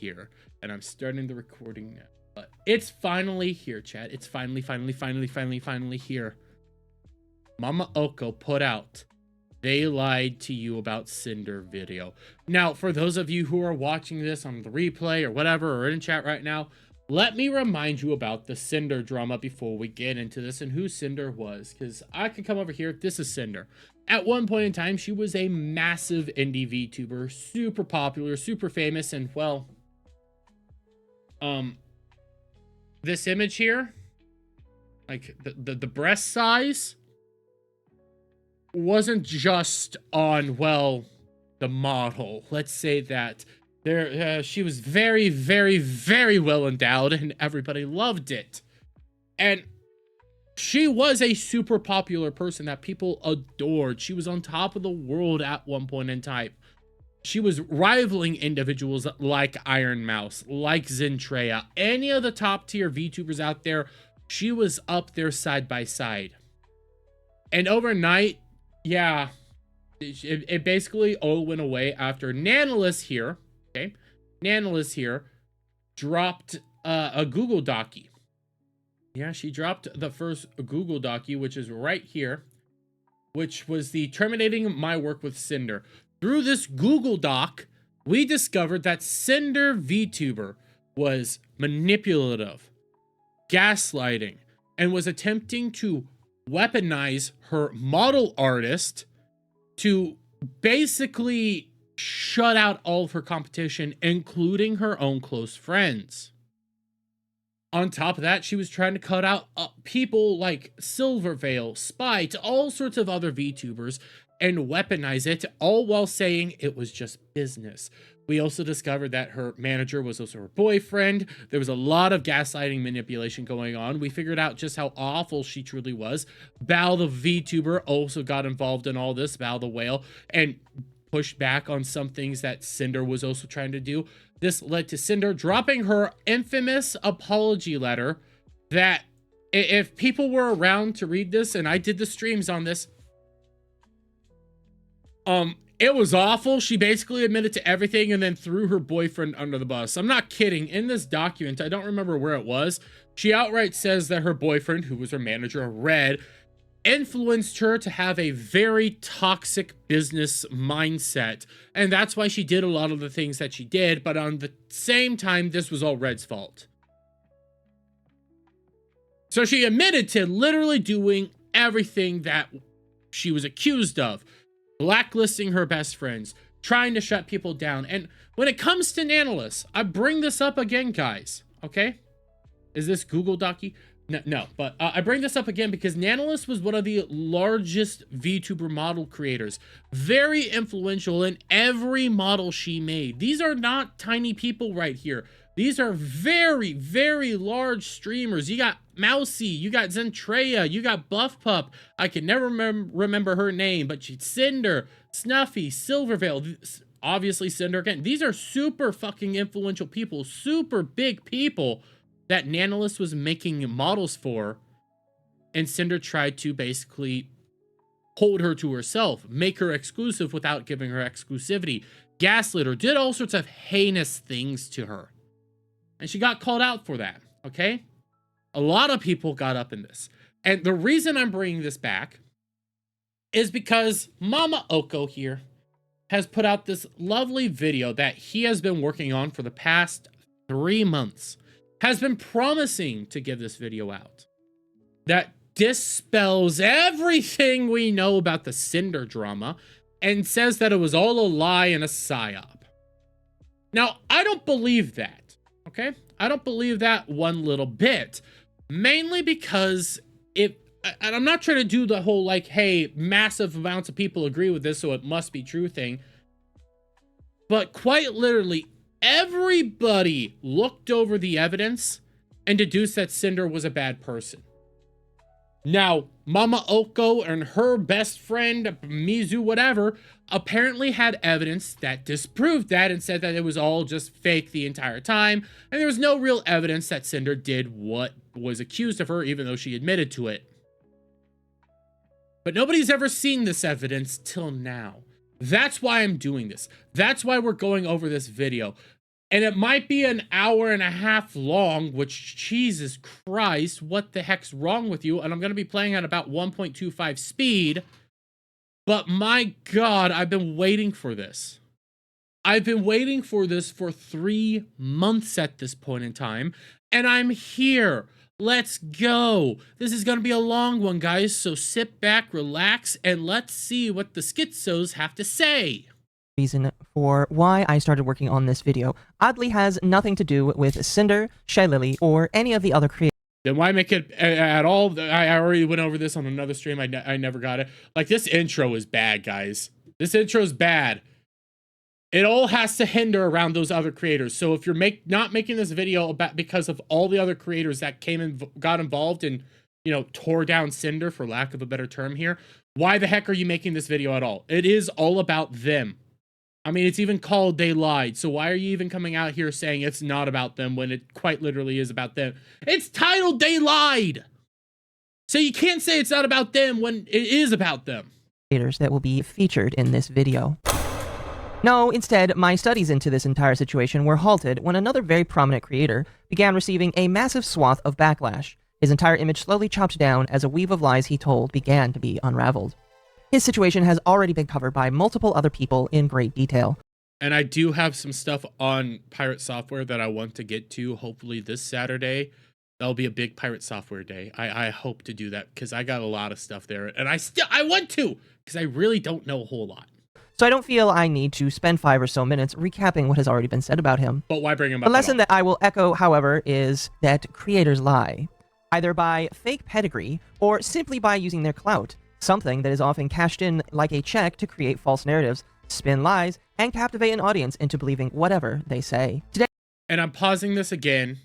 here, and I'm starting the recording now. But it's finally here, chat. It's finally here. Mama Oko put out "They Lied to You About Cinder" video. Now, for those of you who are watching this on the replay or whatever, or in chat right now, let me remind you about the Cinder drama before we get into this and who Cinder was, because I could come over here. This is Cinder. At one point in time, she was a massive indie VTuber, super popular, super famous, and well, this image here, like the breast size, wasn't just on, well, the model. Let's say that she was very, very, very well endowed, and everybody loved it. And she was a super popular person that people adored. She was on top of the world at one point in time. She was rivaling individuals like Iron Mouse, like Zentreya, any of the top tier VTubers out there. She was up there side by side. And overnight, yeah, it basically all went away after Nanalis here, okay? Nanalis here dropped a Google Docie. Yeah, she dropped the first Google Docie, which is right here, which was the terminating my work with Cinder. Through this Google Doc, we discovered that Cinder VTuber was manipulative, gaslighting, and was attempting to weaponize her model artist to basically shut out all of her competition, including her own close friends. On top of that, she was trying to cut out people like Silverveil, Spite, all sorts of other VTubers, and weaponize it, all while saying it was just business. We also discovered that her manager was also her boyfriend. There was a lot of gaslighting manipulation going on. We figured out just how awful she truly was. Bao the VTuber also got involved in all this, Bao the whale, and pushed back on some things that Cinder was also trying to do. This led to Cinder dropping her infamous apology letter that, if people were around to read this, and I did the streams on this, it was awful. She basically admitted to everything and then threw her boyfriend under the bus. I'm not kidding. In this document, I don't remember where it was, she outright says that her boyfriend, who was her manager, Red, influenced her to have a very toxic business mindset. And that's why she did a lot of the things that she did. But on the same time, this was all Red's fault. So she admitted to literally doing everything that she was accused of. Blacklisting her best friends, trying to shut people down. And when it comes to Nanalis, I bring this up again, guys, okay? Is this Google Docie? No, but I bring this up again because Nanalis was one of the largest VTuber model creators. Very influential in every model she made. These are not tiny people right here. These are very, very large streamers. You got Mousy, you got Zentreya, you got Buff Pup. I can never remember her name, but she's Cinder, Snuffy, Silverveil, obviously Cinder again. These are super fucking influential people, super big people that Nanalis was making models for, and Cinder tried to basically hold her to herself, make her exclusive without giving her exclusivity, gaslit her, did all sorts of heinous things to her. And she got called out for that, okay? A lot of people got up in this. And the reason I'm bringing this back is because Mama Oko here has put out this lovely video that he has been working on for the past 3 months. Has been promising to give this video out. That dispels everything we know about the Cinder drama and says that it was all a lie and a psyop. Now, I don't believe that. Okay, I don't believe that one little bit, mainly because and I'm not trying to do the whole like, hey, massive amounts of people agree with this, so it must be true thing. But quite literally, everybody looked over the evidence and deduced that Cinder was a bad person. Now, Mama Oko and her best friend, Mizu, whatever, apparently had evidence that disproved that and said that it was all just fake the entire time, and there was no real evidence that Cinder did what was accused of her, even though she admitted to it. But nobody's ever seen this evidence till now. That's why I'm doing this. That's why we're going over this video. And it might be an hour and a half long, which, Jesus Christ, what the heck's wrong with you? And I'm going to be playing at about 1.25 speed. But my God, I've been waiting for this. I've been waiting for this for 3 months at this point in time. And I'm here. Let's go. This is going to be a long one, guys. So sit back, relax, and let's see what the schizos have to say. Reason for why I started working on this video oddly has nothing to do with Cinder, Shy Lily, or any of the other creators. Then why make it at all? I already went over this on another stream. I never got it. Like, this intro is bad, guys. This intro is bad. It all has to hinder around those other creators. So if you're not making this video about because of all the other creators that came and got involved and, you know, tore down Cinder, for lack of a better term here, why the heck are you making this video at all? It is all about them. I mean, it's even called They Lied. So why are you even coming out here saying it's not about them when it quite literally is about them? It's titled They Lied. So you can't say it's not about them when it is about them. Creators that will be featured in this video. No, instead, my studies into this entire situation were halted when another very prominent creator began receiving a massive swath of backlash. His entire image slowly chopped down as a weave of lies he told began to be unraveled. His situation has already been covered by multiple other people in great detail. And I do have some stuff on Pirate Software that I want to get to, hopefully this Saturday. That'll be a big Pirate Software day. I hope to do that because I got a lot of stuff there. And I want to, because I really don't know a whole lot. So I don't feel I need to spend 5 or so minutes recapping what has already been said about him. But why bring him up? The lesson that I will echo, however, is that creators lie, either by fake pedigree or simply by using their clout. Something that is often cashed in like a check to create false narratives, spin lies, and captivate an audience into believing whatever they say. Today, and I'm pausing this again,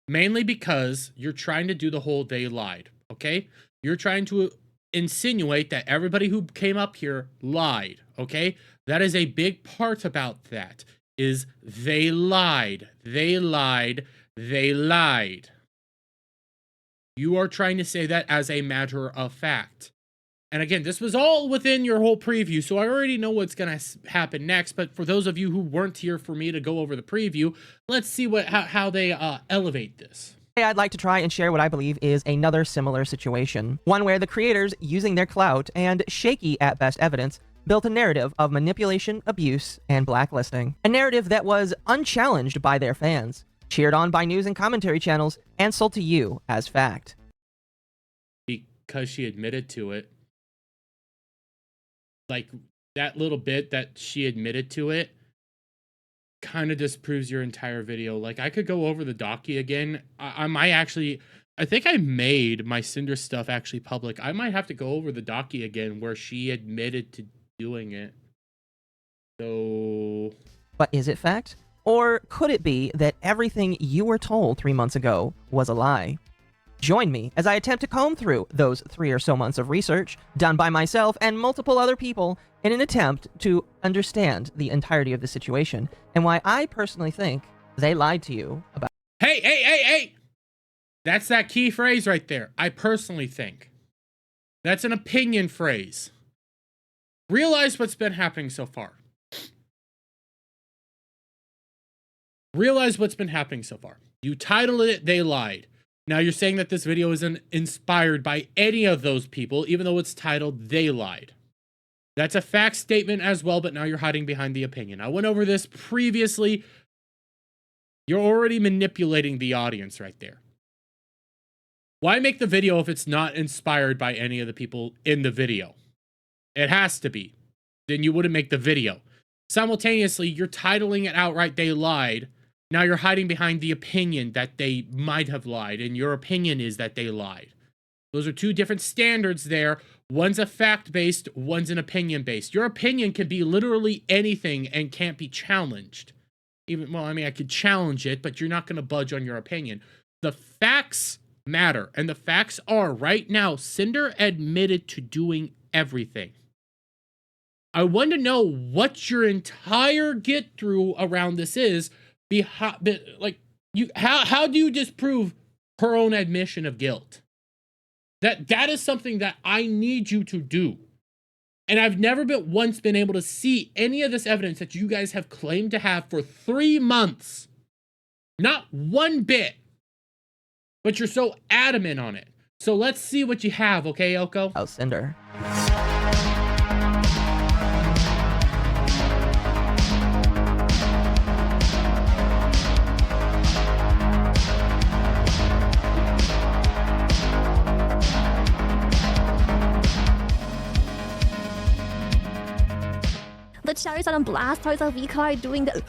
mainly because you're trying to do the whole They Lied, okay? You're trying to insinuate that everybody who came up here lied, okay? That is a big part about that, is they lied, they lied, they lied. You are trying to say that as a matter of fact. And again, this was all within your whole preview, so I already know what's going to happen next. But for those of you who weren't here for me to go over the preview, let's see how they elevate this. I'd like to try and share what I believe is another similar situation. One where the creators, using their clout and shaky at best evidence, built a narrative of manipulation, abuse, and blacklisting. A narrative that was unchallenged by their fans, cheered on by news and commentary channels, and sold to you as fact. Because she admitted to it. Like, that little bit that she admitted to it kind of disproves your entire video. Like, I could go over the docu again. I might actually, I think I made my Cinder stuff actually public. I might have to go over the docu again where she admitted to doing it. So... But is it fact? Or could it be that everything you were told 3 months ago was a lie? Join me as I attempt to comb through those 3 or so months of research done by myself and multiple other people in an attempt to understand the entirety of the situation and why I personally think they lied to you about. Hey! That's that key phrase right there. I personally think. That's an opinion phrase. Realize what's been happening so far. Realize what's been happening so far. You titled it, They Lied. Now you're saying that this video isn't inspired by any of those people, even though it's titled They Lied. That's a fact statement as well, but now you're hiding behind the opinion. I went over this previously. You're already manipulating the audience right there. Why make the video if it's not inspired by any of the people in the video? It has to be. Then you wouldn't make the video. Simultaneously, you're titling it outright They Lied. Now you're hiding behind the opinion that they might have lied, and your opinion is that they lied. Those are two different standards there. One's a fact-based, one's an opinion-based. Your opinion can be literally anything and can't be challenged. Well, I mean, I could challenge it, but you're not going to budge on your opinion. The facts matter, and the facts are, right now, Cinder admitted to doing everything. I want to know what your entire get-through around this is. Like, how do you disprove her own admission of guilt? That is something that I need you to do. And I've never once been able to see any of this evidence that you guys have claimed to have for 3 months. Not one bit. But you're so adamant on it. So let's see what you have, okay, Oko? Oh, Cinder. The cherries are on blast towards a V-card doing the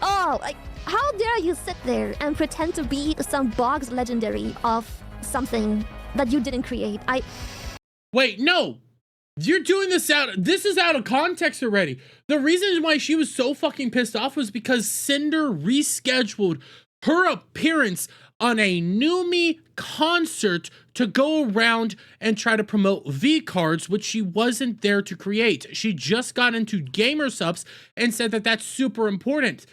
oh, like, how dare you sit there and pretend to be some box legendary of something that you didn't create. Wait, no. You're doing this this is out of context already. The reason why she was so fucking pissed off was because Cinder rescheduled her appearance on a Numi concert to go around and try to promote V-cards, which she wasn't there to create. She just got into gamer subs and said that that's super important.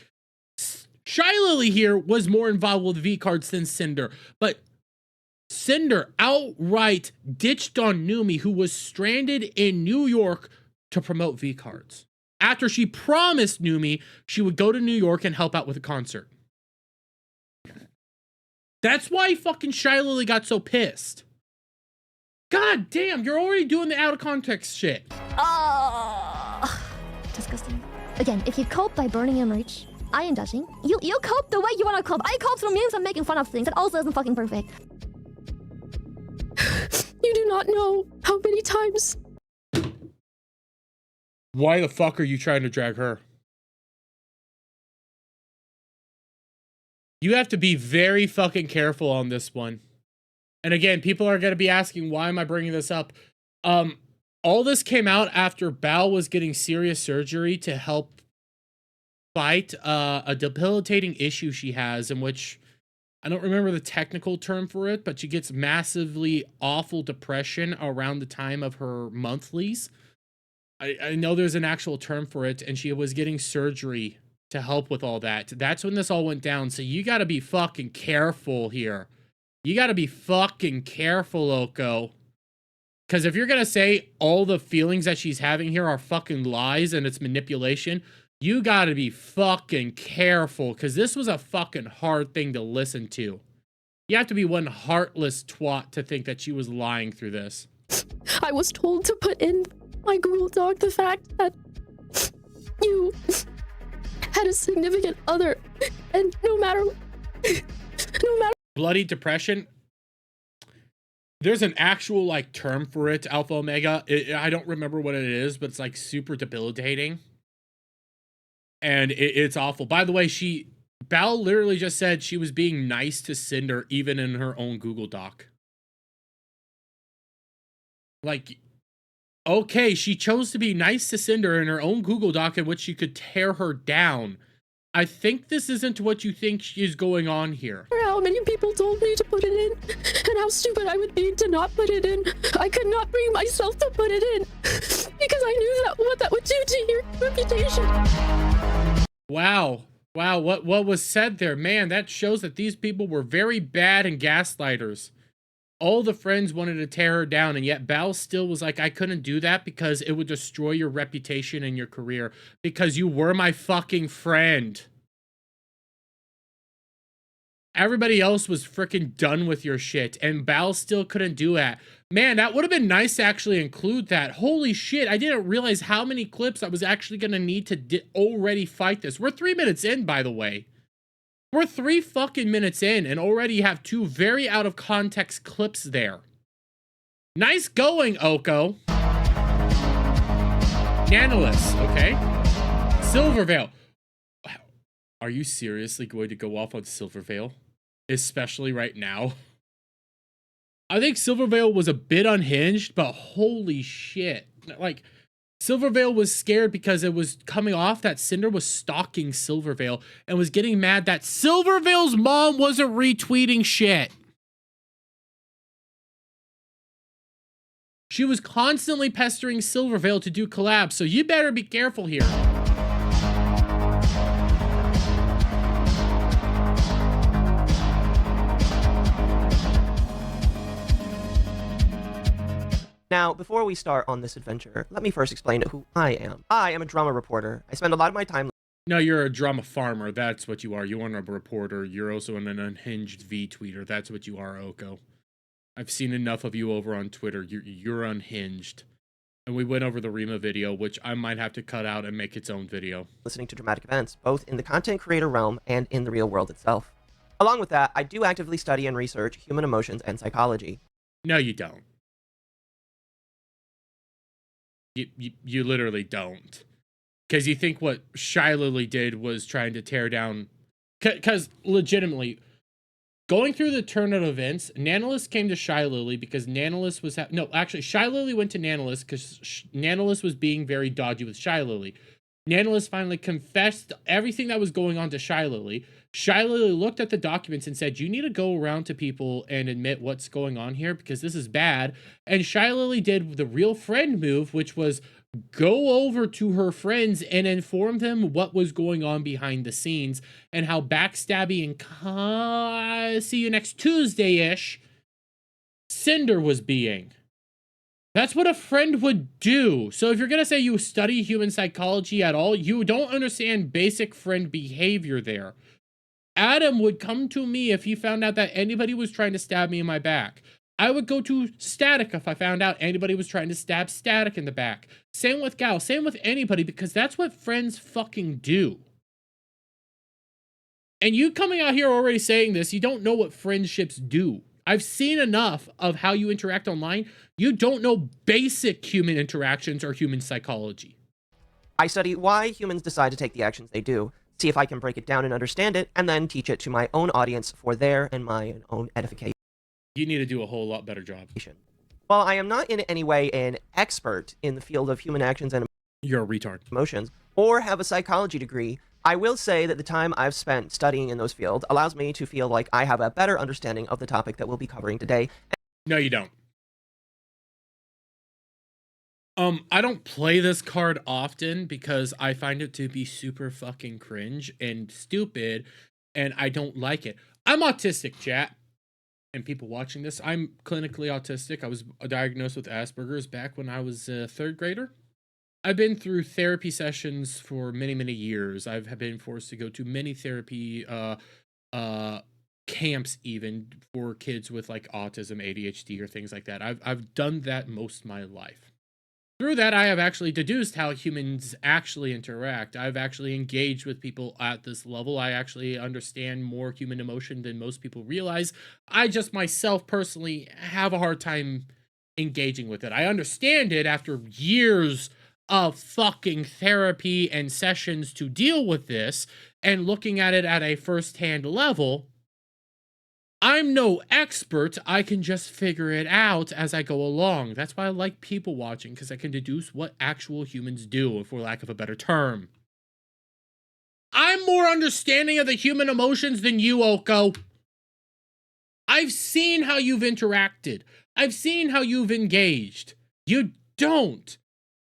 Shy Lily here was more involved with V-cards than Cinder, but Cinder outright ditched on Numi, who was stranded in New York to promote V-cards. After she promised Numi she would go to New York and help out with a concert. That's why fucking Shy Lily got so pissed. God damn, you're already doing the out of context shit. Oh, disgusting. Again, if you cope by burning your merch, I am judging. You cope the way you want to cope. I cope through memes and making fun of things. That also isn't fucking perfect. You do not know how many times. Why the fuck are you trying to drag her? You have to be very fucking careful on this one. And again, people are going to be asking, why am I bringing this up? All this came out after Bao was getting serious surgery to help fight a debilitating issue she has, in which I don't remember the technical term for it, but she gets massively awful depression around the time of her monthlies. I know there's an actual term for it, and she was getting surgery to help with all that. That's when this all went down. So you got to be fucking careful here. You got to be fucking careful, Oko. Because if you're going to say all the feelings that she's having here are fucking lies and it's manipulation, you got to be fucking careful. Because this was a fucking hard thing to listen to. You have to be one heartless twat to think that she was lying through this. I was told to put in my Google Doc the fact that you had a significant other, and no matter bloody depression. There's an actual like term for it, Alpha Omega. I don't remember what it is, but it's like super debilitating, and it's awful. By the way, Bao literally just said she was being nice to Cinder even in her own Google Doc. Like, okay, she chose to be nice to Cinder in her own Google Doc in which she could tear her down. I think this isn't what you think is going on here. how many people told me to put it in, and how stupid I would be to not put it in. I could not bring myself to put it in, because I knew that what that would do to your reputation. Wow. Wow, what was said there? Man, that shows that these people were very bad and gaslighters. All the friends wanted to tear her down, and yet Bao still was like, I couldn't do that because it would destroy your reputation and your career. Because you were my fucking friend. Everybody else was freaking done with your shit, and Bao still couldn't do that. Man, that would have been nice to actually include that. Holy shit, I didn't realize how many clips I was actually going to need to already fight this. We're 3 minutes in, by the way. We're 3 fucking minutes in, and already have 2 very out of context clips there. Nice going, Oko. Nanolus, okay. Silvervale. Are you seriously going to go off on Silvervale? Especially right now? I think Silvervale was a bit unhinged, but holy shit. Like, Silvervale was scared because it was coming off that Cinder was stalking Silvervale and was getting mad that Silvervale's mom wasn't retweeting shit. She was constantly pestering Silvervale to do collabs, so you better be careful here. Now, before we start on this adventure, let me first explain who I am. I am a drama reporter. I spend a lot of my time... No, you're a drama farmer. That's what you are. You aren't a reporter. You're also an unhinged V-tweeter. That's what you are, Oko. I've seen enough of you over on Twitter. You're unhinged. And we went over the Rima video, which I might have to cut out and make its own video. Listening to dramatic events, both in the content creator realm and in the real world itself. Along with that, I do actively study and research human emotions and psychology. No, you don't. You literally don't. Because you think what Shy Lily did was trying to tear down... Because legitimately, going through the turn of events, Nanolis came to Shy Lily because Nanolis was... No, actually, Shy Lily went to Nanolis because Nanolis was being very dodgy with Shy Lily. Nanolis finally confessed everything that was going on to Shy Lily. Shy Lily looked at the documents and said, you need to go around to people and admit what's going on here because this is bad. And Shy Lily did the real friend move, which was go over to her friends and inform them what was going on behind the scenes and how backstabby and see you next Tuesday-ish Cinder was being. That's what a friend would do. So if you're going to say you study human psychology at all, you don't understand basic friend behavior there. Adam would come to me if he found out that anybody was trying to stab me in my back. I would go to Static if I found out anybody was trying to stab Static in the back. Same with Gal, same with anybody, because that's what friends fucking do. And you coming out here already saying this, you don't know what friendships do. I've seen enough of how you interact online. You don't know basic human interactions or human psychology. I study why humans decide to take the actions they do, see if I can break it down and understand it, and then teach it to my own audience for their and my own edification. You need to do a whole lot better job. While I am not in any way an expert in the field of human actions and you're a retard. Emotions, or have a psychology degree, I will say that the time I've spent studying in those fields allows me to feel like I have a better understanding of the topic that we'll be covering today. No, you don't. I don't play this card often because I find it to be super fucking cringe and stupid, and I don't like it. I'm autistic, chat. And people watching this, I'm clinically autistic. I was diagnosed with Asperger's back when I was a third grader. I've been through therapy sessions for many, many years. I've been forced to go to many therapy camps even for kids with like autism, ADHD, or things like that. I've done that most of my life. Through that, I have actually deduced how humans actually interact. I've actually engaged with people at this level. I actually understand more human emotion than most people realize. I just myself personally have a hard time engaging with it. I understand it after years of fucking therapy and sessions to deal with this and looking at it at a first-hand level. I'm no expert. I can just figure it out as I go along. That's why I like people watching, because I can deduce what actual humans do, for lack of a better term. I'm more understanding of the human emotions than you, Oko. I've seen how you've interacted. I've seen how you've engaged. You don't.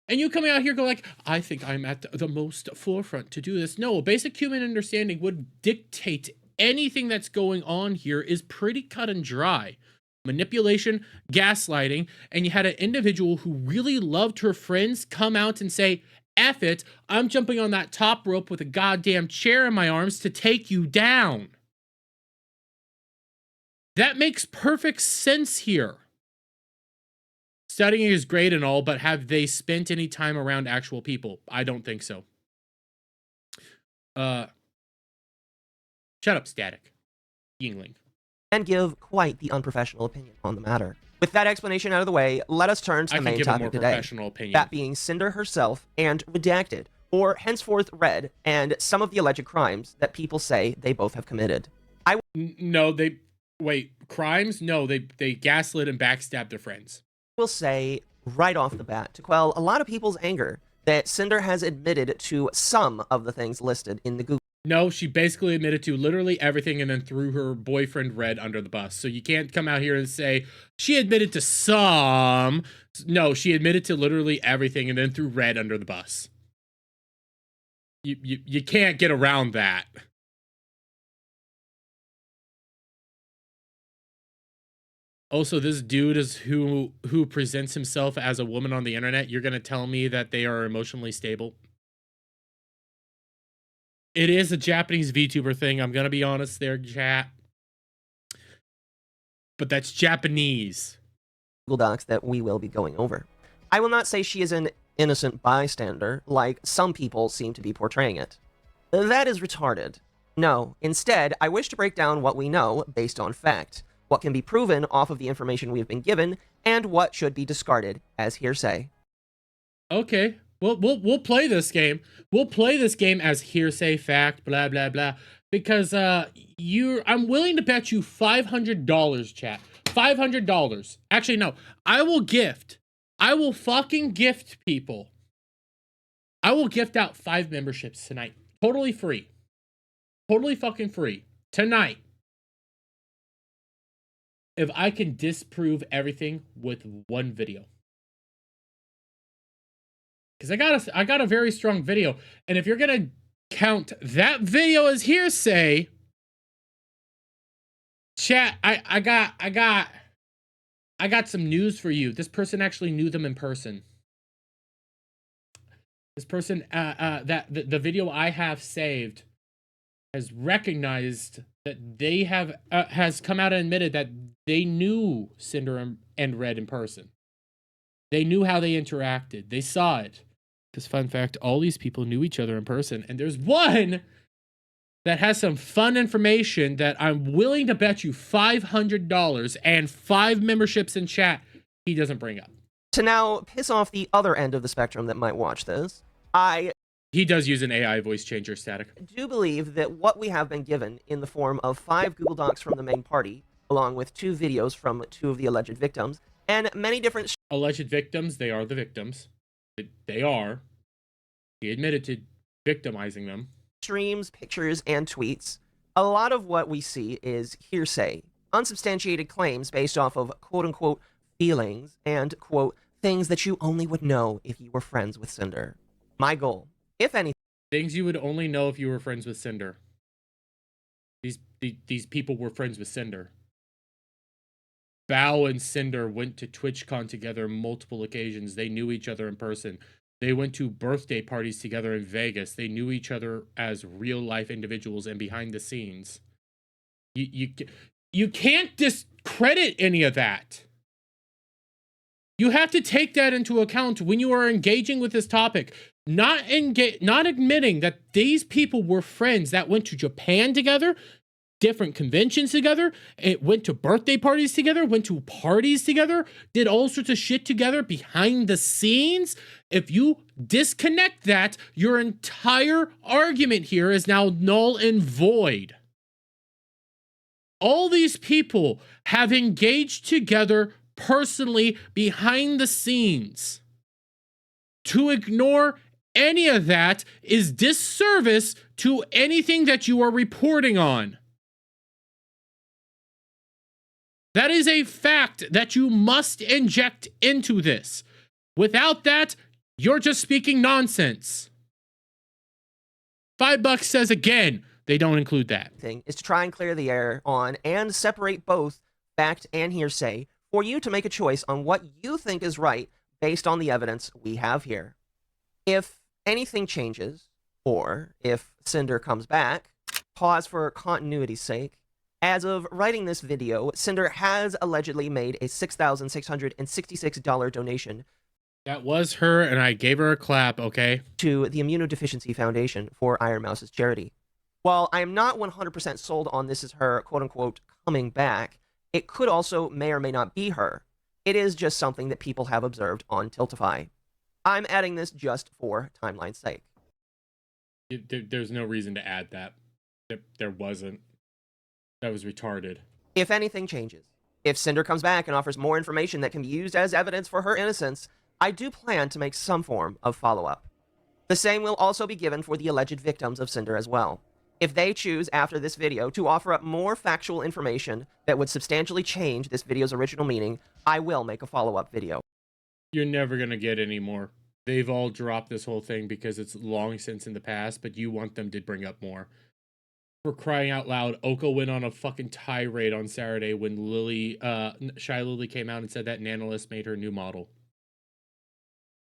And you coming out here go like, I think I'm at the most forefront to do this. No, a basic human understanding would dictate anything that's going on here is pretty cut and dry. Manipulation, gaslighting, and you had an individual who really loved her friends come out and say, F it, I'm jumping on that top rope with a goddamn chair in my arms to take you down. That makes perfect sense here. Studying is great and all, but have they spent any time around actual people? I don't think so. Shut up, Static. Yingling. And give quite the unprofessional opinion on the matter. With that explanation out of the way, let us turn to the main topic today. That being Cinder herself and Redacted, or henceforth Red, and some of the alleged crimes that people say they both have committed. No, wait, crimes? No, they gaslit and backstabbed their friends. I will say right off the bat, to quell a lot of people's anger, that Cinder has admitted to some of the things listed in the Google. No, she basically admitted to literally everything and then threw her boyfriend Red under the bus. So you can't come out here and say she admitted to some. No, she admitted to literally everything and then threw Red under the bus. You can't get around that. Also, this dude is who presents himself as a woman on the internet. You're gonna tell me that they are emotionally stable? It is a Japanese VTuber thing. I'm gonna be honest there, chat. But that's Japanese. Google Docs that we will be going over. I will not say she is an innocent bystander, like some people seem to be portraying it. That is retarded. No, instead, I wish to break down what we know based on fact, what can be proven off of the information we have been given, and what should be discarded as hearsay. Okay, we'll play this game. We'll play this game as hearsay, fact, blah blah blah. Because I'm willing to bet you $500, chat. $500. Actually, no. I will fucking gift people. I will gift out 5 memberships tonight. Totally free. Totally fucking free. Tonight. If I can disprove everything with one video. Because I got a very strong video. And if you're gonna count that video as hearsay, chat, I got some news for you. This person actually knew them in person. This person, the video I have saved has recognized that they has come out and admitted that they knew Cinder and Red in person. They knew how they interacted. They saw it. Because fun fact, all these people knew each other in person. And there's one that has some fun information that I'm willing to bet you $500 and 5 memberships in chat he doesn't bring up. To now piss off the other end of the spectrum that might watch this, He does use an AI voice changer, Static. do believe that what we have been given in the form of 5 Google Docs from the main party, along with 2 videos from 2 of the alleged victims, and many different Alleged victims, they are the victims. They are. He admitted to victimizing them. streams, pictures, and tweets, a lot of what we see is hearsay, unsubstantiated claims based off of quote-unquote feelings and, quote, things that you only would know if you were friends with Cinder. My goal, if anything, Things you would only know if you were friends with Cinder. These people were friends with Cinder. Bao and Cinder went to TwitchCon together multiple occasions. They knew each other in person. They went to birthday parties together in Vegas. They knew each other as real-life individuals and behind the scenes. You can't discredit any of that. You have to take that into account when you are engaging with this topic. Not admitting that these people were friends that went to Japan together, different conventions together, it went to birthday parties together, went to parties together, did all sorts of shit together behind the scenes. If you disconnect that, your entire argument here is now null and void. All these people have engaged together personally behind the scenes. To ignore any of that is disservice to anything that you are reporting on. That is a fact that you must inject into this. Without that, you're just speaking nonsense. $5 says again, they don't include that. is to try and clear the air on and separate both fact and hearsay for you to make a choice on what you think is right based on the evidence we have here. If anything changes, or if Cinder comes back, pause for continuity's sake. As of writing this video, Cinder has allegedly made a $6,666 donation. That was her, and I gave her a clap, okay? To the Immunodeficiency Foundation for Iron Mouse's charity. While I am not 100% sold on this as her, quote-unquote, coming back, it could also may or may not be her. It is just something that people have observed on Tiltify. I'm adding this just for timeline's sake. There's no reason to add that. There wasn't. That was retarded. If anything changes, if Cinder comes back and offers more information that can be used as evidence for her innocence, I do plan to make some form of follow-up. The same will also be given for the alleged victims of Cinder as well. If they choose after this video to offer up more factual information that would substantially change this video's original meaning, I will make a follow-up video. You're never gonna get any more. They've all dropped this whole thing because it's long since in the past, but you want them to bring up more. For crying out loud, Oko went on a fucking tirade on Saturday when Shy Lily came out and said that Nanolis made her new model.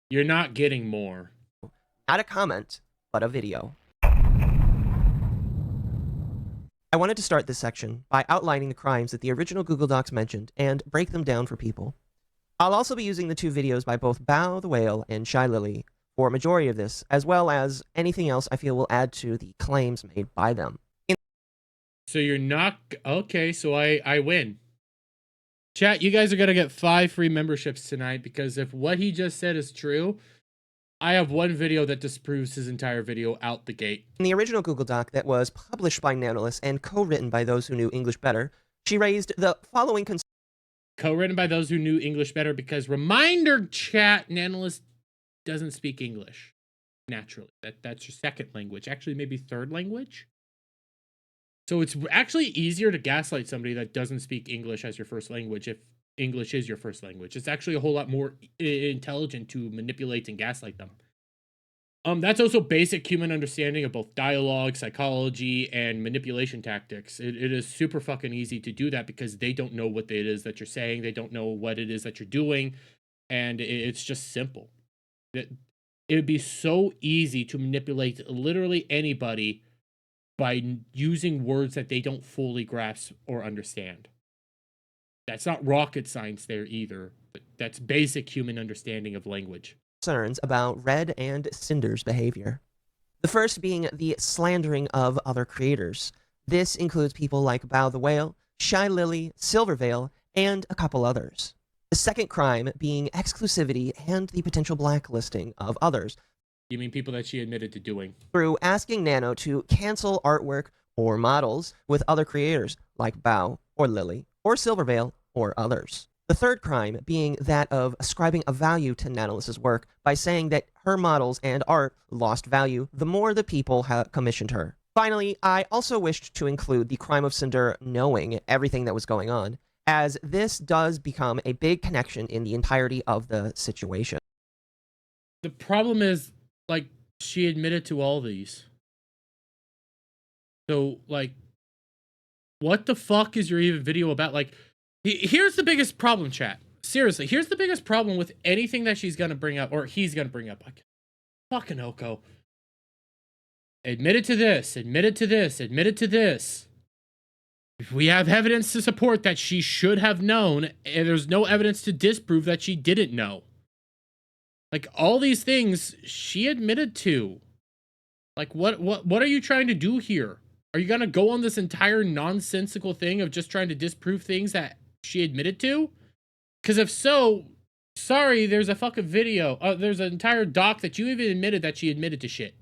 You're not getting more. Not a comment, but a video. I wanted to start this section by outlining the crimes that the original Google Docs mentioned and break them down for people. I'll also be using the two videos by both Bao the Whale and Shy Lily for a majority of this, as well as anything else I feel will add to the claims made by them. So you're not... Okay, so I win. Chat, you guys are going to get 5 free memberships tonight, because if what he just said is true, I have one video that disproves his entire video out the gate. In the original Google Doc that was published by Nanolis and co-written by those who knew English better, she raised the following concerns. Co-written by those who knew English better, because reminder, chat, Nanolis doesn't speak English naturally. That's your second language. Actually, maybe third language. So it's actually easier to gaslight somebody that doesn't speak English as your first language if English is your first language. It's actually a whole lot more intelligent to manipulate and gaslight them. That's also basic human understanding of both dialogue, psychology, and manipulation tactics. It is super fucking easy to do that because they don't know what it is that you're saying. They don't know what it is that you're doing. And it's just simple. It would be so easy to manipulate literally anybody by using words that they don't fully grasp or understand. That's not rocket science there either. But that's basic human understanding of language. Concerns about Red and Cinder's behavior. The first being the slandering of other creators. This includes people like Bao the Whale, Shy Lily, Silverveil, and a couple others. The second crime being exclusivity and the potential blacklisting of others. You mean people that she admitted to doing? Through asking Nano to cancel artwork or models with other creators like Bao or Lily or Silverveil or others. The third crime being that of ascribing a value to Nanolis's work by saying that her models and art lost value the more the people commissioned her. Finally, I also wished to include the crime of Cinder knowing everything that was going on, as this does become a big connection in the entirety of the situation. The problem is, like, she admitted to all these. So, like, what the fuck is your even video about? Like, here's the biggest problem, chat. Seriously, here's the biggest problem with anything that she's gonna bring up, or he's gonna bring up. Like, fucking Oko. Admitted to this, admitted to this, admitted to this. If we have evidence to support that she should have known, and there's no evidence to disprove that she didn't know. Like, all these things she admitted to. Like, what are you trying to do here? Are you gonna go on this entire nonsensical thing of just trying to disprove things that she admitted to? Because if so, sorry, there's a fucking video. There's an entire doc that you even admitted that she admitted to shit.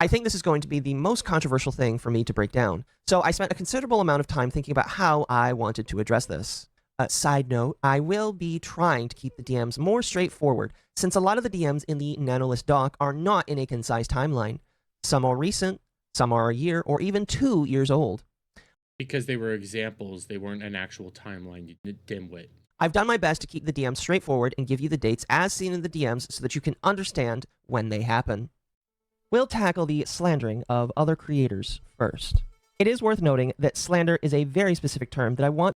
I think this is going to be the most controversial thing for me to break down, so I spent a considerable amount of time thinking about how I wanted to address this. Side note, I will be trying to keep the DMs more straightforward, since a lot of the DMs in the Nanolis doc are not in a concise timeline. Some are recent, some are a year, or even 2 years old. Because they were examples, they weren't an actual timeline, you dimwit. I've done my best to keep the DMs straightforward and give you the dates as seen in the DMs so that you can understand when they happen. We'll tackle the slandering of other creators first. It is worth noting that slander is a very specific term that I want.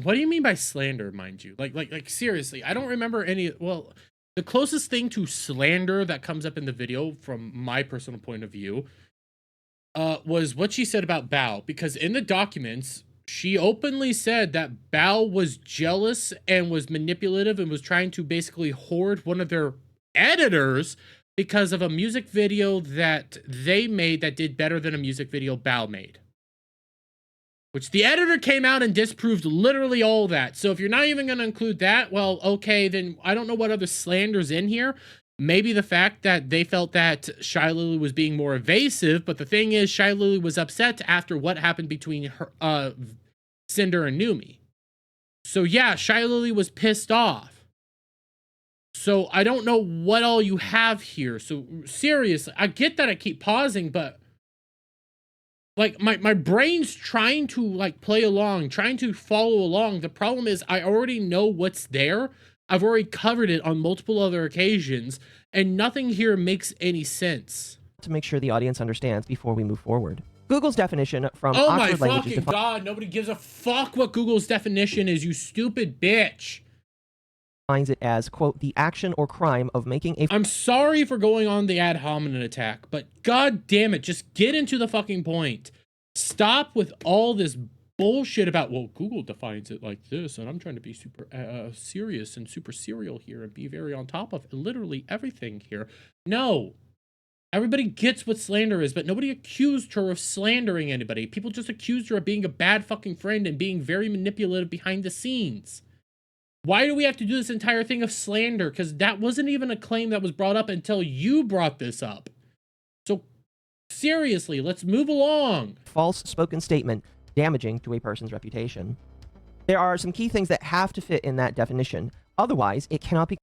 What do you mean by slander, mind you? Like seriously, I don't remember any. Well, the closest thing to slander that comes up in the video from my personal point of view was what she said about Bao, because in the documents, she openly said that Bao was jealous and was manipulative and was trying to basically hoard one of their editors because of a music video that they made that did better than a music video Bao made. Which the editor came out and disproved literally all that. So if you're not even going to include that, well, okay, then I don't know what other slander's in here. Maybe the fact that they felt that Shy Lily was being more evasive, but the thing is, Shy Lily was upset after what happened between her, Cinder and Numi. So yeah, Shy Lily was pissed off. So I don't know what all you have here. So seriously, I get that I keep pausing, but like my brain's trying to like play along, trying to follow along. The problem is I already know what's there. I've already covered it on multiple other occasions, and nothing here makes any sense. to make sure the audience understands before we move forward. Google's definition from Oh my Oxford Languages fucking god, nobody gives a fuck what Google's definition is, you stupid bitch. defines it as, quote, the action or crime of making a... I'm sorry for going on the ad hominem attack, but god damn it, just get into the fucking point. Stop with all this bullshit about, well, Google defines it like this, and I'm trying to be super serious and super serial here and be very on top of literally everything here. No. Everybody gets what slander is, but nobody accused her of slandering anybody. People just accused her of being a bad fucking friend and being very manipulative behind the scenes. Why do we have to do this entire thing of slander? Because that wasn't even a claim that was brought up until you brought this up. So, seriously, let's move along. False spoken statement damaging to a person's reputation. There are some key things that have to fit in that definition. Otherwise, it cannot be...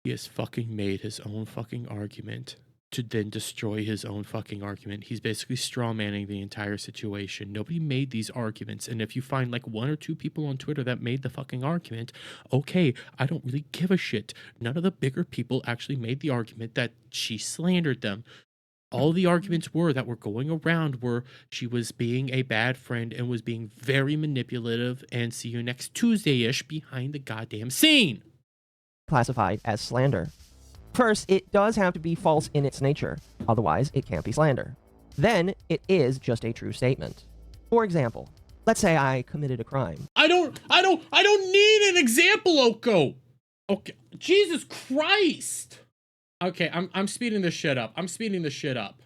He has fucking made his own fucking argument to then destroy his own fucking argument. He's basically strawmanning the entire situation. Nobody made these arguments, and if you find like 1 or 2 people on Twitter that made the fucking argument, okay, I don't really give a shit. None of the bigger people actually made the argument that she slandered them. All the arguments that were going around were she was being a bad friend and was being very manipulative and see you next Tuesday-ish behind the goddamn scene. classified as slander. First, it does have to be false in its nature, otherwise it can't be slander. Then, it is just a true statement. For example, let's say I committed a crime. I don't need an example, Oko. Okay, Jesus Christ. Okay, I'm speeding this shit up. I'm speeding this shit up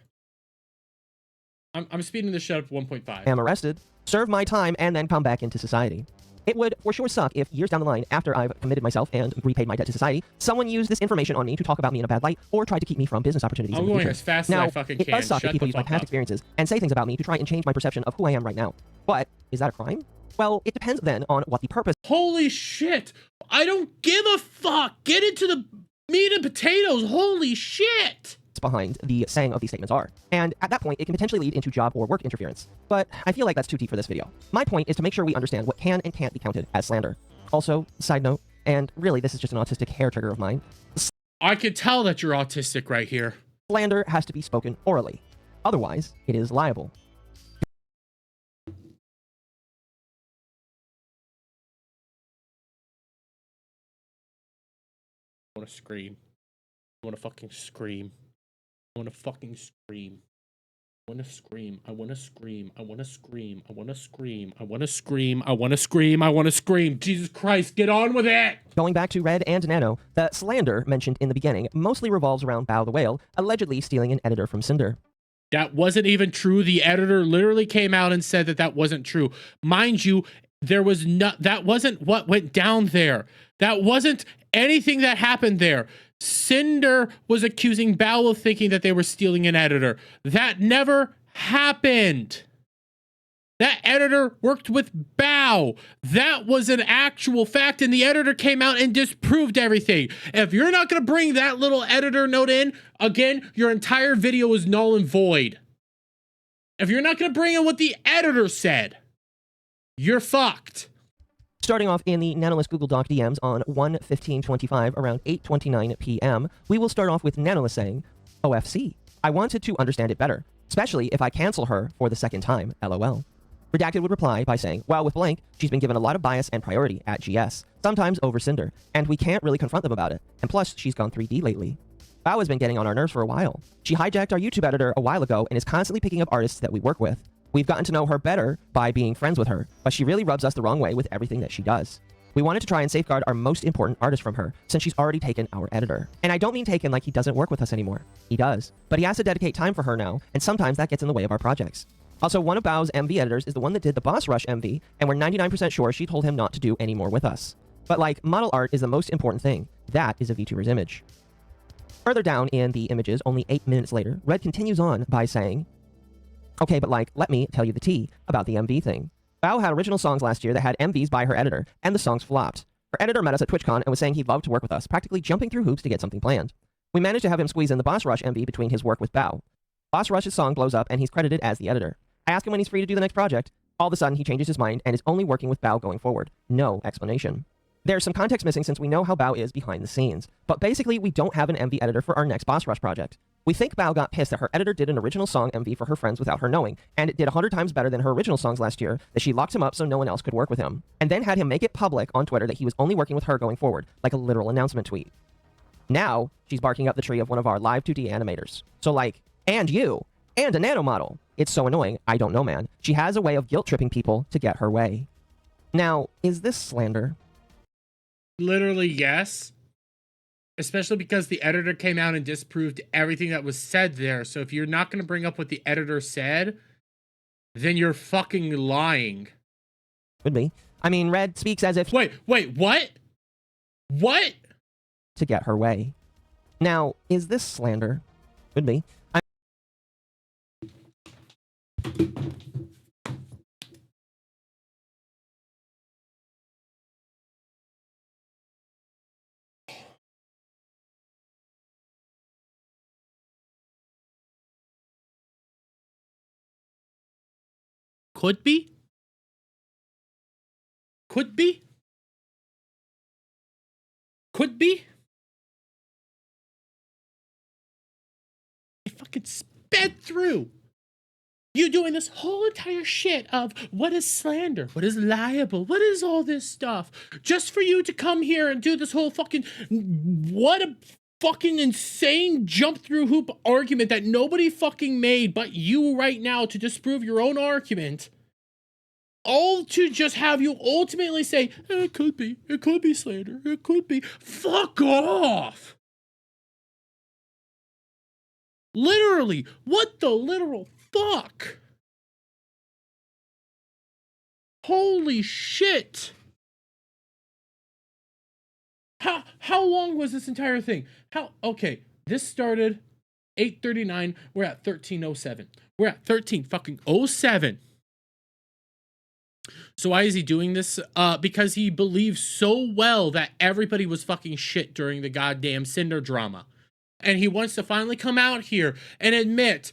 1.5. Am arrested, serve my time, and then come back into society. It would for sure suck if years down the line, after I've committed myself and repaid my debt to society, someone used this information on me to talk about me in a bad light or tried to keep me from business opportunities in I'm the going future. as fast Now, as I fucking can. it does suck if people use my past up. experiences and say things about me to try and change my perception of who I am right now. But is that a crime? Well, it depends then on what the purpose Holy shit. I don't give a fuck. Get into the meat and potatoes. Holy shit. behind the saying of these statements are. And at that point, it can potentially lead into job or work interference. But I feel like that's too deep for this video. My point is to make sure we understand what can and can't be counted as slander. Also, side note, and really this is just an autistic hair trigger of mine, I could tell that you're autistic right here. slander has to be spoken orally. Otherwise, it is liable. I want to scream. I want to fucking scream. I want to fucking scream. I want to scream. I want to scream. I want to scream. I want to scream. I want to scream. I want to scream. I want to scream. Jesus Christ, get on with it! Going back to Red and Nano, the slander mentioned in the beginning mostly revolves around Bao the Whale allegedly stealing an editor from Cinder. That wasn't even true. The editor literally came out and said that that wasn't true. Mind you, there was not, that wasn't what went down there. That wasn't anything that happened there. Cinder was accusing Bao of thinking that they were stealing an editor. That never happened. That editor worked with Bao. That was an actual fact, and the editor came out and disproved everything. If you're not going to bring that little editor note in, again, your entire video is null and void. If you're not going to bring in what the editor said, you're fucked. Starting off in the Nanolist Google Doc DMs on 1/15/25 around 8:29 p.m., we will start off with Nanolist saying, OFC, I wanted to understand it better, especially if I cancel her for the second time, LOL. Redacted would reply by saying, well, with blank, she's been given a lot of bias and priority at GS, sometimes over Cinder, and we can't really confront them about it, and plus, she's gone 3D lately. Bao has been getting on our nerves for a while. She hijacked our YouTube editor a while ago and is constantly picking up artists that we work with. We've gotten to know her better by being friends with her, but she really rubs us the wrong way with everything that she does. We wanted to try and safeguard our most important artist from her, since she's already taken our editor. And I don't mean taken like he doesn't work with us anymore. He does. But he has to dedicate time for her now, and sometimes that gets in the way of our projects. Also, one of Bao's MV editors is the one that did the Boss Rush MV, and we're 99% sure she told him not to do any more with us. But like, model art is the most important thing. That is a VTuber's image. Further down in the images, only 8 minutes later, Red continues on by saying, okay, but like, let me tell you the tea about the MV thing. Bao had original songs last year that had MVs by her editor, and the songs flopped. Her editor met us at TwitchCon and was saying he'd love to work with us, practically jumping through hoops to get something planned. We managed to have him squeeze in the Boss Rush MV between his work with Bao. Boss Rush's song blows up and he's credited as the editor. I ask him when he's free to do the next project. All of a sudden, he changes his mind and is only working with Bao going forward. No explanation. There's some context missing since we know how Bao is behind the scenes, but basically we don't have an MV editor for our next Boss Rush project. We think Bao got pissed that her editor did an original song MV for her friends without her knowing, and it did 100 times better than her original songs last year, that she locked him up so no one else could work with him, and then had him make it public on Twitter that he was only working with her going forward, like a literal announcement tweet. Now, she's barking up the tree of one of our live 2D animators. So like, and you, and a nano model. It's so annoying, I don't know, man. She has a way of guilt-tripping people to get her way. Now, is this slander? Literally, yes. Especially because the editor came out and disproved everything that was said there. So if you're not going to bring up what the editor said, then you're fucking lying. Could be. I mean, Red speaks as if... Wait, what? What? To get her way. Now, is this slander? Could be. Could be? Could be? Could be? I fucking sped through you doing this whole entire shit of what is slander, what is liable, what is all this stuff, just for you to come here and do this whole fucking, what a fucking insane jump through hoop argument that nobody fucking made but you right now to disprove your own argument. All to just have you ultimately say, it could be slander, it could be. Fuck off! Literally, what the literal fuck? Holy shit! How long was this entire thing? Okay, this started 8:39, we're at 13:07. We're at 13:07. So why is he doing this? Because he believes so well that everybody was fucking shit during the goddamn Cinder drama. And he wants to finally come out here and admit,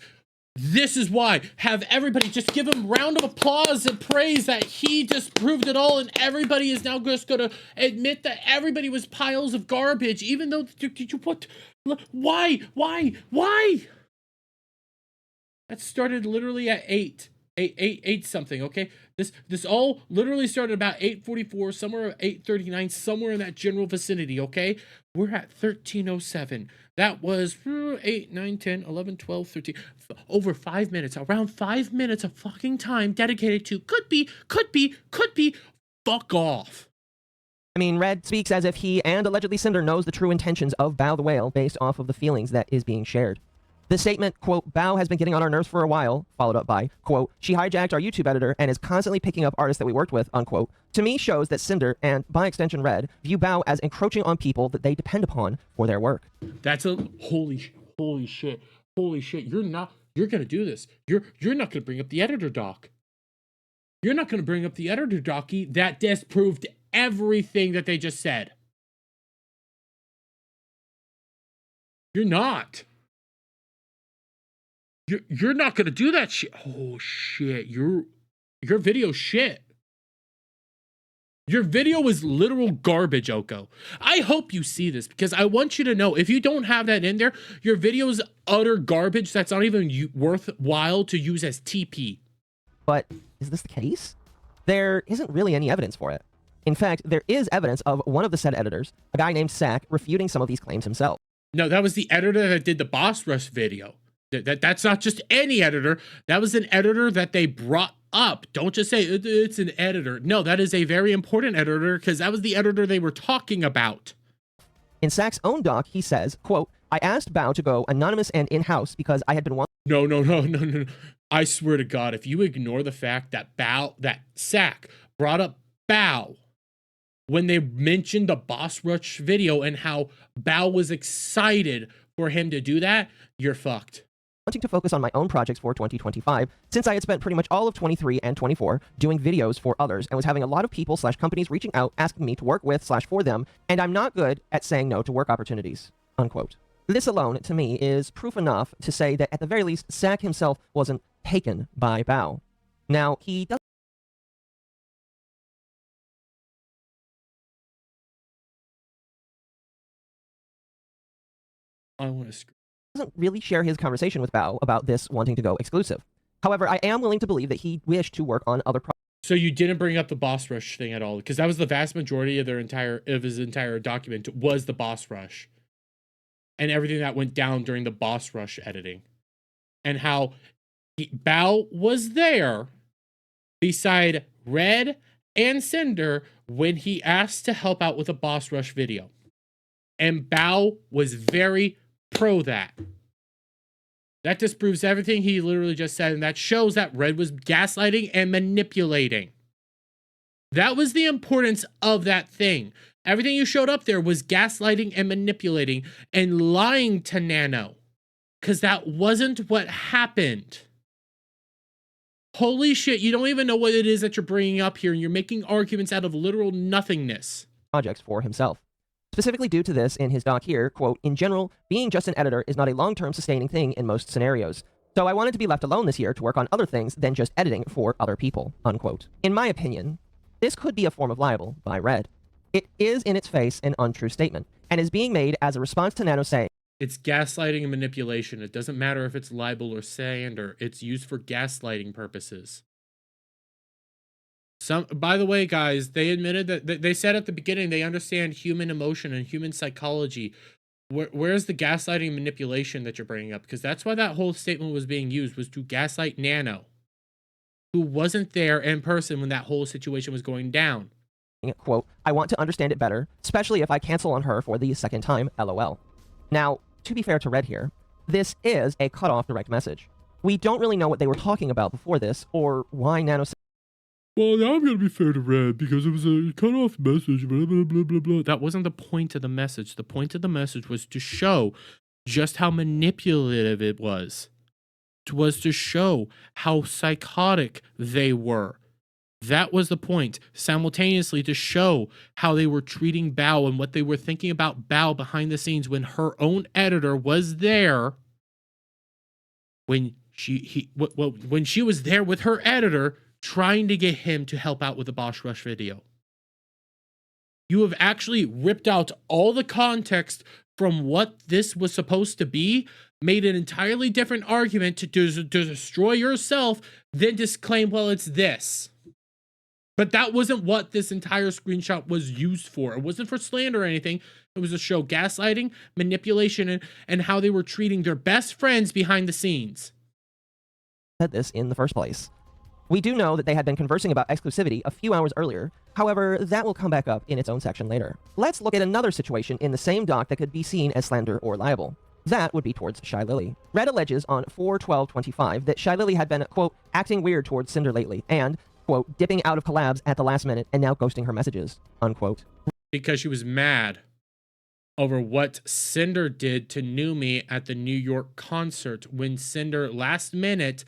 this is why. Have everybody just give him a round of applause and praise that he disproved it all, and everybody is now just gonna admit that everybody was piles of garbage, even though, what? Why? That started literally at 8 something, okay? This all literally started about 8:44, somewhere 8:39, somewhere in that general vicinity, okay? We're at 13:07. That was 8, 9, 10, 11, 12, 13, over 5 minutes, around 5 minutes of fucking time dedicated to could be, fuck off. I mean, Red speaks as if he and allegedly Cinder knows the true intentions of Bao the Whale based off of the feelings that is being shared. The statement, quote, Bao has been getting on our nerves for a while, followed up by, quote, she hijacked our YouTube editor and is constantly picking up artists that we worked with, unquote, to me shows that Cinder, and by extension Red, view Bao as encroaching on people that they depend upon for their work. That's a holy shit. You're gonna do this. You're not gonna bring up the editor doc. You're not gonna bring up the editor docky that disproved everything that they just said. You're not. You're not gonna do that shit. Oh shit, your video shit. Your video was literal garbage, Oko. I hope you see this because I want you to know if you don't have that in there, your video is utter garbage that's not even worthwhile to use as TP. But is this the case? There isn't really any evidence for it. In fact, there is evidence of one of the said editors, a guy named Sack, refuting some of these claims himself. No, that was the editor that did the Boss Rush video. That's not just any editor. That was an editor that they brought up. Don't just say it's an editor. No, that is a very important editor because that was the editor they were talking about. In Sack's own doc, he says, quote, I asked Bao to go anonymous and in-house because I had been No. I swear to God, if you ignore the fact that Sack brought up Bao when they mentioned the Boss Rush video and how Bao was excited for him to do that, you're fucked. Wanting to focus on my own projects for 2025, since I had spent pretty much all of 23 and 24 doing videos for others and was having a lot of people / companies reaching out asking me to work with / for them, and I'm not good at saying no to work opportunities, unquote. This alone, to me, is proof enough to say that at the very least, Sack himself wasn't taken by Bao. Now, he doesn't I want to scream. Doesn't really share his conversation with Bao about this wanting to go exclusive. However, I am willing to believe that he wished to work on other projects. So you didn't bring up the boss rush thing at all, because that was the vast majority of his entire document was the boss rush, and everything that went down during the boss rush editing, and how Bao was there beside Red and Cinder when he asked to help out with a boss rush video, and Bao was very pro that. That disproves everything he literally just said, and that shows that Red was gaslighting and manipulating. That was the importance of that thing. Everything you showed up there was gaslighting and manipulating and lying to Nano, because that wasn't what happened. Holy shit, you don't even know what it is that you're bringing up here, and you're making arguments out of literal nothingness. Projects for himself. Specifically due to this in his doc here, quote, in general, being just an editor is not a long-term sustaining thing in most scenarios. So I wanted to be left alone this year to work on other things than just editing for other people, unquote. In my opinion, this could be a form of libel by Red. It is in its face an untrue statement, and is being made as a response to Nano saying, it's gaslighting and manipulation. It doesn't matter if it's libel or slander. It's used for gaslighting purposes. By the way, guys, they admitted that they said at the beginning they understand human emotion and human psychology. Where's the gaslighting and manipulation that you're bringing up? Because that's why that whole statement was being used, was to gaslight Nano, who wasn't there in person when that whole situation was going down. Quote, I want to understand it better, especially if I cancel on her for the second time, LOL. Now, to be fair to Red here, this is a cut-off direct message. We don't really know what they were talking about before this, or why Nano said, well, now I'm going to be fair to Red because it was a cut-off message, blah, blah, blah, blah, blah. That wasn't the point of the message. The point of the message was to show just how manipulative it was. It was to show how psychotic they were. That was the point. Simultaneously to show how they were treating Bao and what they were thinking about Bao behind the scenes when her own editor was there. When she was there with her editor, trying to get him to help out with the boss rush video. You have actually ripped out all the context from what this was supposed to be, made an entirely different argument to destroy yourself, then just claim, well, it's this. But that wasn't what this entire screenshot was used for. It wasn't for slander or anything. It was to show gaslighting, manipulation, and how they were treating their best friends behind the scenes. Said this in the first place. We do know that they had been conversing about exclusivity a few hours earlier. However, that will come back up in its own section later. Let's look at another situation in the same doc that could be seen as slander or libel. That would be towards Shy Lily. Red alleges on 4/12/25 that Shy Lily had been, quote, acting weird towards Cinder lately, and, quote, dipping out of collabs at the last minute and now ghosting her messages, unquote. Because she was mad over what Cinder did to Numi at the New York concert when Cinder last minute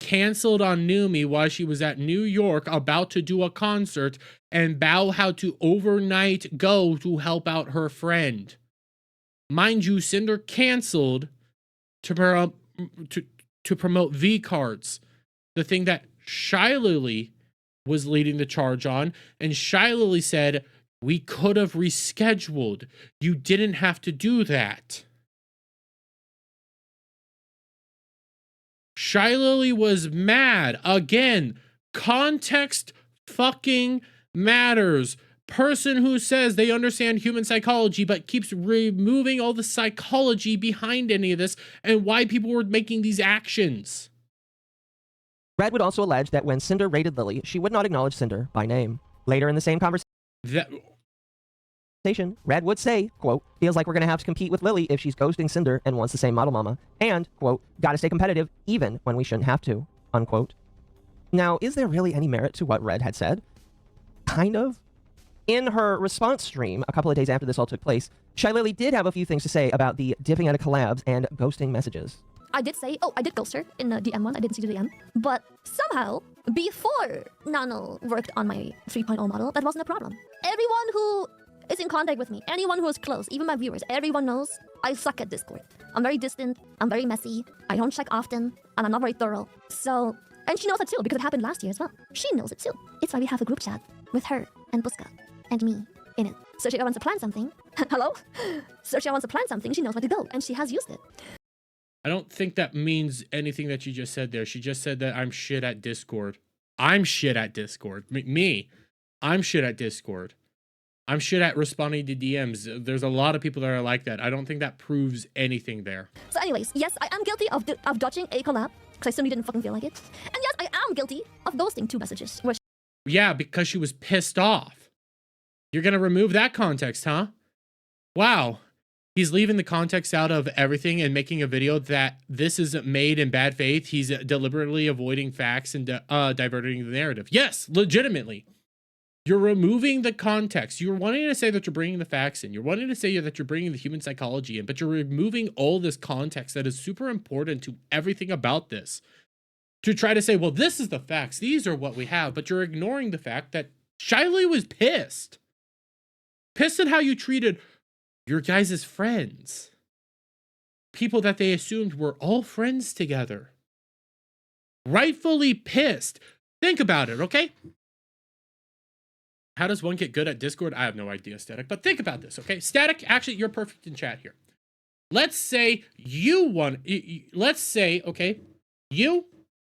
canceled on Numi while she was at New York about to do a concert, and Bao had to overnight go to help out her friend. Mind you, Cinder canceled to promote V-Cards, the thing that Shy Lily was leading the charge on, and Shy Lily said, we could have rescheduled. You didn't have to do that. Shy Lily was mad. Again, context fucking matters. Person who says they understand human psychology but keeps removing all the psychology behind any of this and why people were making these actions. Red would also allege that when Cinder raided Lily, she would not acknowledge Cinder by name. Later in the same conversation, Red would say, quote, feels like we're going to have to compete with Lily if she's ghosting Cinder and wants the same model mama, and, quote, gotta stay competitive even when we shouldn't have to, unquote. Now, is there really any merit to what Red had said? Kind of. In her response stream, a couple of days after this all took place, Shy Lily did have a few things to say about the dipping out of collabs and ghosting messages. I did say, I did ghost her in the DM one. I didn't see the DM. But somehow, before Nano worked on my 3.0 model, that wasn't a problem. Everyone who is in contact with me, anyone who is close, even my viewers, everyone knows I suck at Discord. I'm very distant, I'm very messy, I don't check often, and I'm not very thorough. So, and she knows that too, because it happened last year as well. She knows it too. It's why we have a group chat with her and Buska and me in it. Sergio wants to plan something. Hello? Sergio wants to plan something. She knows where to go, and she has used it. I don't think that means anything that you just said there. She just said that I'm shit at Discord. I'm shit at Discord. Me. I'm shit at Discord. I'm shit at responding to DMs. There's a lot of people that are like that. I don't think that proves anything there. So anyways, yes, I am guilty of dodging a collab, because I simply didn't fucking feel like it. And yes, I am guilty of ghosting 2 messages. Where Yeah, because she was pissed off. You're gonna remove that context, huh? Wow. He's leaving the context out of everything and making a video that this isn't made in bad faith. He's deliberately avoiding facts and diverting the narrative. Yes, legitimately. You're removing the context. You're wanting to say that you're bringing the facts in. You're wanting to say that you're bringing the human psychology in, but you're removing all this context that is super important to everything about this. To try to say, well, this is the facts. These are what we have. But you're ignoring the fact that Shiley was pissed. Pissed at how you treated your guys' friends. People that they assumed were all friends together. Rightfully pissed. Think about it, okay? How does one get good at Discord? I have no idea, Static. But think about this, okay? Static, actually, you're perfect in chat here. Let's say you won. Let's say, okay, you,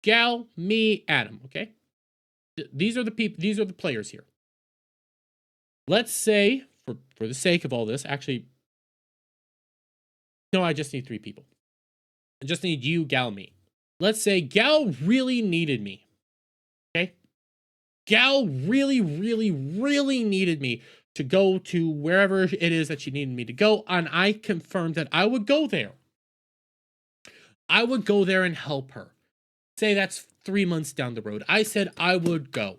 Gal, me, Adam, okay? These are the people. These are the players here. Let's say, for the sake of all this, actually, no, I just need 3 people. I just need you, Gal, me. Let's say Gal really needed me, okay? Gal really, really, really needed me to go to wherever it is that she needed me to go, and I confirmed that I would go there. I would go there and help her. Say that's 3 months down the road. I said I would go.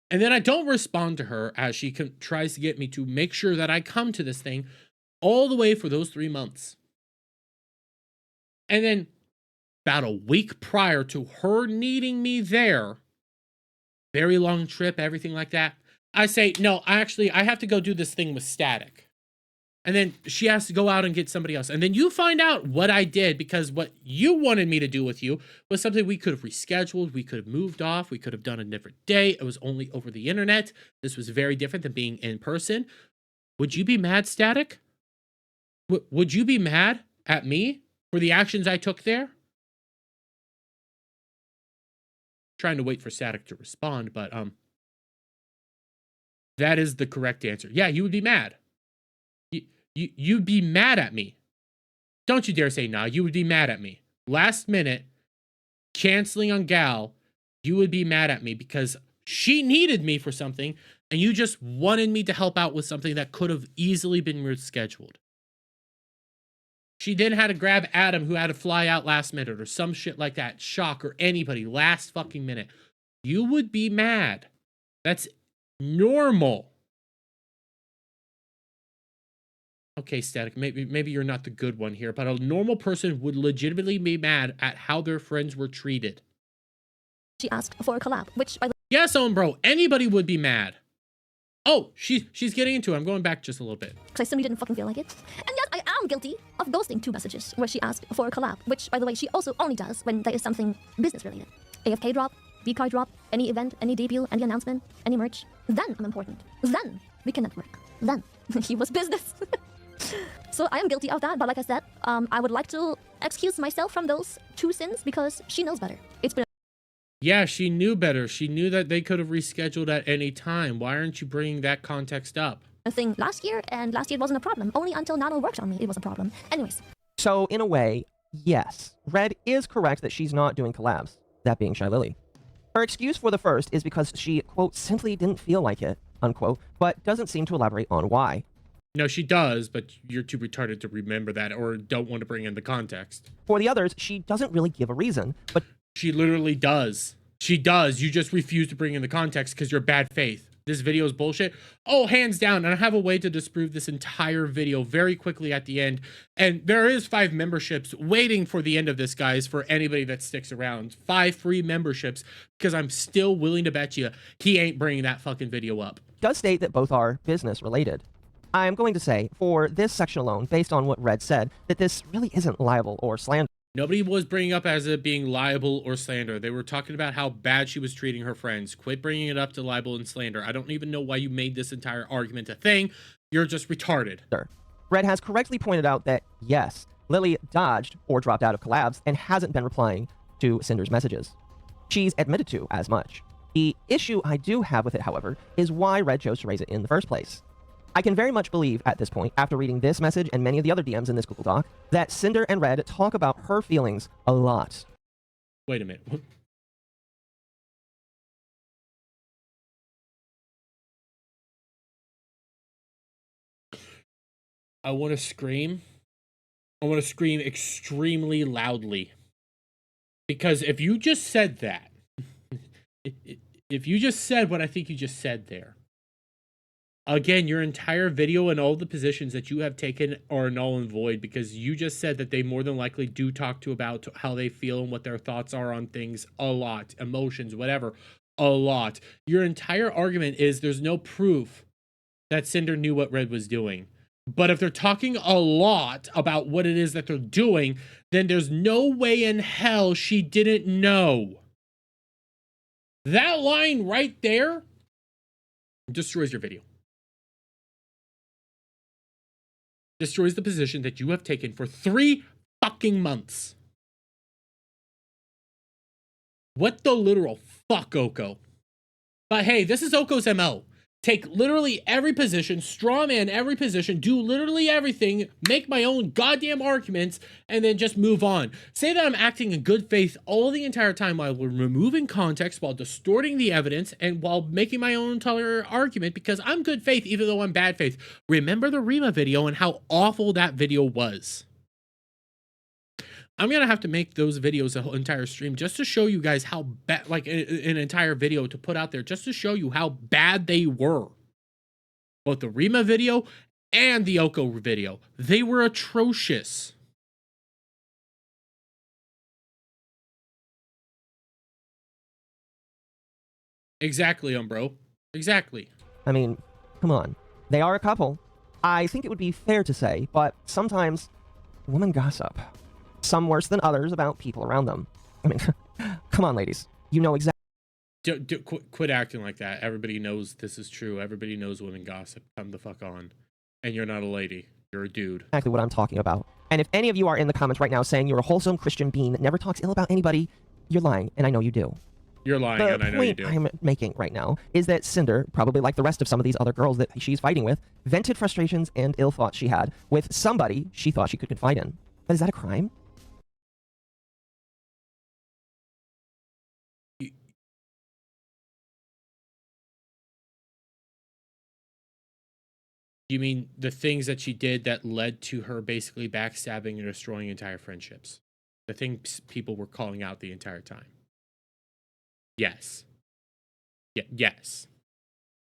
And then I don't respond to her as she tries to get me to make sure that I come to this thing all the way for those 3 months. And then about a week prior to her needing me there, very long trip, everything like that, I say, no, I have to go do this thing with Static. And then she has to go out and get somebody else. And then you find out what I did, because what you wanted me to do with you was something we could have rescheduled. We could have moved off. We could have done a different day. It was only over the internet. This was very different than being in person. Would you be mad, Static? Would you be mad at me for the actions I took there? Trying to wait for Static to respond, but that is the correct answer. Yeah, you would be mad. You'd be mad at me. Don't you dare say nah. You would be mad at me. Last minute, canceling on Gal, you would be mad at me because she needed me for something and you just wanted me to help out with something that could have easily been rescheduled. She then had to grab Adam, who had to fly out last minute or some shit like that. Shock, or anybody last fucking minute. You would be mad. That's normal. Okay, Static, maybe you're not the good one here, but a normal person would legitimately be mad at how their friends were treated. she asked for a collab, which by the Yes, bro, anybody would be mad. Oh, she's getting into it. I'm going back just a little bit. I simply didn't fucking feel like it. And yes, I am guilty of ghosting 2 messages where she asked for a collab, which, by the way, she also only does when there is something business-related. AFK drop, V-card drop, any event, any debut, any announcement, any merch. Then I'm important. Then we can network. Then he was business. So I am guilty of that, but like I said, I would like to excuse myself from those 2 sins because she knows better. It's been Yeah, she knew better. She knew that they could have rescheduled at any time. Why aren't you bringing that context up? a thing last year, and last year it wasn't a problem. Only until Nano worked on me, it was a problem. Anyways. So, in a way, yes, Red is correct that she's not doing collabs, that being Shy Lily. Her excuse for the first is because she, quote, simply didn't feel like it, unquote, but doesn't seem to elaborate on why. No, she does, but you're too retarded to remember that or don't want to bring in the context. For the others, she doesn't really give a reason, but She literally does. She does. You just refuse to bring in the context because you're bad faith. This video is bullshit. Oh, hands down. And I have a way to disprove this entire video very quickly at the end. And there is 5 memberships waiting for the end of this, guys, for anybody that sticks around. 5 free memberships, because I'm still willing to bet you he ain't bringing that fucking video up. does state that both are business related. I am going to say, for this section alone, based on what Red said, that this really isn't libel or slander. Nobody was bringing up as it being libel or slander. They were talking about how bad she was treating her friends. Quit bringing it up to libel and slander. I don't even know why you made this entire argument a thing. You're just retarded. Red has correctly pointed out that, yes, Lily dodged or dropped out of collabs and hasn't been replying to Cinder's messages. She's admitted to as much. The issue I do have with it, however, is why Red chose to raise it in the first place. I can very much believe at this point, after reading this message and many of the other DMs in this Google Doc, that Cinder and Red talk about her feelings a lot. Wait a minute. I want to scream. I want to scream extremely loudly. Because if you just said that, if you just said what I think you just said there, again, your entire video and all the positions that you have taken are null and void, because you just said that they more than likely do talk to about how they feel and what their thoughts are on things a lot, emotions, whatever, a lot. Your entire argument is there's no proof that Cinder knew what Red was doing. But if they're talking a lot about what it is that they're doing, then there's no way in hell she didn't know. That line right there destroys your video. Destroys the position that you have taken for 3 fucking months. What the literal fuck, Oko? But hey, this is Oko's MO. Take literally every position, straw man every position, do literally everything, make my own goddamn arguments, and then just move on. Say that I'm acting in good faith all the entire time while removing context, while distorting the evidence, and while making my own entire argument because I'm good faith even though I'm bad faith. Remember the Rima video and how awful that video was. I'm gonna have to make those videos a whole entire stream just to show you guys how bad, like an entire video to put out there just to show you how bad they were. Both the Rima video and the Oko video. They were atrocious. Exactly, Umbro. Exactly. I mean, come on. They are a couple. I think it would be fair to say, but sometimes women gossip. Some worse than others about people around them. I mean, come on, ladies. You know exactly. Quit acting like that. Everybody knows this is true. Everybody knows women gossip. Come the fuck on. And you're not a lady. You're a dude. Exactly what I'm talking about. And if any of you are in the comments right now saying you're a wholesome Christian being that never talks ill about anybody, you're lying, and I know you do. You're lying, and I know you do. The point I'm making right now is that Cinder, probably like the rest of some of these other girls that she's fighting with, vented frustrations and ill thoughts she had with somebody she thought she could confide in. But is that a crime? You mean the things that she did that led to her basically backstabbing and destroying entire friendships? The things people were calling out the entire time? Yes. Yes.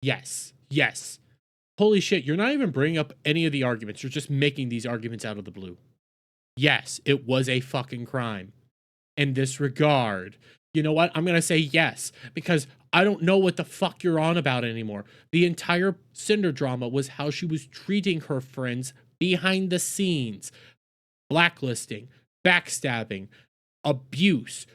Yes. Yes. Holy shit, you're not even bringing up any of the arguments. You're just making these arguments out of the blue. Yes, it was a fucking crime. In this regard. You know what? I'm going to say yes, because I don't know what the fuck you're on about anymore. The entire Cinder drama was how she was treating her friends behind the scenes. Blacklisting, backstabbing, abuse.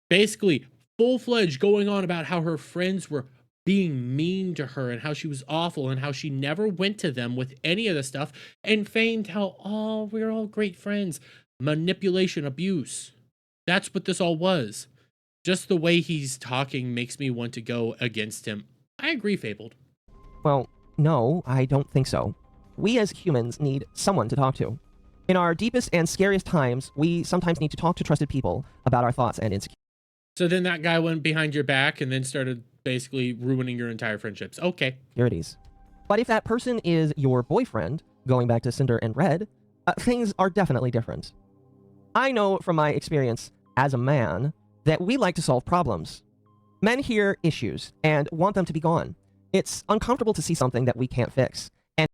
Basically, full-fledged going on about how her friends were being mean to her and how she was awful and how she never went to them with any of the stuff and feigned how, oh, we're all great friends. Manipulation, abuse. That's what this all was. Just the way he's talking makes me want to go against him. I agree, Fabled. Well, no, I don't think so. We as humans need someone to talk to. In our deepest and scariest times, we sometimes need to talk to trusted people about our thoughts and insecurities. So then that guy went behind your back and then started basically ruining your entire friendships. Okay. But if that person is your boyfriend, going back to Cinder and Red, things are definitely different. I know from my experience as a man that we like to solve problems. Men hear issues and want them to be gone. It's uncomfortable to see something that we can't fix. And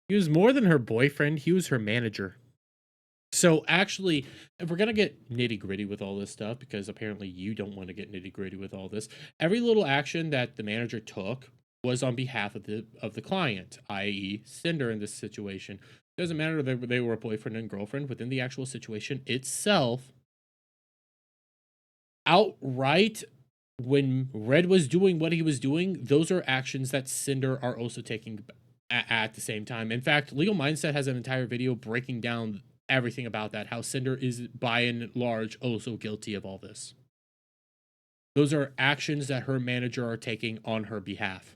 he was more than her boyfriend. He was her manager. So actually, if we're going to get nitty gritty with all this stuff, because apparently you don't want to get nitty gritty with all this, every little action that the manager took was on behalf of the client, i.e. Cinder in this situation. Doesn't matter that they were a boyfriend and girlfriend within the actual situation itself. Outright, when Red was doing what he was doing, those are actions that Cinder are also taking at the same time. In fact, Legal Mindset has an entire video breaking down everything about that, how Cinder is by and large also guilty of all this. Those are actions that her manager are taking on her behalf.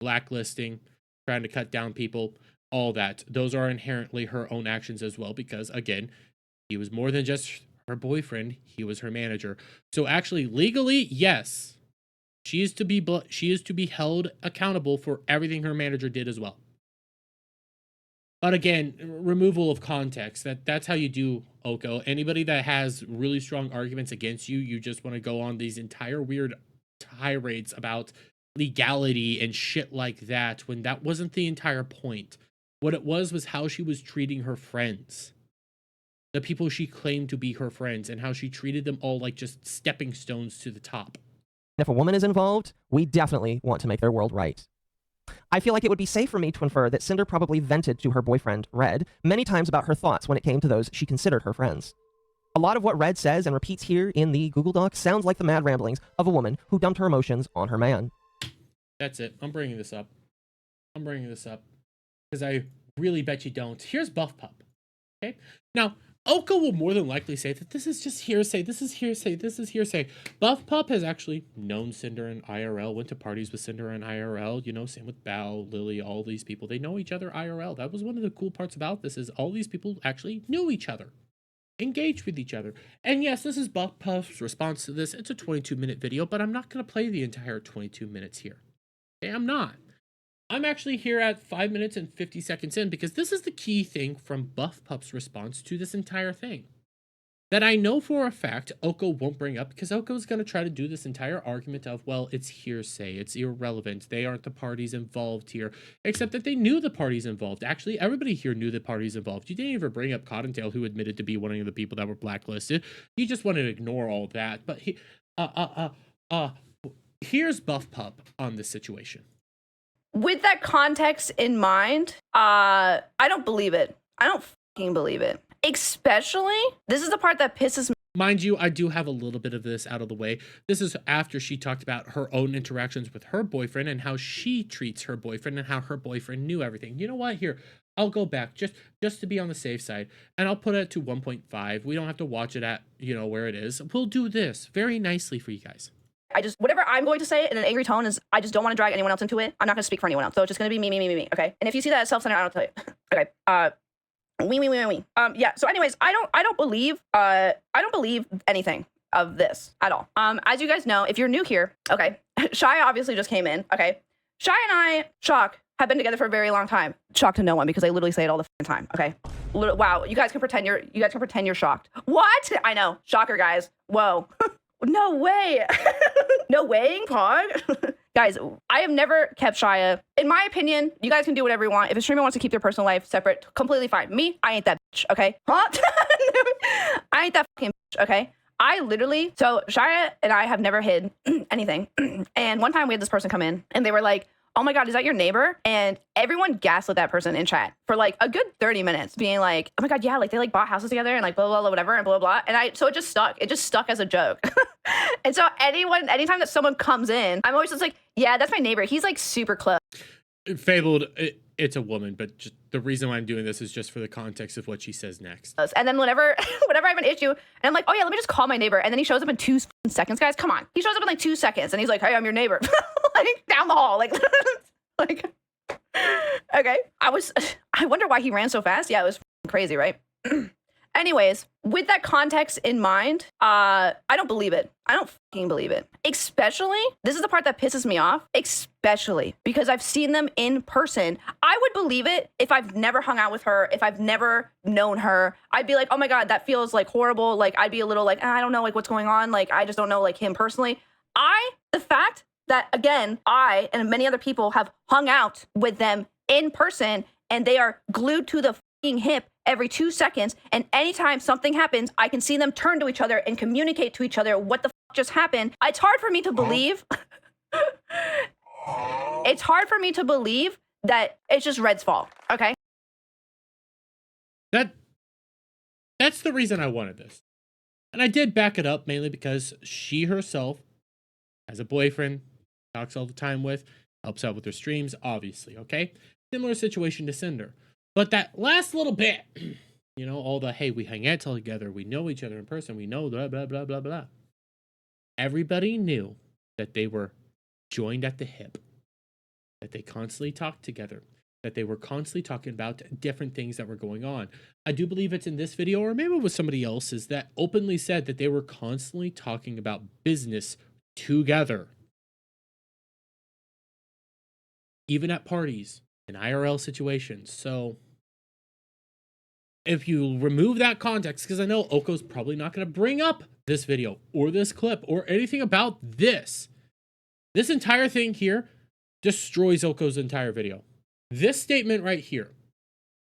Blacklisting, trying to cut down people, all that. Those are inherently her own actions as well, because again, he was more than just her boyfriend, he was her manager. So actually, legally, yes, she is to be held accountable for everything her manager did as well. But again, removal of context, that's how you do Oko. Anybody that has really strong arguments against you, you just want to go on these entire weird tirades about legality and shit like that, when that wasn't the entire point. What it was how she was treating her friends. The people she claimed to be her friends, and how she treated them all like just stepping stones to the top. If a woman is involved, we definitely want to make their world right. I feel like it would be safe for me to infer that Cinder probably vented to her boyfriend, Red, many times about her thoughts when it came to those she considered her friends. A lot of what Red says and repeats here in the Google Doc sounds like the mad ramblings of a woman who dumped her emotions on her man. That's it. I'm bringing this up. Because I really bet you don't. Here's Buff Pup. Okay? Now, Oko will more than likely say that this is just hearsay. This is hearsay. Buff Pup has actually known Cinder in IRL, went to parties with Cinder in IRL, you know, same with Bao, Lily, all these people. They know each other IRL. That was one of the cool parts about this, is all these people actually knew each other, engaged with each other. And yes, this is Buff Pup's response to this. It's a 22-minute video, but I'm not going to play the entire 22 minutes here. Okay, I'm not. I'm actually here at 5 minutes and 50 seconds in, because this is the key thing from Buff Pup's response to this entire thing that I know for a fact Oko won't bring up, because Oko's going to try to do this entire argument of, well, it's hearsay, it's irrelevant, they aren't the parties involved here, except that they knew the parties involved. Actually, everybody here knew the parties involved. You didn't even bring up Cottontail, who admitted to be one of the people that were blacklisted. You just wanted to ignore all that. But here's Buff Pup on this situation. With that context in mind, I don't believe it. I don't fucking believe it. Especially, this is the part that pisses me. Mind you, I do have a little bit of this out of the way. This is after she talked about her own interactions with her boyfriend and how she treats her boyfriend and how her boyfriend knew everything. You know what? Here, I'll go back just to be on the safe side, and I'll put it to 1.5. We don't have to watch it at, you know, where it is. We'll do this very nicely for you guys. Whatever I'm going to say in an angry tone is, I just don't want to drag anyone else into it. I'm not going to speak for anyone else. So it's just going to be me, okay? And if you see that as self-centered, I don't tell you. Okay. Yeah, so anyways, I don't believe anything of this at all. As you guys know, if you're new here, okay, Shia obviously just came in, okay? Shia and I, Shock, have been together for a very long time. Shock to no one, because I literally say it all the time, okay? Wow, you guys can pretend you're shocked. What? I know, shocker, guys. Whoa. No way. No way, Pog. Guys, I have never kept Shia. In my opinion, you guys can do whatever you want. If a streamer wants to keep their personal life separate, completely fine. Me, I ain't that bitch, okay? Huh? I ain't that fucking bitch, okay? So Shia and I have never hid anything. And one time we had this person come in and they were like, oh my God, is that your neighbor? And everyone gaslit that person in chat for like a good 30 minutes, being like, oh my God, yeah, like they like bought houses together and like blah, blah, blah, whatever, and blah, blah. And so it just stuck as a joke. And so anytime that someone comes in, I'm always just like, yeah, that's my neighbor. He's like super close. Fabled, it's a woman, but just the reason why I'm doing this is just for the context of what she says next. And then whenever I have an issue, and I'm like, oh yeah, let me just call my neighbor. And then he shows up in 2 seconds, guys. Come on. He shows up in like 2 seconds and he's like, hey, I'm your neighbor. Like down the hall. Like, okay. I wonder why he ran so fast. Yeah, it was crazy, right? Anyways, with that context in mind, I don't believe it. I don't fucking believe it. Especially, this is the part that pisses me off, especially because I've seen them in person. I would believe it if I've never hung out with her, if I've never known her. I'd be like, oh my God, that feels like horrible. Like, I'd be a little like, I don't know, like what's going on. Like, I just don't know, like him personally. The fact that, again, I and many other people have hung out with them in person and they are glued to the fucking hip every 2 seconds, and anytime something happens, I can see them turn to each other and communicate to each other what the fuck just happened. It's hard for me to believe. It's hard for me to believe that it's just Red's fault, okay? That's the reason I wanted this. And I did back it up mainly because she herself has a boyfriend, talks all the time with, helps out with her streams, obviously, okay? Similar situation to Cinder. But that last little bit, you know, all the, hey, we hang out together, we know each other in person, we know blah, blah, blah, blah, blah. Everybody knew that they were joined at the hip, that they constantly talked together, that they were constantly talking about different things that were going on. I do believe it's in this video, or maybe it was somebody else's, that openly said that they were constantly talking about business together. Even at parties, in IRL situations. So, if you remove that context, because I know Oko's probably not going to bring up this video, or this clip, or anything about this. This entire thing here destroys Oko's entire video. This statement right here,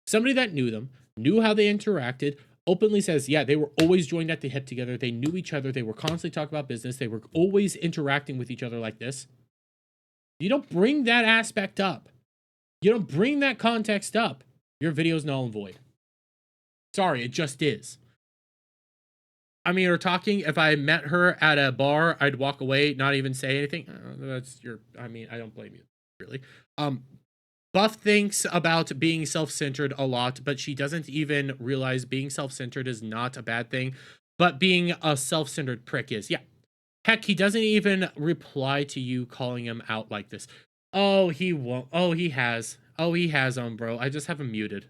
somebody that knew them, knew how they interacted, openly says, yeah, they were always joined at the hip together. They knew each other. They were constantly talking about business. They were always interacting with each other like this. You don't bring that aspect up. You don't bring that context up. Your video's null and void. Sorry, it just is. I mean, we're talking, if I met her at a bar, I'd walk away, not even say anything. I mean, I don't blame you, really. Buff thinks about being self-centered a lot, but she doesn't even realize being self-centered is not a bad thing, but being a self-centered prick is. Yeah. Heck, he doesn't even reply to you calling him out like this. Oh, he won't. Oh, he has. Oh, he has bro. I just have him muted.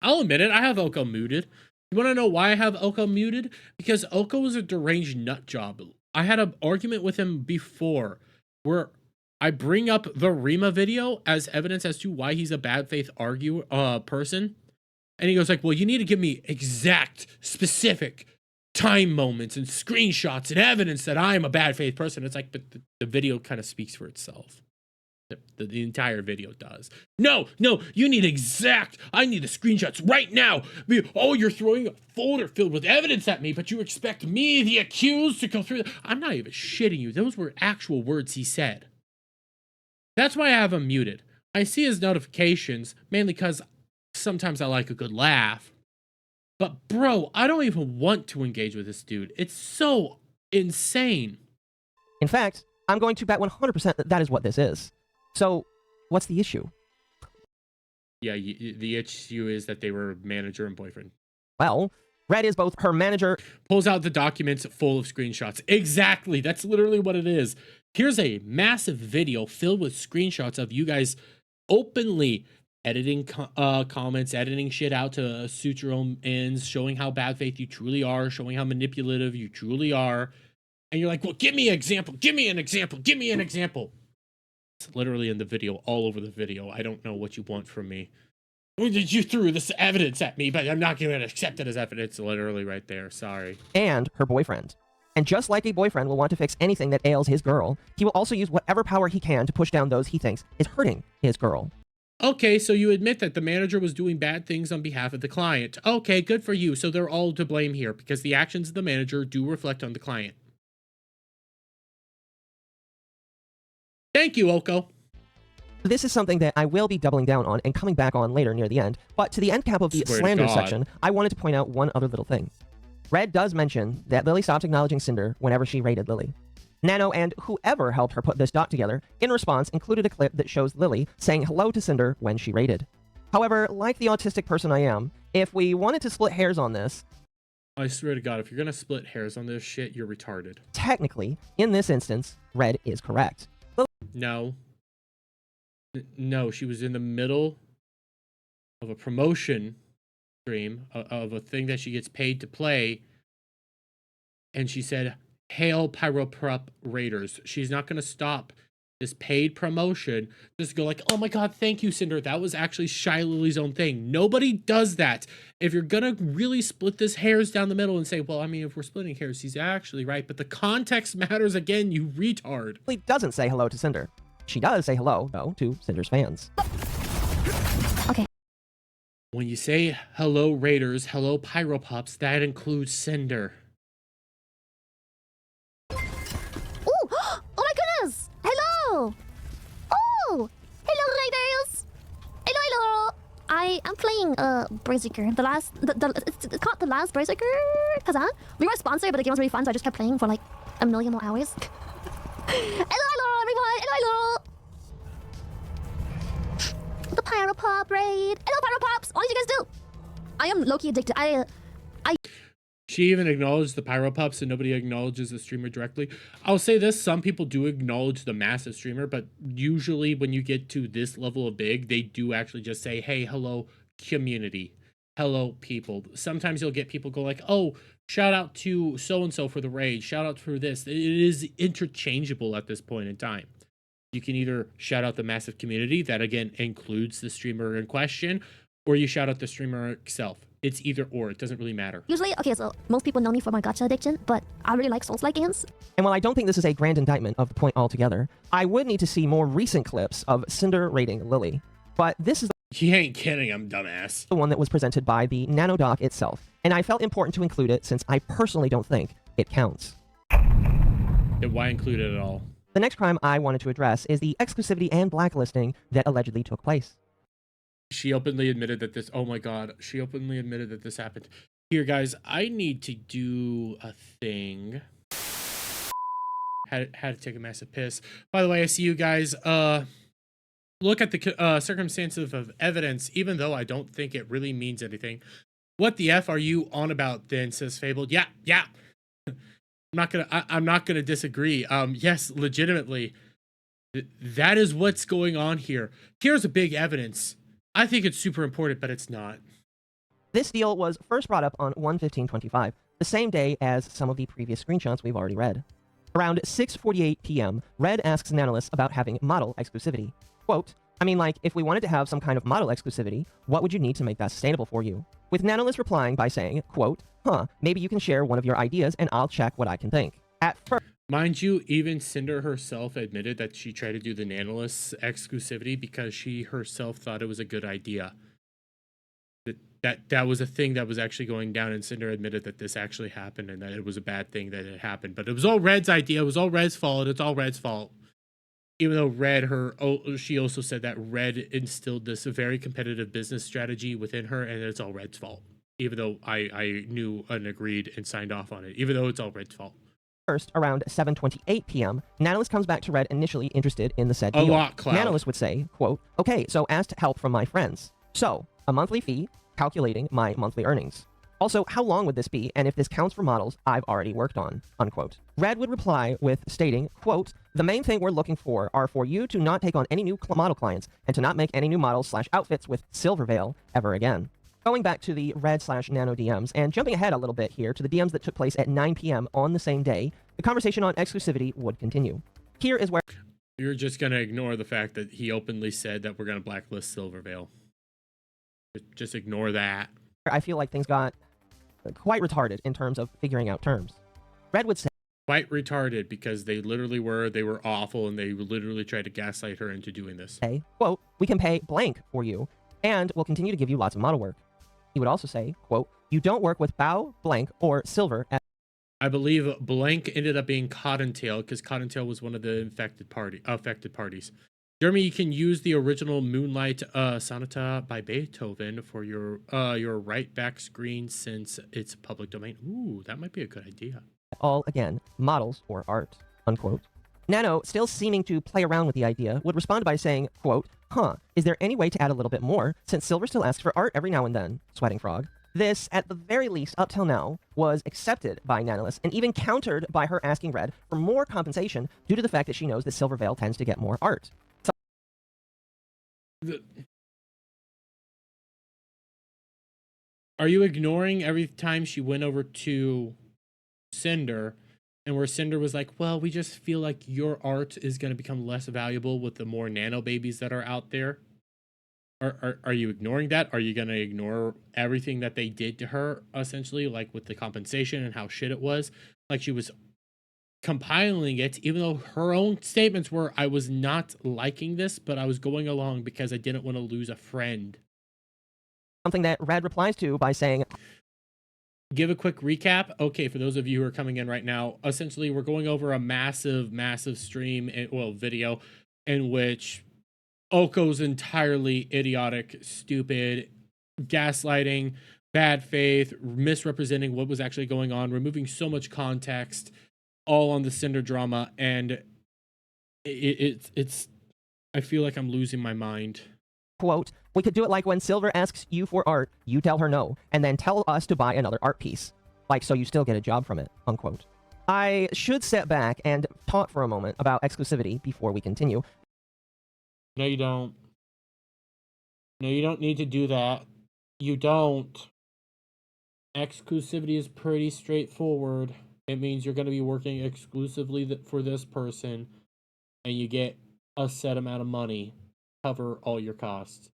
I'll admit it. I have Oko muted. You want to know why I have Oko muted? Because Oko is a deranged nut job. I had an argument with him before where I bring up the Rima video as evidence as to why he's a bad faith person. And he goes like, well, you need to give me exact, specific time moments and screenshots and evidence that I'm a bad faith person. It's like, but the video kind of speaks for itself. The entire video does. No, you need exact. I need the screenshots right now. Oh, you're throwing a folder filled with evidence at me, but you expect me, the accused, to go through. I'm not even shitting you. Those were actual words he said. That's why I have him muted. I see his notifications, mainly because sometimes I like a good laugh. But bro, I don't even want to engage with this dude. It's so insane. In fact, I'm going to bet 100% that is what this is. So, what's the issue? Yeah, the issue is that they were manager and boyfriend. Well, Red is both her manager... Pulls out the documents full of screenshots. Exactly, that's literally what it is. Here's a massive video filled with screenshots of you guys openly editing comments, editing shit out to suit your own ends, showing how bad faith you truly are, showing how manipulative you truly are. And you're like, well, give me an example, give me an example, give me an example. It's literally in the video, all over the video. I don't know what you want from me. You threw this evidence at me, but I'm not going to accept it as evidence. Literally right there, sorry. And her boyfriend. And just like a boyfriend will want to fix anything that ails his girl, he will also use whatever power he can to push down those he thinks is hurting his girl. Okay, so you admit that the manager was doing bad things on behalf of the client. Okay, good for you. So they're all to blame here because the actions of the manager do reflect on the client. Thank you, Oko. This is something that I will be doubling down on and coming back on later near the end, but to the end cap of the slander section, I wanted to point out one other little thing. Red does mention that Lily stopped acknowledging Cinder whenever she raided Lily. Nano and whoever helped her put this doc together, in response, included a clip that shows Lily saying hello to Cinder when she raided. However, like the autistic person I am, if we wanted to split hairs on this... I swear to God, if you're gonna split hairs on this shit, you're retarded. Technically, in this instance, Red is correct. No. No, she was in the middle of a promotion stream of a thing that she gets paid to play. And she said, hail Pyroprop Raiders. She's not going to stop this paid promotion. Just go like, oh my God, thank you, Cinder. That was actually Shy Lily's own thing. Nobody does that. If you're going to really split this hairs down the middle and say, well, I mean, if we're splitting hairs, he's actually right. But the context matters again, you retard. Lily doesn't say hello to Cinder. She does say hello, though, to Cinder's fans. Okay. When you say hello Raiders, hello Pyropops, that includes Cinder. Oh, oh my goodness! Hello! Oh! Hello, Raiders! Hello! I I'm playing Berserker. It's called the last Berserker Kazan. We were sponsored, but the game was really fun, so I just kept playing for like a million more hours. Hello, everyone. Hello. The Pyro Pop raid. Hello, Pyro Pops. What did you guys do? I am low-key addicted. She even acknowledged the Pyro Pups and nobody acknowledges the streamer directly. I'll say this, some people do acknowledge the massive streamer, but usually when you get to this level of big, they do actually just say, hey, hello, community. Hello, people. Sometimes you'll get people go like, oh, shout out to so-and-so for the raid. Shout out for this. It is interchangeable at this point in time. You can either shout out the massive community, that again includes the streamer in question, or you shout out the streamer itself. It's either or. It doesn't really matter. Usually, okay, so most people know me for my gacha addiction, but I really like Souls-like games. And while I don't think this is a grand indictment of the point altogether, I would need to see more recent clips of Cinder raiding Lily. But this is You ain't kidding, I'm dumbass. the one that was presented by the nanodoc itself, and I felt important to include it since I personally don't think it counts. And why include it at all? The next crime I wanted to address is the exclusivity and blacklisting that allegedly took place. She openly admitted that this, oh my god, she openly admitted that this happened. Here, guys, I need to do a thing. Had to take a massive piss. By the way, I see you guys, look at the circumstances of evidence, even though I don't think it really means anything. What the F are you on about then, says Fabled? Yeah. I'm not gonna disagree. Yes, legitimately. That is what's going on here. Here's a big evidence. I think it's super important, but it's not. This deal was first brought up on 1/15/25, the same day as some of the previous screenshots we've already read. Around 6:48 p.m., Red asks Nanolis about having model exclusivity. Quote, I mean, like, if we wanted to have some kind of model exclusivity, what would you need to make that sustainable for you? With Nanolis replying by saying, quote, maybe you can share one of your ideas and I'll check what I can think. At first, mind you, even Cinder herself admitted that she tried to do the Nanolis exclusivity because she herself thought it was a good idea. That was a thing that was actually going down, and Cinder admitted that this actually happened and that it was a bad thing that it happened. But it was all Red's idea. It was all Red's fault. It's all Red's fault. Even though she also said that Red instilled this very competitive business strategy within her, and it's all Red's fault. Even though I knew and agreed and signed off on it, even though it's all Red's fault. First, around 7:28 p.m., Nanolis comes back to Red initially interested in the said deal. A lot, Cloud. Nanolis would say, quote, okay, so asked help from my friends. So, a monthly fee, calculating my monthly earnings. Also, how long would this be, and if this counts for models I've already worked on, unquote. Red would reply with stating, quote, the main thing we're looking for are for you to not take on any new model clients, and to not make any new models/outfits with Silverveil ever again. Going back to the Red/Nano DMs, and jumping ahead a little bit here to the DMs that took place at 9 p.m. on the same day, the conversation on exclusivity would continue. Here is where you're just going to ignore the fact that he openly said that we're going to blacklist Silverveil. Just ignore that. I feel like things got quite retarded in terms of figuring out terms. Red would say, quite retarded because they were awful, and they literally tried to gaslight her into doing this. Quote, we can pay blank for you, and we'll continue to give you lots of model work. He would also say, quote, you don't work with Bow, Blank, or Silver. I believe Blank ended up being Cottontail because Cottontail was one of the affected parties. Jeremy, you can use the original Moonlight Sonata by Beethoven for your right back screen since it's public domain. Ooh, that might be a good idea. All, again, models or art, unquote. Nano, still seeming to play around with the idea, would respond by saying, quote, is there any way to add a little bit more, since Silver still asks for art every now and then, Sweating Frog. This, at the very least, up till now, was accepted by Nanolis, and even countered by her asking Red for more compensation due to the fact that she knows that Silverveil tends to get more art. Are you ignoring every time she went over to Cinder, and where Cinder was like, well, we just feel like your art is going to become less valuable with the more nano babies that are out there? Are you ignoring that? Are you going to ignore everything that they did to her, essentially, like with the compensation and how shit it was? Like, she was compiling it, even though her own statements were, I was not liking this, but I was going along because I didn't want to lose a friend. Something that Red replies to by saying, give a quick recap. Okay, for those of you who are coming in right now, essentially we're going over a massive stream, video, in which Oko's entirely idiotic, stupid, gaslighting, bad faith, misrepresenting what was actually going on, removing so much context, all on the Cinder drama, and it's I feel like I'm losing my mind. Quote, we could do it like when Silver asks you for art, you tell her no, and then tell us to buy another art piece. Like, so you still get a job from it, unquote. I should step back and talk for a moment about exclusivity before we continue. No, you don't. No, you don't need to do that. You don't. Exclusivity is pretty straightforward. It means you're going to be working exclusively for this person, and you get a set amount of money, cover all your costs.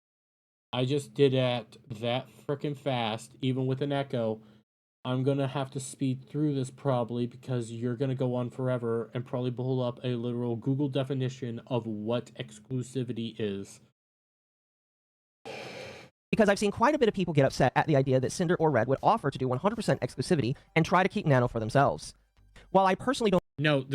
I just did that freaking fast, even with an echo. I'm going to have to speed through this probably because you're going to go on forever and probably pull up a literal Google definition of what exclusivity is. Because I've seen quite a bit of people get upset at the idea that Cinder or Red would offer to do 100% exclusivity and try to keep Nano for themselves. While I personally don't... No,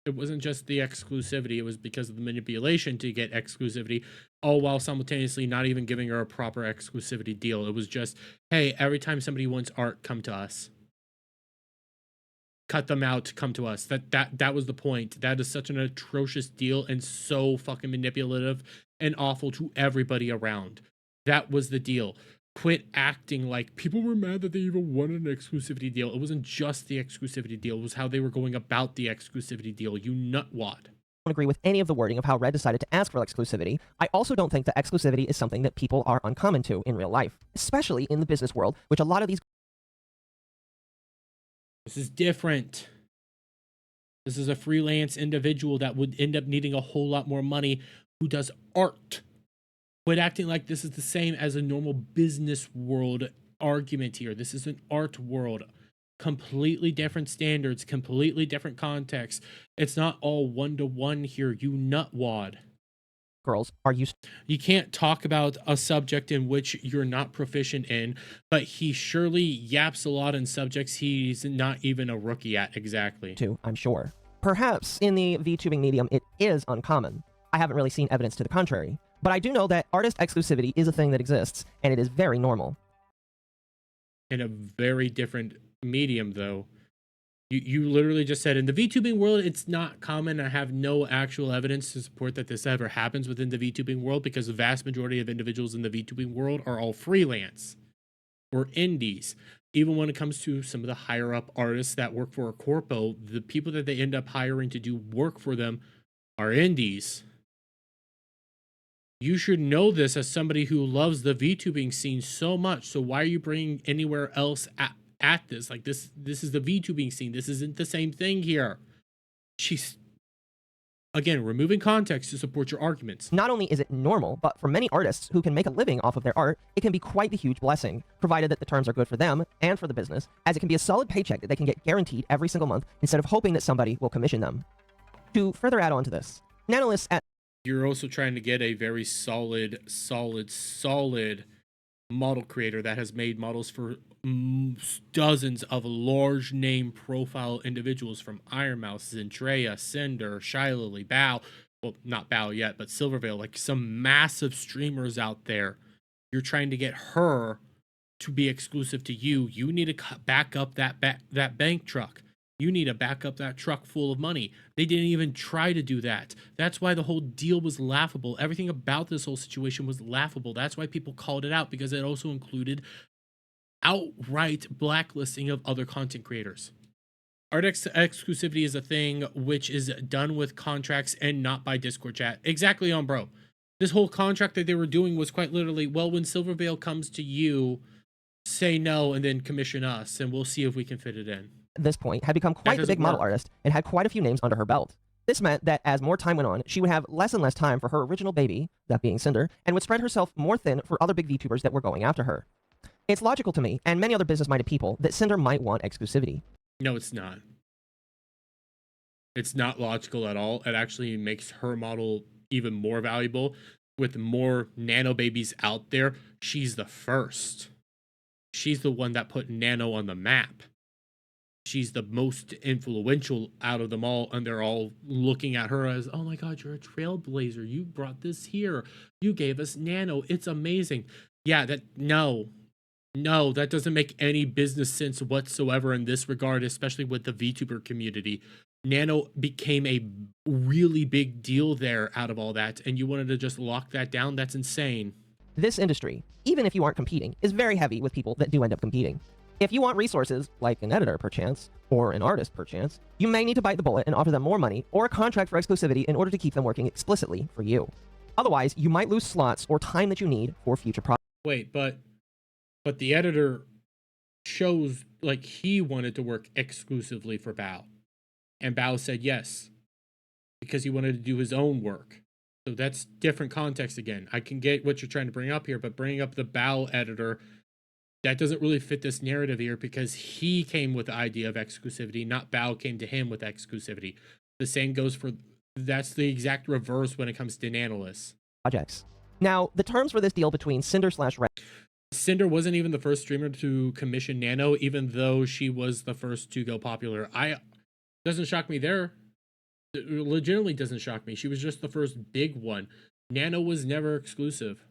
it wasn't just the exclusivity, it was because of the manipulation to get exclusivity, all while simultaneously not even giving her a proper exclusivity deal. It was just, hey, every time somebody wants art, come to us. Cut them out, come to us. That was the point. That is such an atrocious deal and so fucking manipulative and awful to everybody around. That was the deal. Quit acting like people were mad that they even wanted an exclusivity deal. It wasn't just the exclusivity deal. It was how they were going about the exclusivity deal. You nutwad. Don't agree with any of the wording of how Red decided to ask for exclusivity. I also don't think that exclusivity is something that people are uncommon to in real life, especially in the business world, which a lot of these... This is different. This is a freelance individual that would end up needing a whole lot more money who does art. Quit acting like this is the same as a normal business world argument here. This is an art world. Completely different standards, completely different context. It's not all one-to-one here, you nutwad. Girls are used... You can't talk about a subject in which you're not proficient in, but he surely yaps a lot in subjects he's not even a rookie at exactly. ...to, I'm sure. Perhaps in the VTubing medium it is uncommon. I haven't really seen evidence to the contrary. But I do know that artist exclusivity is a thing that exists, and it is very normal. In a very different medium, though. You literally just said, in the VTubing world, it's not common. I have no actual evidence to support that this ever happens within the VTubing world, because the vast majority of individuals in the VTubing world are all freelance or indies. Even when it comes to some of the higher up artists that work for a corpo, the people that they end up hiring to do work for them are indies. You should know this as somebody who loves the VTubing scene so much. So why are you bringing anywhere else at this? Like, this is the VTubing scene. This isn't the same thing here. She's, again, removing context to support your arguments. Not only is it normal, but for many artists who can make a living off of their art, it can be quite the huge blessing, provided that the terms are good for them and for the business, as it can be a solid paycheck that they can get guaranteed every single month instead of hoping that somebody will commission them. To further add on to this, Nanolists at... You're also trying to get a very solid model creator that has made models for dozens of large name profile individuals, from Ironmouse, Zendrea, Cinder, Shylily, Bao. Well, not Bao yet, but Silverveil, like some massive streamers out there. You're trying to get her to be exclusive to you. You need to back up that bank truck. You need to back up that truck full of money. They didn't even try to do that. That's why the whole deal was laughable. Everything about this whole situation was laughable. That's why people called it out, because it also included outright blacklisting of other content creators. Art exclusivity is a thing which is done with contracts and not by Discord chat. Exactly on, bro. This whole contract that they were doing was quite literally, well, when Silverveil comes to you, say no and then commission us, and we'll see if we can fit it in. At this point, had become quite the big model artist and had quite a few names under her belt. This meant that as more time went on, she would have less and less time for her original baby, that being Cinder, and would spread herself more thin for other big VTubers that were going after her. It's logical to me, and many other business-minded people, that Cinder might want exclusivity. No, it's not. It's not logical at all. It actually makes her model even more valuable. With more nano babies out there, she's the first. She's the one that put nano on the map. She's the most influential out of them all, and they're all looking at her as, oh my god, you're a trailblazer. You brought this here. You gave us nano. It's amazing. Yeah, no, that doesn't make any business sense whatsoever in this regard, especially with the VTuber community. Nano became a really big deal there out of all that, and you wanted to just lock that down? That's insane. This industry, even if you aren't competing, is very heavy with people that do end up competing. If you want resources, like an editor perchance, or an artist perchance, you may need to bite the bullet and offer them more money or a contract for exclusivity in order to keep them working explicitly for you. Otherwise, you might lose slots or time that you need for future projects. Wait, but the editor shows like he wanted to work exclusively for Bao, and Bao said yes because he wanted to do his own work. So that's different context again. I can get what you're trying to bring up here, but bringing up the Bao editor, that doesn't really fit this narrative here because he came with the idea of exclusivity, not Bao came to him with exclusivity. The same goes for, that's the exact reverse when it comes to Nanoless. Projects. Now, the terms for this deal between Cinder/Red. Cinder wasn't even the first streamer to commission Nano, even though she was the first to go popular. Doesn't shock me there. It legitimately doesn't shock me. She was just the first big one. Nano was never exclusive.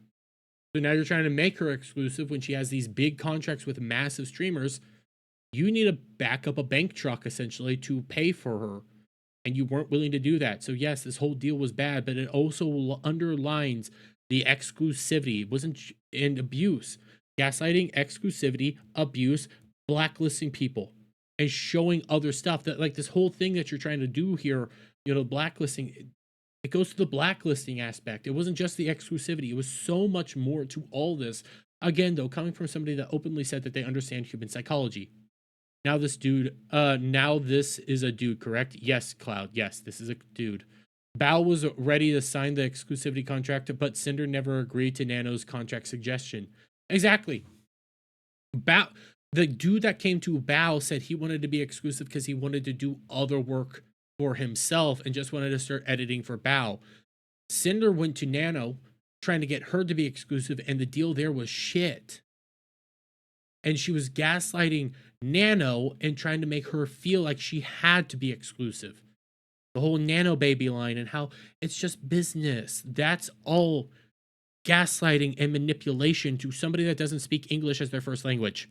So now you're trying to make her exclusive when she has these big contracts with massive streamers. You need to back up a bank truck essentially to pay for her. And you weren't willing to do that. So yes, this whole deal was bad, but it also underlines the exclusivity. It wasn't an abuse. Gaslighting, exclusivity, abuse, blacklisting people, and showing other stuff that like this whole thing that you're trying to do here, you know, blacklisting, it goes to the blacklisting aspect. It wasn't just the exclusivity. It was so much more to all this. Again, though, coming from somebody that openly said that they understand human psychology. Now this dude, now this is a dude, correct? Yes, Cloud. Yes, this is a dude. Bao was ready to sign the exclusivity contract, but Cinder never agreed to Nano's contract suggestion. Exactly. Bao, the dude that came to Bao said he wanted to be exclusive because he wanted to do other work for himself and just wanted to start editing for Bao. Cinder went to Nano trying to get her to be exclusive, and the deal there was shit. And she was gaslighting Nano and trying to make her feel like she had to be exclusive. The whole Nano baby line and how it's just business. That's all gaslighting and manipulation to somebody that doesn't speak English as their first language.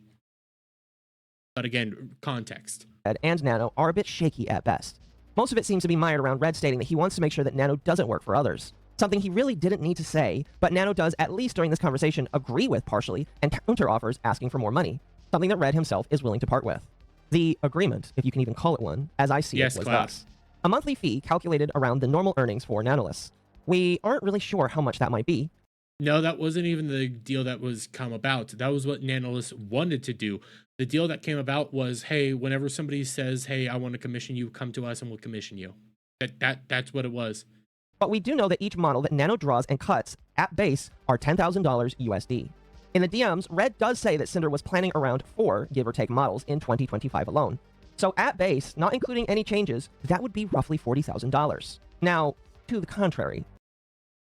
But again, context. And Nano are a bit shaky at best. Most of it seems to be mired around Red stating that he wants to make sure that Nano doesn't work for others. Something he really didn't need to say, but Nano does, at least during this conversation, agree with partially and counter-offers asking for more money. Something that Red himself is willing to part with. The agreement, if you can even call it one, as I see it, was thus. A monthly fee calculated around the normal earnings for Nanoless. We aren't really sure how much that might be. No, that wasn't even the deal that was come about. That was what Nanoless wanted to do. The deal that came about was, hey, whenever somebody says, hey, I want to commission you, come to us and we'll commission you. That's what it was. But we do know that each model that Nano draws and cuts at base are $10,000 USD. In the DMs, Red does say that Cinder was planning around 4, give or take, models in 2025 alone. So at base, not including any changes, that would be roughly $40,000. Now, to the contrary.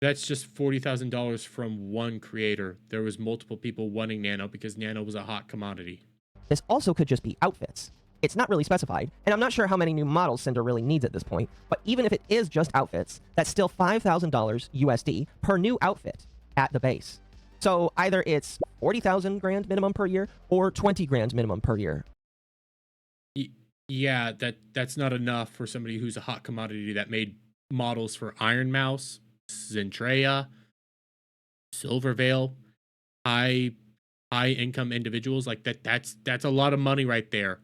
That's just $40,000 from one creator. There was multiple people wanting Nano because Nano was a hot commodity. This also could just be outfits. It's not really specified, and I'm not sure how many new models Cinder really needs at this point, but even if it is just outfits, that's still $5,000 USD per new outfit at the base. So either it's 40,000 grand minimum per year or 20 grand minimum per year. Yeah, that's not enough for somebody who's a hot commodity that made models for Iron Mouse, Zentreya, Silverveil, high income individuals. Like that's a lot of money right there.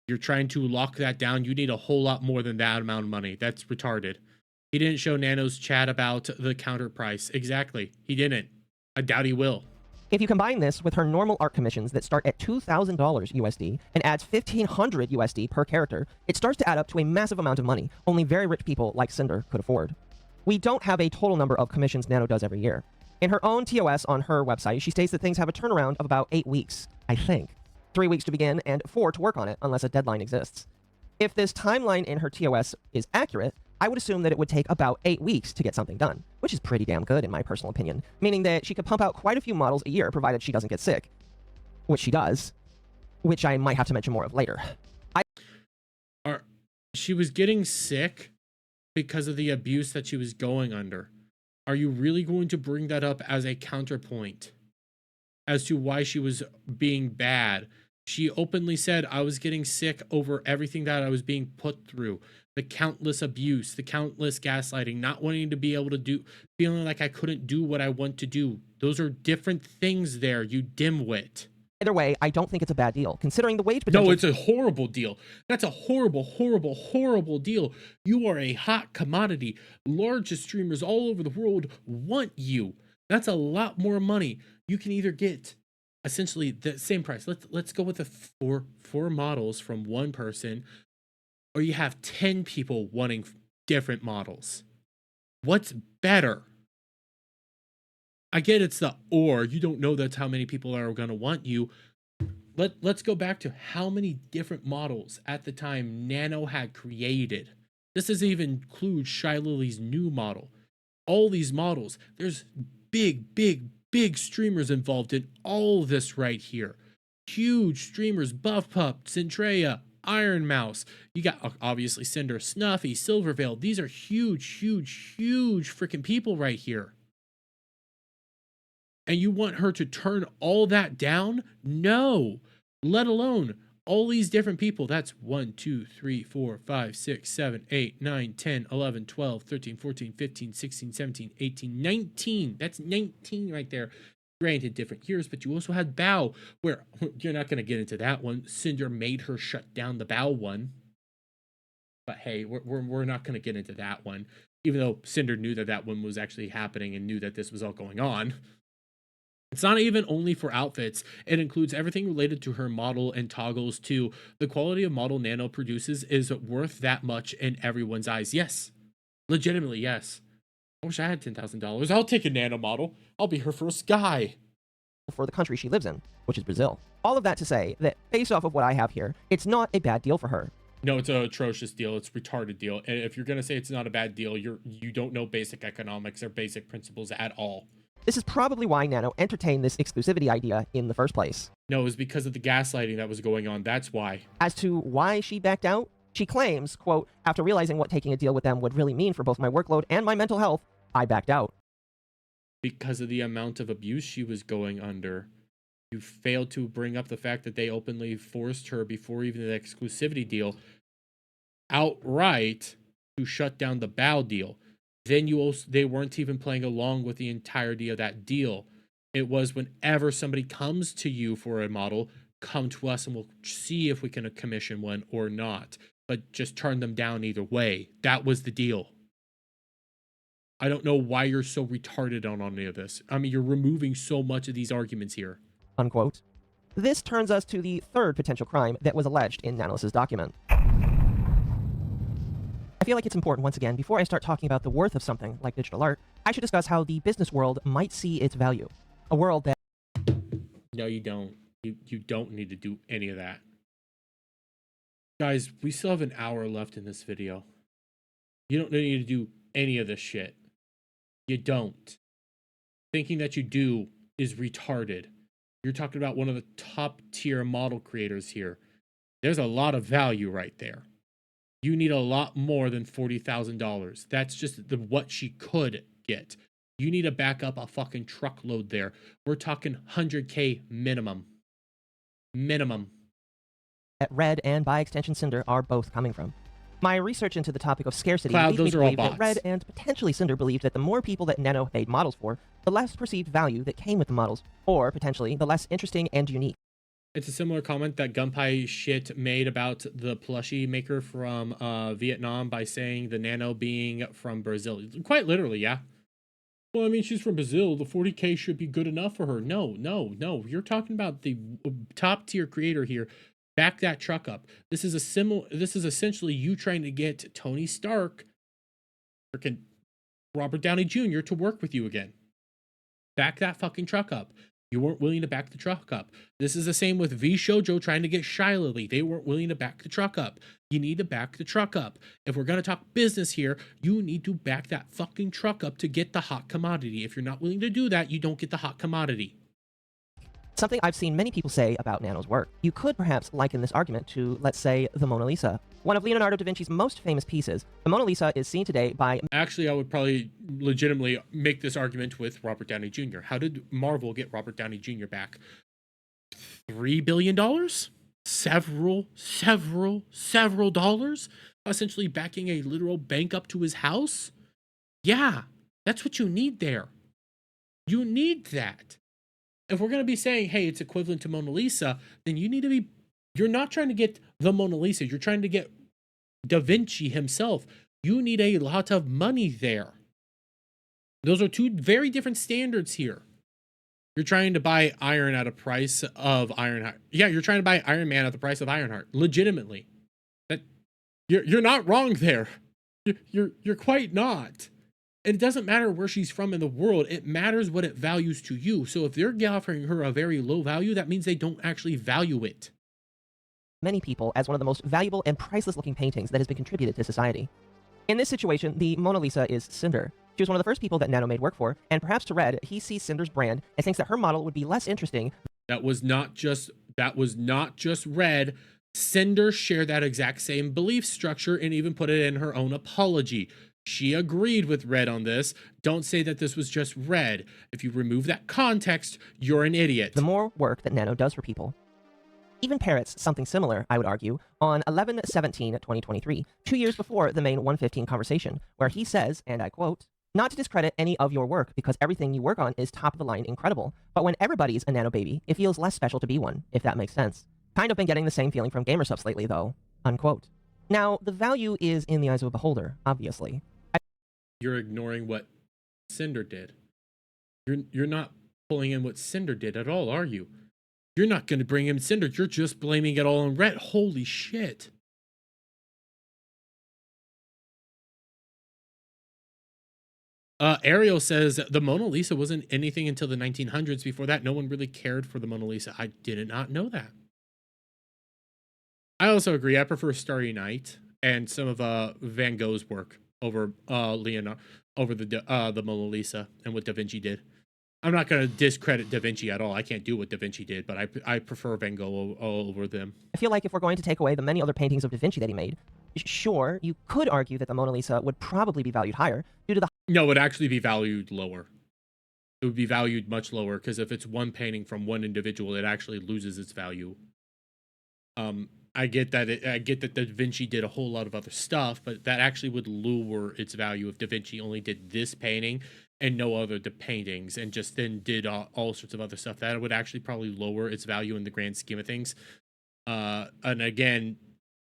You're trying to lock that down. You need a whole lot more than that amount of money. That's retarded. He didn't show Nano's chat about the counter price. Exactly. He didn't. I doubt he will. If you combine this with her normal art commissions that start at $2,000 USD and adds $1,500 USD per character, it starts to add up to a massive amount of money only very rich people like Cinder could afford. We don't have a total number of commissions Nano does every year. In her own TOS on her website, she states that things have a turnaround of about 8 weeks, I think. 3 weeks to begin and 4 to work on it unless a deadline exists. If this timeline in her TOS is accurate, I would assume that it would take about 8 weeks to get something done, which is pretty damn good in my personal opinion, meaning that she could pump out quite a few models a year provided she doesn't get sick, which she does, which I might have to mention more of later. She was getting sick because of the abuse that she was going under. Are you really going to bring that up as a counterpoint? as to why she was being bad. She openly said, I was getting sick over everything that I was being put through. The countless abuse, the countless gaslighting, not wanting to be able to do, feeling like I couldn't do what I want to do. Those are different things there, you dimwit. Either way, I don't think it's a bad deal, considering the wage potential. No, it's a horrible deal. That's a horrible, horrible, horrible deal. You are a hot commodity. Largest streamers all over the world want you. That's a lot more money. You can either get essentially the same price. Let's go with the four models from one person, or you have 10 people wanting different models. What's better? I get it's the or. You don't know that's how many people are going to want you. Let's go back to how many different models at the time Nano had created. This doesn't even include Shy Lily's new model. All these models, there's big streamers involved in all this right here. Huge streamers, Buff Pup, Centrea, Iron Mouse. You got obviously Cinder, Snuffy, Silverveil. These are huge freaking people right here. And you want her to turn all that down? No. Let alone all these different people. That's 1, 2, 3, 4, 5, 6, 7, 8, 9, 10, 11, 12, 13, 14, 15, 16, 17, 18, 19. That's 19 right there. Granted, different years, but you also had Bow, where you're not going to get into that one. Cinder made her shut down the Bow one. But hey, we're not going to get into that one. Even though Cinder knew that that one was actually happening and knew that this was all going on. It's not even only for outfits. It includes everything related to her model and toggles too. The quality of model Nano produces is worth that much in everyone's eyes. Yes. Legitimately, yes. I wish I had $10,000. I'll take a Nano model. I'll be her first guy. For the country she lives in, which is Brazil. All of that to say that, based off of what I have here, it's not a bad deal for her. No, it's an atrocious deal. It's a retarded deal. And if you're going to say it's not a bad deal, you don't know basic economics or basic principles at all. This is probably why Nano entertained this exclusivity idea in the first place. No, it was because of the gaslighting that was going on. That's why. As to why she backed out, she claims, quote, after realizing what taking a deal with them would really mean for both my workload and my mental health, I backed out. Because of the amount of abuse she was going under. You failed to bring up the fact that they openly forced her before even the exclusivity deal outright to shut down the Bow deal. Then they weren't even playing along with the entirety of that deal. It was whenever somebody comes to you for a model, come to us and we'll see if we can commission one or not. But just turn them down either way. That was the deal. I don't know why you're so retarded on any of this. I mean, you're removing so much of these arguments here. Unquote. This turns us to the third potential crime that was alleged in Nanos' document. I feel like it's important, once again, before I start talking about the worth of something like digital art, I should discuss how the business world might see its value. A world that... No, you don't. You don't need to do any of that. Guys, we still have an hour left in this video. You don't need to do any of this shit. You don't. Thinking that you do is retarded. You're talking about one of the top tier model creators here. There's a lot of value right there. You need a lot more than $40,000. That's just what she could get. You need to back up a fucking truckload there. We're talking 100K minimum. Minimum. That Red and, by extension, Cinder are both coming from. My research into the topic of scarcity Cloud, leads me those to are all believe that bots. Red and potentially Cinder believed that the more people that Nano made models for, the less perceived value that came with the models, or potentially the less interesting and unique. It's a similar comment that Gunpie shit made about the plushie maker from Vietnam by saying the Nano being from Brazil. Quite literally, yeah. Well, I mean, she's from Brazil. The 40K should be good enough for her. No. You're talking about the top tier creator here. Back that truck up. This is essentially you trying to get Tony Stark, freaking Robert Downey Jr. to work with you again. Back that fucking truck up. You weren't willing to back the truck up. This is the same with V Shoujo trying to get Shy Lily. They weren't willing to back the truck up. You need to back the truck up. If we're going to talk business here, you need to back that fucking truck up to get the hot commodity. If you're not willing to do that, you don't get the hot commodity. Something I've seen many people say about Nano's work. You could perhaps liken this argument to, let's say, the Mona Lisa. One of Leonardo da Vinci's most famous pieces, the Mona Lisa is seen today by... Actually, I would probably legitimately make this argument with Robert Downey Jr. How did Marvel get Robert Downey Jr. back? $3 billion? Several dollars? Essentially backing a literal bank up to his house? Yeah, that's what you need there. You need that. If we're going to be saying, hey, it's equivalent to Mona Lisa, then you need to be... You're not trying to get the Mona Lisa. You're trying to get Da Vinci himself. You need a lot of money there. Those are two very different standards here. You're trying to buy iron at a price of Ironheart. Yeah, you're trying to buy Iron Man at the price of Ironheart. Legitimately. You're not wrong there. You're quite not. And it doesn't matter where she's from in the world. It matters what it values to you. So if they're offering her a very low value, that means they don't actually value it. Many people as one of the most valuable and priceless looking paintings that has been contributed to society. In this situation, the Mona Lisa is Cinder. She was one of the first people that Nano made work for, and perhaps to Red, he sees Cinder's brand and thinks that her model would be less interesting. That was not just Red. Cinder shared that exact same belief structure and even put it in her own apology. She agreed with Red on this. Don't say that this was just Red. If you remove that context, you're an idiot. The more work that Nano does for people. Even parrots something similar, I would argue, on 11/17/2023, 2 years before the main 115 conversation, where he says, and I quote, "Not to discredit any of your work, because everything you work on is top of the line incredible, but when everybody's a Nano baby, it feels less special to be one, if that makes sense. Kind of been getting the same feeling from GamerSupps lately, though." Unquote. Now, the value is in the eyes of a beholder, obviously. You're ignoring what Cinder did. You're not pulling in what Cinder did at all, are you? You're not going to bring him Cinder. You're just blaming it all on Red. Holy shit. Ariel says the Mona Lisa wasn't anything until the 1900s. Before that, no one really cared for the Mona Lisa. I did not know that. I also agree. I prefer Starry Night and some of Van Gogh's work over Leonardo, over the Mona Lisa and what Da Vinci did. I'm not going to discredit Da Vinci at all. I can't do what Da Vinci did, but I prefer Van Gogh over them. I feel like if we're going to take away the many other paintings of Da Vinci that he made, sure, you could argue that the Mona Lisa would probably be valued higher due to the... No, it would actually be valued lower. It would be valued much lower, because if it's one painting from one individual, it actually loses its value. I get that Da Vinci did a whole lot of other stuff, but that actually would lower its value if Da Vinci only did this painting and no other paintings, and just then did all sorts of other stuff. That would actually probably lower its value in the grand scheme of things. And again,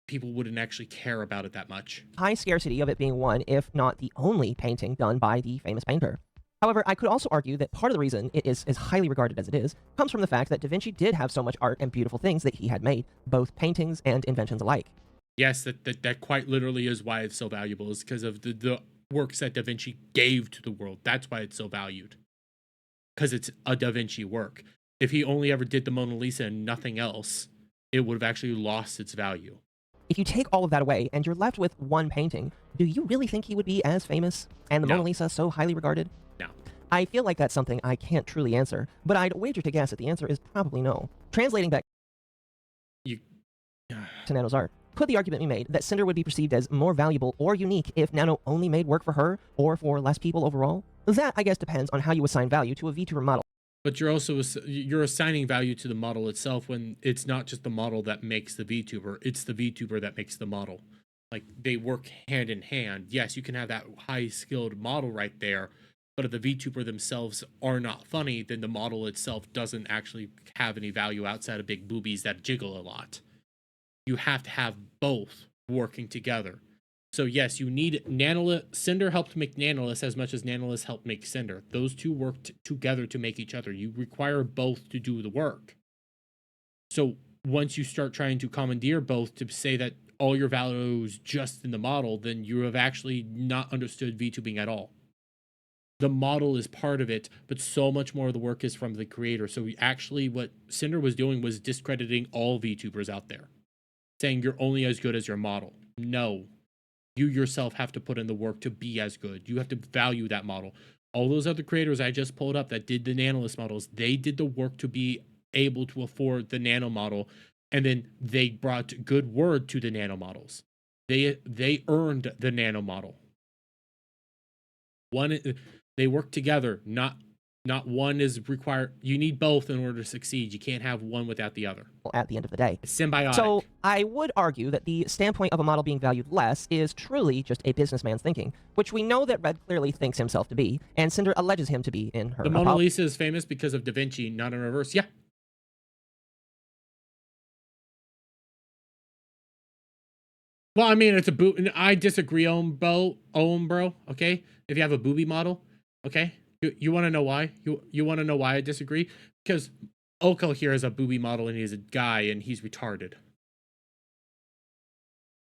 people wouldn't actually care about it that much. High scarcity of it being one, if not the only painting done by the famous painter. However, I could also argue that part of the reason it is as highly regarded as it is comes from the fact that Da Vinci did have so much art and beautiful things that he had made, both paintings and inventions alike. Yes, that quite literally is why it's so valuable, is because of the works that Da Vinci gave to the world. That's why it's so valued, because it's a Da Vinci work. If he only ever did the Mona Lisa and nothing else, it would have actually lost its value. If you take all of that away and you're left with one painting, do you really think he would be as famous and the Mona Lisa so highly regarded? No. I feel like that's something I can't truly answer, but I'd wager to guess that the answer is probably no. Translating back to Nano's art, could the argument be made that Cinder would be perceived as more valuable or unique if Nano only made work for her or for less people overall? That, I guess, depends on how you assign value to a VTuber model. But you're assigning value to the model itself when it's not just the model that makes the VTuber, it's the VTuber that makes the model. Like, they work hand in hand. Yes, you can have that high-skilled model right there, but if the VTuber themselves are not funny, then the model itself doesn't actually have any value outside of big boobies that jiggle a lot. You have to have both working together. So yes, you need Cinder helped make Nanolith as much as Nanolith helped make Cinder. Those two worked together to make each other. You require both to do the work. So once you start trying to commandeer both to say that all your value is just in the model, then you have actually not understood VTubing at all. The model is part of it, but so much more of the work is from the creator. So what Cinder was doing was discrediting all VTubers out there, saying you're only as good as your model. No. You yourself have to put in the work to be as good. You have to value that model. All those other creators I just pulled up that did the Nanolith models, they did the work to be able to afford the Nano model, and then they brought good word to the Nano models. They earned the nano model. They work together, not one is required. You need both in order to succeed. You can't have one without the other. At the end of the day. It's symbiotic. So I would argue that the standpoint of a model being valued less is truly just a businessman's thinking, which we know that Red clearly thinks himself to be, and Cinder alleges him to be in her. The Mona Lisa is famous because of Da Vinci, not in reverse. Yeah. Well, I mean, it's a I disagree, bro. Okay, if you have a booby model, okay, you want to know why? You want to know why I disagree? Because Oko here is a booby model and he's a guy and he's retarded.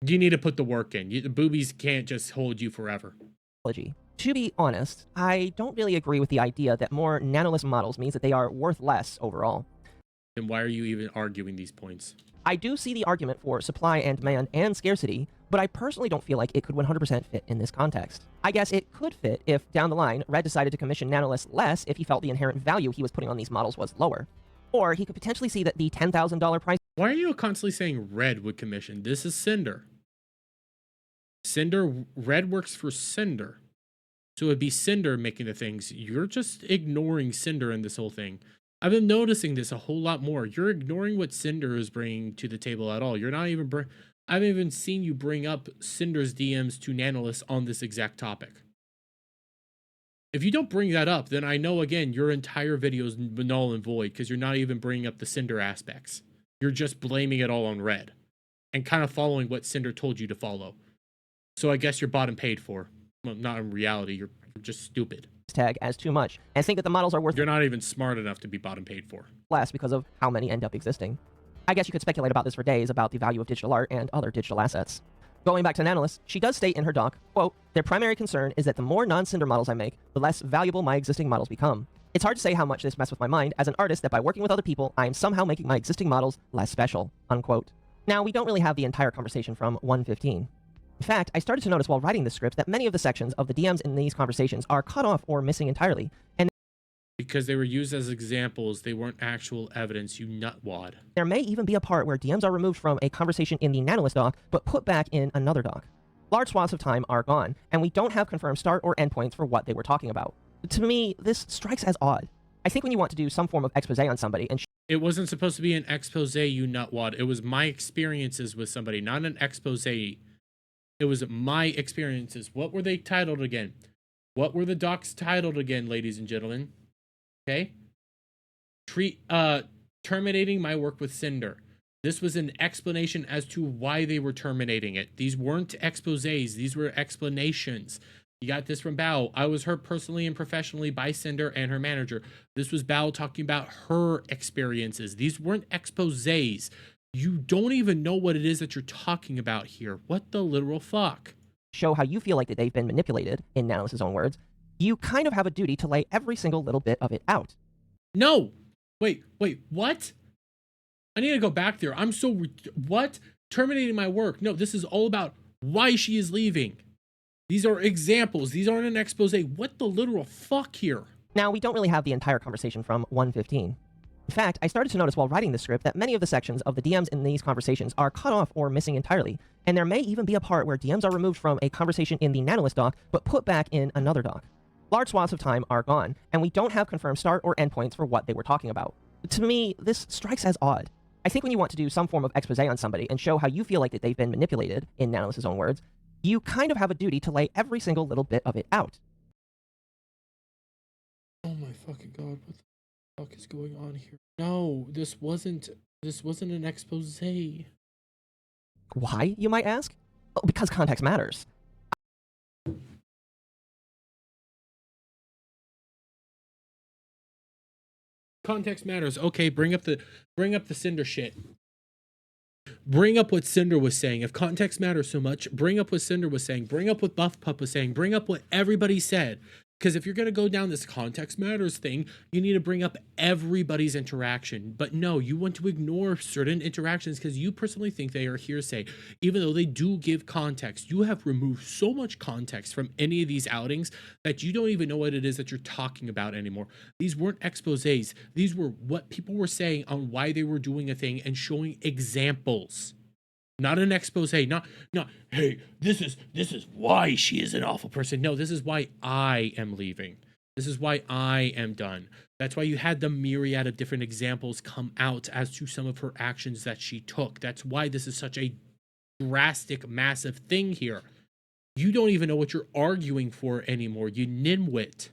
You need to put the work in. The boobies can't just hold you forever. To be honest, I don't really agree with the idea that more nanoless models means that they are worth less overall. Then why are you even arguing these points? I do see the argument for supply and demand and scarcity, but I personally don't feel like it could 100% fit in this context. I guess it could fit if, down the line, Red decided to commission nanoless less if he felt the inherent value he was putting on these models was lower. Or he could potentially see that the $10,000 price... Why are you constantly saying Red would commission? This is Cinder. Red works for Cinder. So it'd be Cinder making the things. You're just ignoring Cinder in this whole thing. I've been noticing this a whole lot more. You're ignoring what Cinder is bringing to the table at all. You're not even I haven't even seen you bring up Cinder's DMs to Nanolist on this exact topic. If you don't bring that up, then I know, again, your entire video is null and void because you're not even bringing up the Cinder aspects. You're just blaming it all on Red and kind of following what Cinder told you to follow. So I guess you're bought and paid for. Well, not in reality. You're just stupid. Tag as too much and think that the models are worth... You're not even smart enough to be bought and paid for. ...less because of how many end up existing. I guess you could speculate about this for days about the value of digital art and other digital assets. Going back to Nanolist, she does state in her doc, quote, "Their primary concern is that the more non-Cinder models I make, the less valuable my existing models become. It's hard to say how much this messed with my mind as an artist that by working with other people, I am somehow making my existing models less special," unquote. Now, we don't really have the entire conversation from 115. In fact, I started to notice while writing this script that many of the sections of the DMs in these conversations are cut off or missing entirely, and because they were used as examples, they weren't actual evidence, you nutwad. There may even be a part where DMs are removed from a conversation in the Nanolist doc, but put back in another doc. Large swaths of time are gone, and we don't have confirmed start or endpoints for what they were talking about. To me, this strikes as odd. I think when you want to do some form of expose on somebody and... It wasn't supposed to be an expose, you nutwad. It was my experiences with somebody, not an expose. It was my experiences. What were they titled again? What were the docs titled again, ladies and gentlemen? Okay. Terminating my work with Cinder. This was an explanation as to why they were terminating it. These weren't exposés. These were explanations. You got this from Bao. I was hurt personally and professionally by Cinder and her manager. This was Bao talking about her experiences. These weren't exposés. You don't even know what it is that you're talking about here. What the literal fuck? Show how you feel like that they've been manipulated, in Nanolist's own words. You kind of have a duty to lay every single little bit of it out. No! Wait, what? I need to go back there. I'm so... What? Terminating my work. No, this is all about why she is leaving. These are examples. These aren't an expose. What the literal fuck here? Now, we don't really have the entire conversation from 115. In fact, I started to notice while writing this script that many of the sections of the DMs in these conversations are cut off or missing entirely, and there may even be a part where DMs are removed from a conversation in the Nanolist doc, but put back in another doc. Large swaths of time are gone, and we don't have confirmed start or endpoints for what they were talking about. To me, this strikes as odd. I think when you want to do some form of expose on somebody and show how you feel like that they've been manipulated, in Nanolist's own words, you kind of have a duty to lay every single little bit of it out. Oh my fucking god, what the fuck is going on here? No, this wasn't an expose. Why, you might ask? Well, because context matters. Context matters. Okay, bring up the Cinder shit. Bring up what Cinder was saying. If context matters so much, bring up what Cinder was saying. Bring up what Buff Pup was saying. Bring up what everybody said. Because if you're going to go down this context matters thing, you need to bring up everybody's interaction. But no, you want to ignore certain interactions because you personally think they are hearsay, even though they do give context. You have removed so much context from any of these outings that you don't even know what it is that you're talking about anymore. These weren't exposés. These were what people were saying on why they were doing a thing and showing examples. Not an expose, not hey, this is why she is an awful person. No, this is why I am leaving. This is why I am done. That's why you had the myriad of different examples come out as to some of her actions that she took. That's why this is such a drastic, massive thing here. You don't even know what you're arguing for anymore, you nimwit.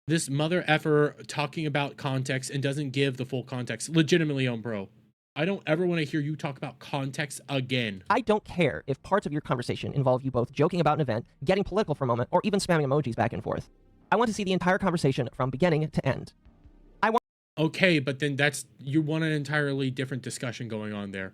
This mother effer talking about context and doesn't give the full context. Legitimately, bro. I don't ever want to hear you talk about context again. I don't care if parts of your conversation involve you both joking about an event, getting political for a moment, or even spamming emojis back and forth. I want to see the entire conversation from beginning to end. Okay, but then you want an entirely different discussion going on there.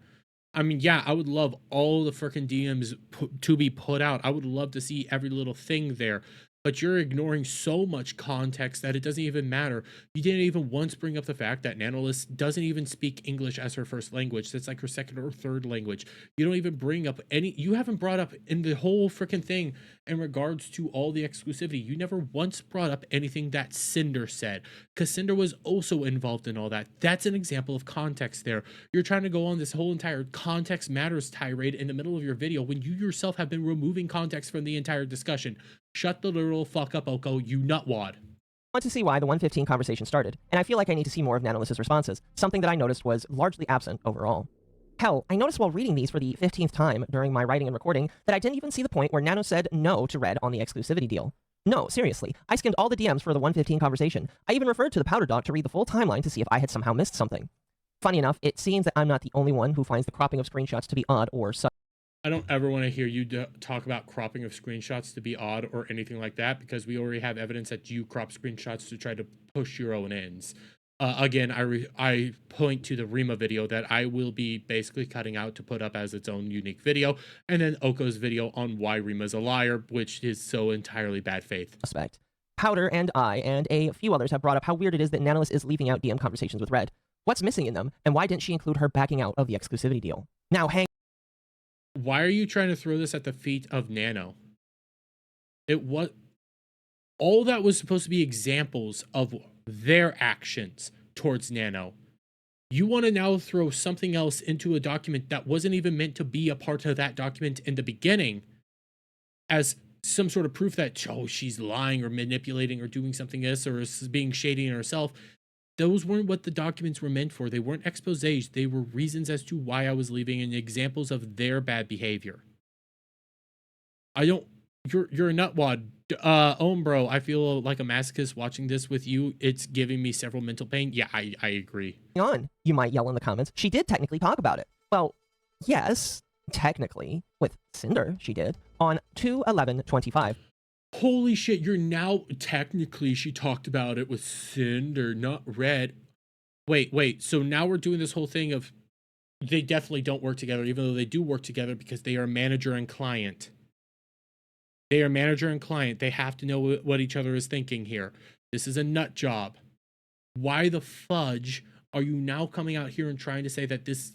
I mean, yeah, I would love all the freaking DMs to be put out. I would love to see every little thing there. But you're ignoring so much context that it doesn't even matter. You didn't even once bring up the fact that Nanolist doesn't even speak English as her first language. That's like her second or third language. You don't even bring up you haven't brought up in the whole freaking thing in regards to all the exclusivity. You never once brought up anything that Cinder said, because Cinder was also involved in all that. That's an example of context there. You're trying to go on this whole entire context matters tirade in the middle of your video when you yourself have been removing context from the entire discussion. Shut the literal fuck up, Oko, you nutwad. I want to see why the 115 conversation started, and I feel like I need to see more of Nanolist's responses, something that I noticed was largely absent overall. Hell, I noticed while reading these for the 15th time during my writing and recording that I didn't even see the point where Nano said no to Red on the exclusivity deal. No, seriously, I skimmed all the DMs for the 115 conversation. I even referred to the Powder Dog to read the full timeline to see if I had somehow missed something. Funny enough, it seems that I'm not the only one who finds the cropping of screenshots to be odd or I don't ever want to hear you talk about cropping of screenshots to be odd or anything like that, because we already have evidence that you crop screenshots to try to push your own ends. Again, I point to the Rima video that I will be basically cutting out to put up as its own unique video, and then Oko's video on why Rima's a liar, which is so entirely bad faith. Suspect. Powder and I and a few others have brought up how weird it is that Nanolist is leaving out DM conversations with Red. What's missing in them, and why didn't she include her backing out of the exclusivity deal? Now, Why are you trying to throw this at the feet of Nano? All that was supposed to be examples of their actions towards Nano. You want to now throw something else into a document that wasn't even meant to be a part of that document in the beginning as some sort of proof that, oh, she's lying or manipulating or doing something else or is being shady in herself. Those weren't what the documents were meant for. They weren't exposés. They were reasons as to why I was leaving and examples of their bad behavior. You're a nutwad. Bro, I feel like a masochist watching this with you. It's giving me several mental pain. Yeah, I agree. You might yell in the comments. She did technically talk about it. Well, yes, technically. With Cinder, she did. On 2/11/25. Holy shit, you're now technically she talked about it with Cinder, not Red. Wait, so now we're doing this whole thing of they definitely don't work together, even though they do work together because they are manager and client. They are manager and client. They have to know what each other is thinking here. This is a nut job. Why the fudge are you now coming out here and trying to say that this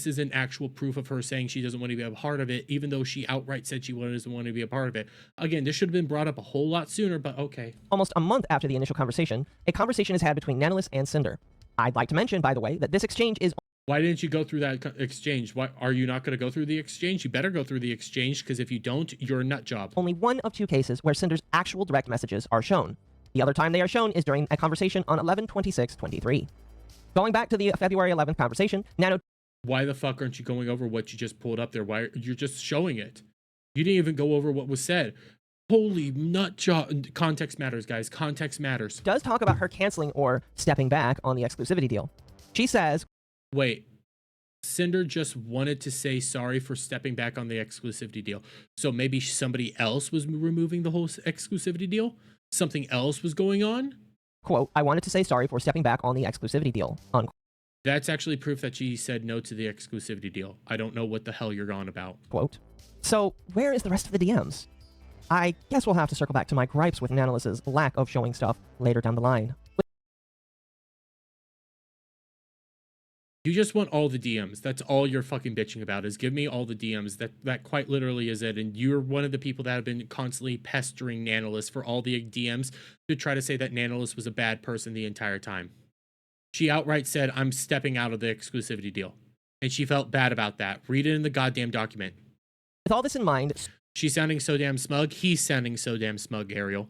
is an actual proof of her saying she doesn't want to be a part of it, even though she outright said she doesn't want to be a part of it? Again, this should have been brought up a whole lot sooner, but okay. Almost a month after the initial conversation, a conversation is had between Nanolist and Cinder. I'd like to mention, by the way, that this exchange is... Why didn't you go through that exchange? Why are you not going to go through the exchange? You better go through the exchange, because if you don't, you're a nut job. Only one of two cases where Cinder's actual direct messages are shown. The other time they are shown is during a conversation on 11/26/23. Going back to the February 11th conversation, Nano... Why the fuck aren't you going over what you just pulled up there? Why you're just showing it? You didn't even go over what was said. Holy nut job. Context matters, guys. Context matters. Does talk about her canceling or stepping back on the exclusivity deal. She says... Wait. Cinder just wanted to say sorry for stepping back on the exclusivity deal. So maybe somebody else was removing the whole exclusivity deal? Something else was going on? Quote, I wanted to say sorry for stepping back on the exclusivity deal. Unquote. That's actually proof that she said no to the exclusivity deal. I don't know what the hell you're on about. Quote. So, where is the rest of the DMs? I guess we'll have to circle back to my gripes with Nanolist's lack of showing stuff later down the line. You just want all the DMs. That's all you're fucking bitching about, is give me all the DMs. That quite literally is it. And you're one of the people that have been constantly pestering Nanolist for all the DMs to try to say that Nanolist was a bad person the entire time. She outright said, I'm stepping out of the exclusivity deal. And she felt bad about that. Read it in the goddamn document. With all this in mind, She's sounding so damn smug. He's sounding so damn smug, Ariel.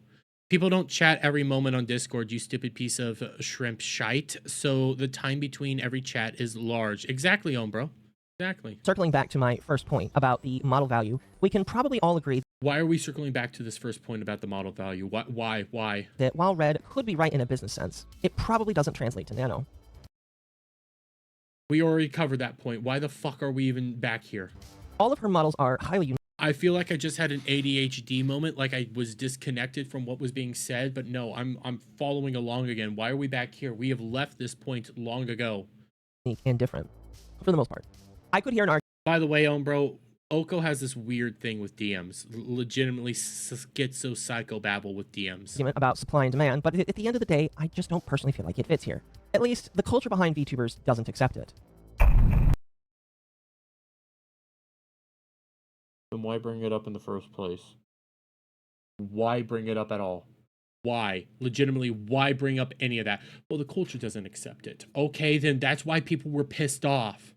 People don't chat every moment on Discord, you stupid piece of shrimp shite. So the time between every chat is large. Exactly, Ombro. Exactly. circling back to my first point about the model value, we can probably all agree Why are we circling back to this first point about the model value? Why? that while Red could be right in a business sense, it probably doesn't translate to Nano. We already covered that point. Why the fuck are we even back here? All of her models are highly unique. I feel like I just had an ADHD moment, like I was disconnected from what was being said, but no, I'm following along again. Why are we back here? We have left this point long ago. And different, for the most part. I could hear an By the way, Ombro, Oko has this weird thing with DMs. Legitimately schizo psychobabble with DMs. argument about supply and demand, but at the end of the day, I just don't personally feel like it fits here. At least, the culture behind VTubers doesn't accept it. Then why bring it up in the first place? Why bring it up at all? Why? Legitimately, why bring up any of that? Well, the culture doesn't accept it. Okay, then that's why people were pissed off.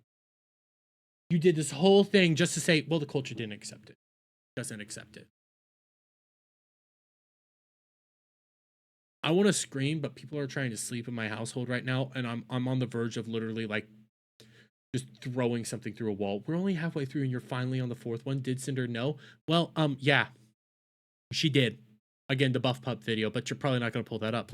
You did this whole thing just to say, well, the culture didn't accept it. Doesn't accept it. I want to scream, but people are trying to sleep in my household right now, and I'm on the verge of literally like just throwing something through a wall. We're only halfway through and you're finally on the fourth one. Did Cinder know? Well, yeah. She did. Again, the buff pup video, but you're probably not going to pull that up.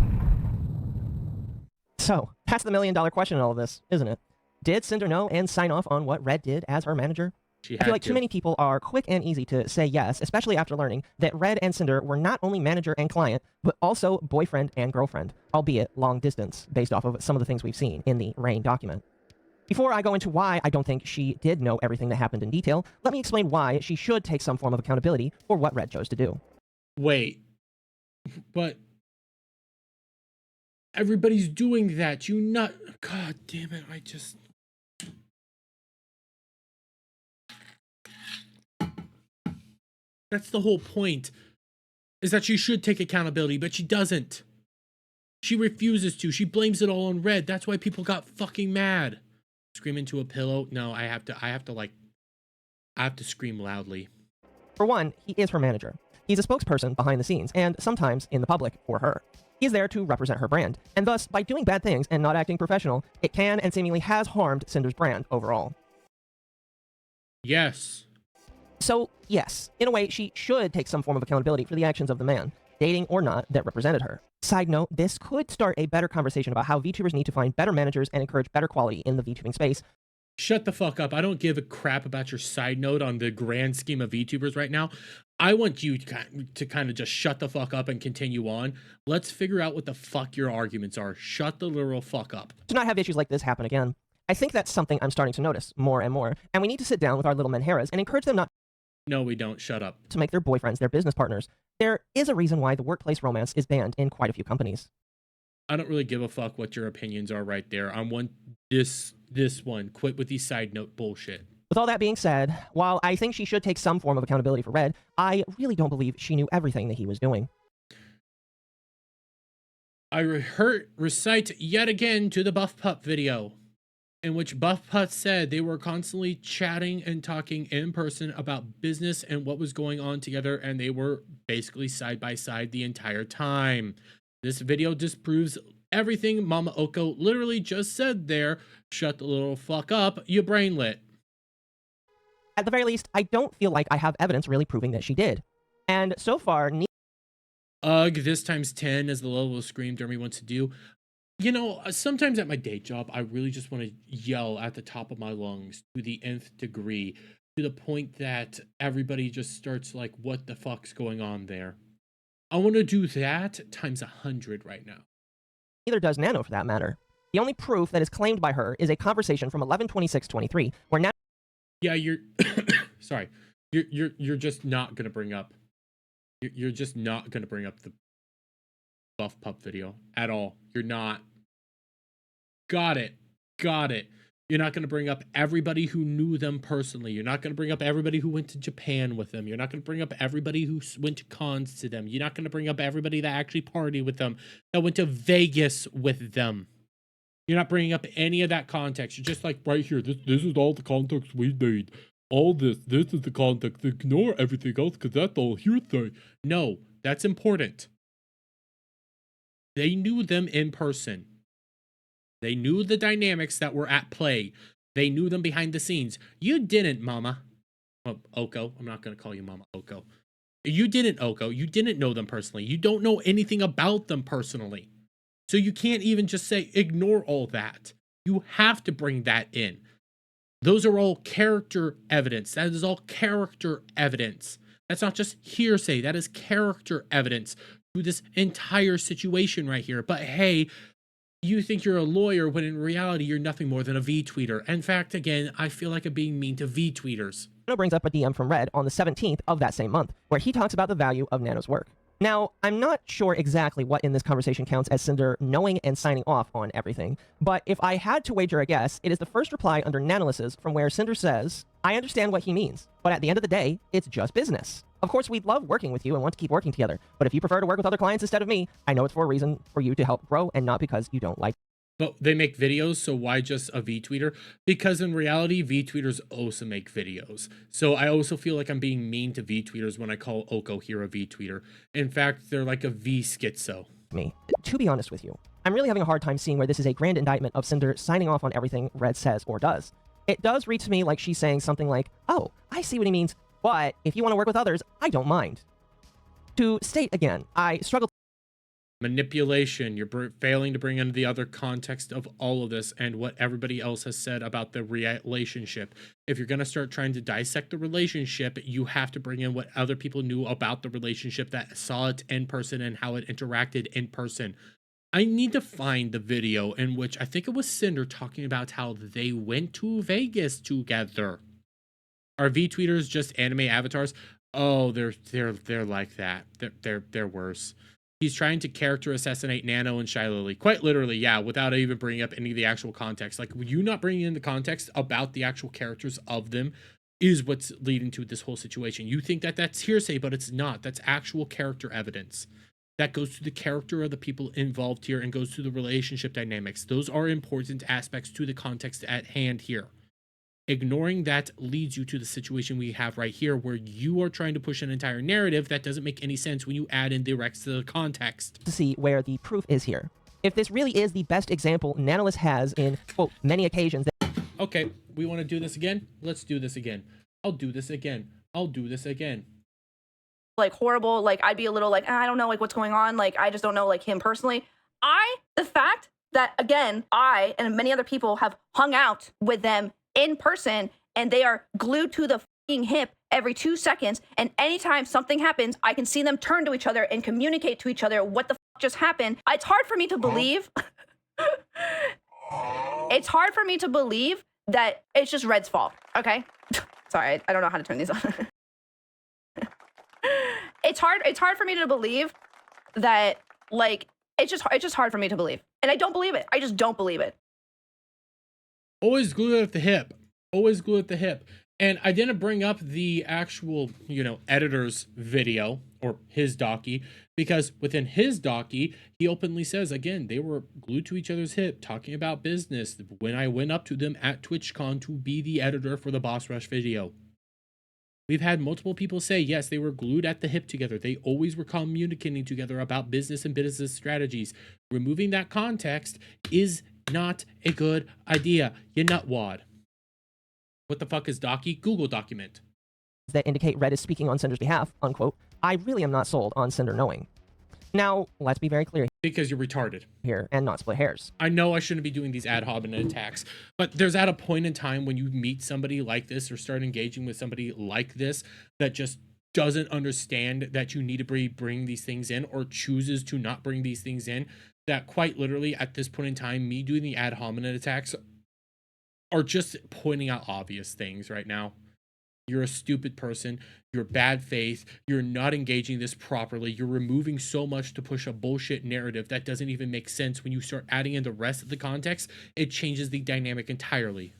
So, that's the million-dollar question in all of this, isn't it? Did Cinder know and sign off on what Red did as her manager? I feel like too many people are quick and easy to say yes, especially after learning that Red and Cinder were not only manager and client, but also boyfriend and girlfriend, albeit long distance, based off of some of the things we've seen in the Rain document. Before I go into why I don't think she did know everything that happened in detail, let me explain why she should take some form of accountability for what Red chose to do. Wait, but everybody's doing that. God damn it, That's the whole point, is that she should take accountability, but she doesn't. She refuses to. She blames it all on Red. That's why people got fucking mad. Scream into a pillow? No, I have to scream loudly. For one, he is her manager. He's a spokesperson behind the scenes, and sometimes in the public for her. He's there to represent her brand, and thus, by doing bad things and not acting professional, it can and seemingly has harmed Cinder's brand overall. Yes. So, yes, in a way, she should take some form of accountability for the actions of the man, dating or not, that represented her. Side note, this could start a better conversation about how VTubers need to find better managers and encourage better quality in the VTubing space. Shut the fuck up. I don't give a crap about your side note on the grand scheme of VTubers right now. I want you to kind of just shut the fuck up and continue on. Let's figure out what the fuck your arguments are. Shut the literal fuck up. To not have issues like this happen again. I think that's something I'm starting to notice more and more, and we need to sit down with our little menheras and encourage them not No, we don't. Shut up. to make their boyfriends their business partners. There is a reason why the workplace romance is banned in quite a few companies. I don't really give a fuck what your opinions are right there. I'm this one. Quit with these side note bullshit. With all that being said, while I think she should take some form of accountability for Red, I really don't believe she knew everything that he was doing. I recite yet again to the Buff Pup video, in which Buff Pup said they were constantly chatting and talking in person about business and what was going on together, and they were basically side by side the entire time. This video disproves everything Mama Oko literally just said there. Shut the little fuck up, you brainlet. At the very least, I don't feel like I have evidence really proving that she did. And so far, Ugh, this times 10 as the level of scream Dermy wants to do. You know, sometimes at my day job, I really just want to yell at the top of my lungs to the nth degree, to the point that everybody just starts like, what the fuck's going on there? I want to do that times 100 right now. neither does Nano for that matter. The only proof that is claimed by her is a conversation from 11/26/23, where Nano Yeah, you're sorry. You're just not gonna bring up. You're just not gonna bring up the Buff Pup video at all. You're not. Got it. You're not going to bring up everybody who knew them personally. You're not going to bring up everybody who went to Japan with them. You're not going to bring up everybody who went to cons to them. You're not going to bring up everybody that actually partied with them, that went to Vegas with them. You're not bringing up any of that context. You're just like, right here, this is all the context we need. All this is the context. Ignore everything else because that's all hearsay. No, that's important. They knew them in person. They knew the dynamics that were at play. They knew them behind the scenes. You didn't, Mama. Oh, Oko. I'm not going to call you Mama Oko. You didn't, Oko. You didn't know them personally. You don't know anything about them personally. So you can't even just say, ignore all that. You have to bring that in. Those are all character evidence. That is all character evidence. That's not just hearsay. That is character evidence to this entire situation right here. But hey, you think you're a lawyer when in reality you're nothing more than a V-tweeter. In fact, again, I feel like I'm being mean to V-tweeters. Nano brings up a DM from Red on the 17th of that same month, where he talks about the value of Nano's work. Now, I'm not sure exactly what in this conversation counts as Cinder knowing and signing off on everything, but if I had to wager a guess, it is the first reply under Nanolys's from where Cinder says, I understand what he means, but at the end of the day, it's just business. Of course, we'd love working with you and want to keep working together, but if you prefer to work with other clients instead of me, I know it's for a reason for you to help grow and not because you don't like. But they make videos, so why just a V-tweeter? Because in reality, V-tweeters also make videos. So I also feel like I'm being mean to V-tweeters when I call Oko here a V-tweeter. In fact, they're like a V-schizo. Me. To be honest with you, I'm really having a hard time seeing where this is a grand indictment of Cinder signing off on everything Red says or does. It does read to me like she's saying something like, oh, I see what he means, but if you want to work with others, I don't mind. To state again, I struggle. Manipulation. You're failing to bring in the other context of all of this and what everybody else has said about the relationship. If you're going to start trying to dissect the relationship, you have to bring in what other people knew about the relationship that saw it in person and how it interacted in person. I need to find the video in which I think it was Cinder talking about how they went to Vegas together. Are V-tweeters just anime avatars? Oh, they're like that. They're worse. He's trying to character assassinate Nano and Shy Lily. Quite literally, yeah, without even bringing up any of the actual context. Like, you not bringing in the context about the actual characters of them is what's leading to this whole situation. You think that that's hearsay, but it's not. That's actual character evidence. That goes to the character of the people involved here and goes to the relationship dynamics. Those are important aspects to the context at hand here. Ignoring that leads you to the situation we have right here where you are trying to push an entire narrative that doesn't make any sense when you add in the rest of the context. To see where the proof is here. If this really is the best example Nanolys has in, quote, many occasions. Okay, we want to do this again? Let's do this again. I'll do this again. I'll do this again. Like horrible, like I'd be a little like, I don't know like what's going on. Like, I just don't know like him personally. The fact that again, I and many other people have hung out with them in person and they are glued to the fucking hip every 2 seconds. And anytime something happens, I can see them turn to each other and communicate to each other what the fuck just happened. It's hard for me to believe. It's hard for me to believe that it's just Red's fault. Okay. Sorry, I don't know how to turn these on. It's hard for me to believe that like, it's just hard for me to believe. And I don't believe it. I just don't believe it. Always glue it at the hip. Always glue it at the hip. And I didn't bring up the actual, editor's video or his docky because within his docky, he openly says, again, they were glued to each other's hip talking about business when I went up to them at TwitchCon to be the editor for the Boss Rush video. We've had multiple people say, yes, they were glued at the hip together. They always were communicating together about business and business strategies. Removing that context is not a good idea, you nutwad. What the fuck is docky? Google document. That indicate Red is speaking on Cinder's behalf, unquote. I really am not sold on Cinder knowing. Now, let's be very clear Because you're retarded. here and not split hairs. I know I shouldn't be doing these ad hominem attacks, but there's at a point in time when you meet somebody like this or start engaging with somebody like this that just doesn't understand that you need to bring these things in or chooses to not bring these things in, that quite literally at this point in time, me doing the ad hominem attacks are just pointing out obvious things right now. You're a stupid person. You're bad faith. You're not engaging this properly. You're removing so much to push a bullshit narrative that doesn't even make sense. When you start adding in the rest of the context, it changes the dynamic entirely.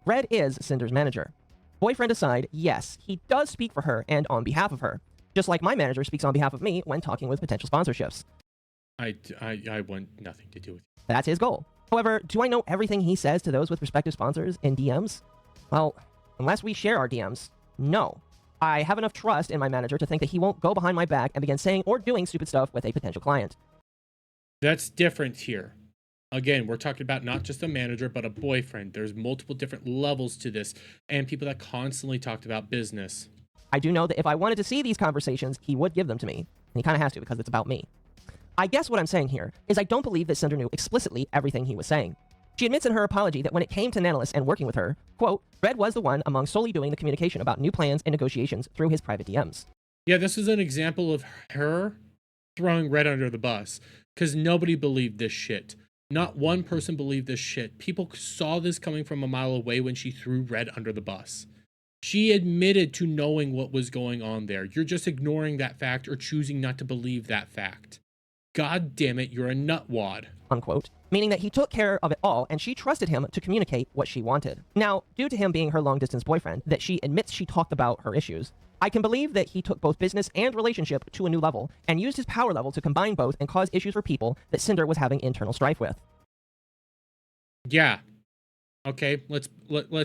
Red is Cinder's manager. Boyfriend aside, yes, he does speak for her and on behalf of her, just like my manager speaks on behalf of me when talking with potential sponsorships. I want nothing to do with it. That's his goal. However, do I know everything he says to those with respective sponsors in DMs? Well, unless we share our DMs, no. I have enough trust in my manager to think that he won't go behind my back and begin saying or doing stupid stuff with a potential client. That's different here. Again, we're talking about not just a manager, but a boyfriend. There's multiple different levels to this, and people that constantly talked about business. I do know that if I wanted to see these conversations, he would give them to me. And he kind of has to because it's about me. I guess what I'm saying here is I don't believe that Cinder knew explicitly everything he was saying. She admits in her apology that when it came to Nanolis and working with her, quote, Red was the one among solely doing the communication about new plans and negotiations through his private DMs. Yeah, this is an example of her throwing Red under the bus, because nobody believed this shit. Not one person believed this shit. People saw this coming from a mile away when she threw Red under the bus. She admitted to knowing what was going on there. You're just ignoring that fact or choosing not to believe that fact. God damn it, you're a nutwad. Unquote. Meaning that he took care of it all and she trusted him to communicate what she wanted. Now, due to him being her long-distance boyfriend, that she admits she talked about her issues, I can believe that he took both business and relationship to a new level and used his power level to combine both and cause issues for people that Cinder was having internal strife with. Yeah. Okay, let's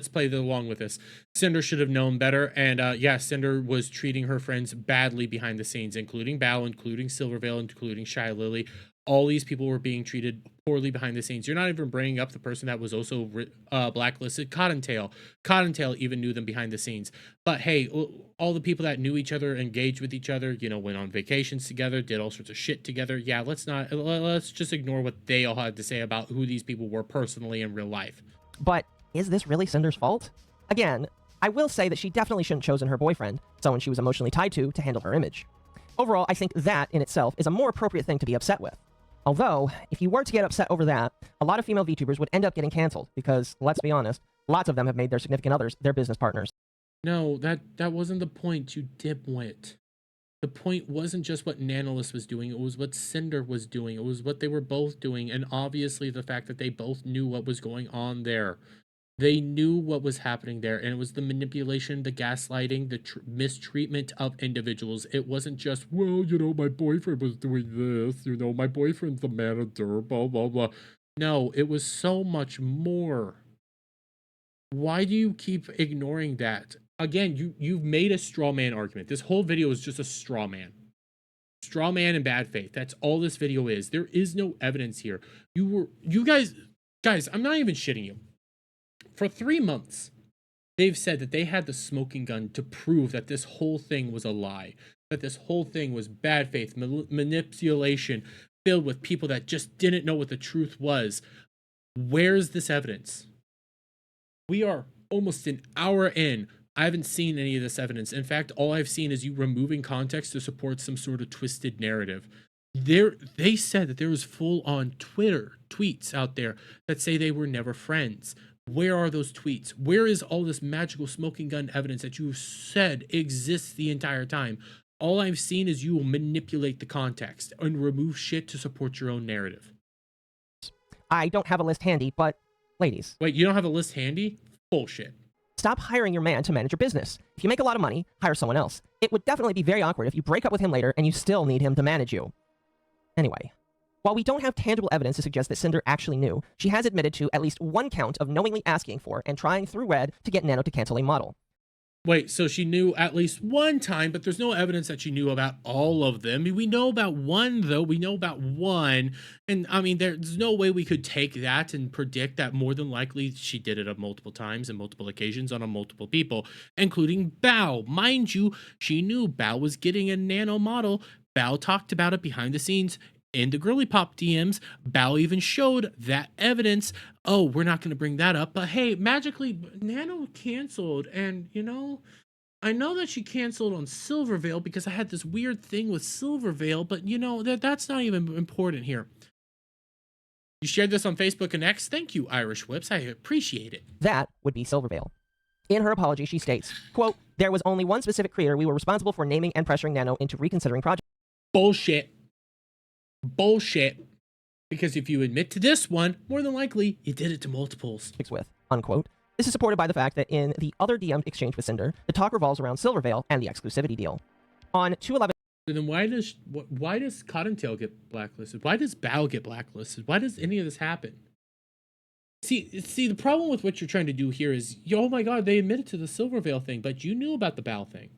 play along with this. Cinder should have known better, and yeah, Cinder was treating her friends badly behind the scenes, including Bao, including Silverveil, including Shy Lily. All these people were being treated poorly behind the scenes. You're not even bringing up the person that was also blacklisted, Cottontail. Cottontail even knew them behind the scenes. But hey, all the people that knew each other, engaged with each other, you know, went on vacations together, did all sorts of shit together. Yeah, let's just ignore what they all had to say about who these people were personally in real life. But is this really Cinder's fault? Again, I will say that she definitely shouldn't have chosen her boyfriend, someone she was emotionally tied to handle her image. Overall, I think that in itself is a more appropriate thing to be upset with. Although, if you were to get upset over that, a lot of female VTubers would end up getting canceled because, let's be honest, lots of them have made their significant others their business partners. No, that wasn't the point, you dimwit. The point wasn't just what Nanolis was doing, it was what Cinder was doing, it was what they were both doing, and obviously the fact that they both knew what was going on there. They knew what was happening there, and it was the manipulation, the gaslighting, the mistreatment of individuals. It wasn't just, well, you know, my boyfriend was doing this, you know, my boyfriend's the manager, blah, blah, blah. No, it was so much more. Why do you keep ignoring that? Again, you've made a straw man argument. This whole video is just a straw man. Straw man and bad faith. That's all this video is. There is no evidence here. You guys, I'm not even shitting you. For 3 months, they've said that they had the smoking gun to prove that this whole thing was a lie, that this whole thing was bad faith, manipulation, filled with people that just didn't know what the truth was. Where's this evidence? We are almost an hour in. I haven't seen any of this evidence. In fact, all I've seen is you removing context to support some sort of twisted narrative. They said that there was full-on Twitter tweets out there that say they were never friends. Where are those tweets? Where is all this magical smoking gun evidence that you said exists the entire time? All I've seen is you will manipulate the context and remove shit to support your own narrative. I don't have a list handy, but ladies. Wait, you don't have a list handy? Bullshit. Stop hiring your man to manage your business. If you make a lot of money, hire someone else. It would definitely be very awkward if you break up with him later and you still need him to manage you. Anyway. While we don't have tangible evidence to suggest that Cinder actually knew, she has admitted to at least one count of knowingly asking for and trying through Red to get Nano to cancel a model. Wait, so she knew at least one time, but there's no evidence that she knew about all of them. I mean, we know about one, though. We know about one. And, I mean, there's no way we could take that and predict that more than likely she did it multiple times and multiple occasions on multiple people, including Bao. Mind you, she knew Bao was getting a nano model. Bao talked about it behind the scenes. In the Girly Pop DMs, Bao even showed that evidence. Oh, we're not going to bring that up, but hey, magically, Nano canceled, and, you know, I know that she canceled on Silverveil because I had this weird thing with Silverveil, but, you know, that's not even important here. You shared this on Facebook and X? Thank you, Irish Whips. I appreciate it. That would be Silverveil. In her apology, she states, quote, there was only one specific creator we were responsible for naming and pressuring Nano into reconsidering projects. Bullshit. Bullshit. Because if you admit to this one, more than likely you did it to multiples. With, unquote. This is supported by the fact that in the other DM exchange with Cinder, the talk revolves around Silverveil and the exclusivity deal. On 2/11. So then why does Cottontail get blacklisted? Why does Bao get blacklisted? Why does any of this happen? See, the problem with what you're trying to do here is, oh my god, they admitted to the Silver Veil thing, but you knew about the Bao thing.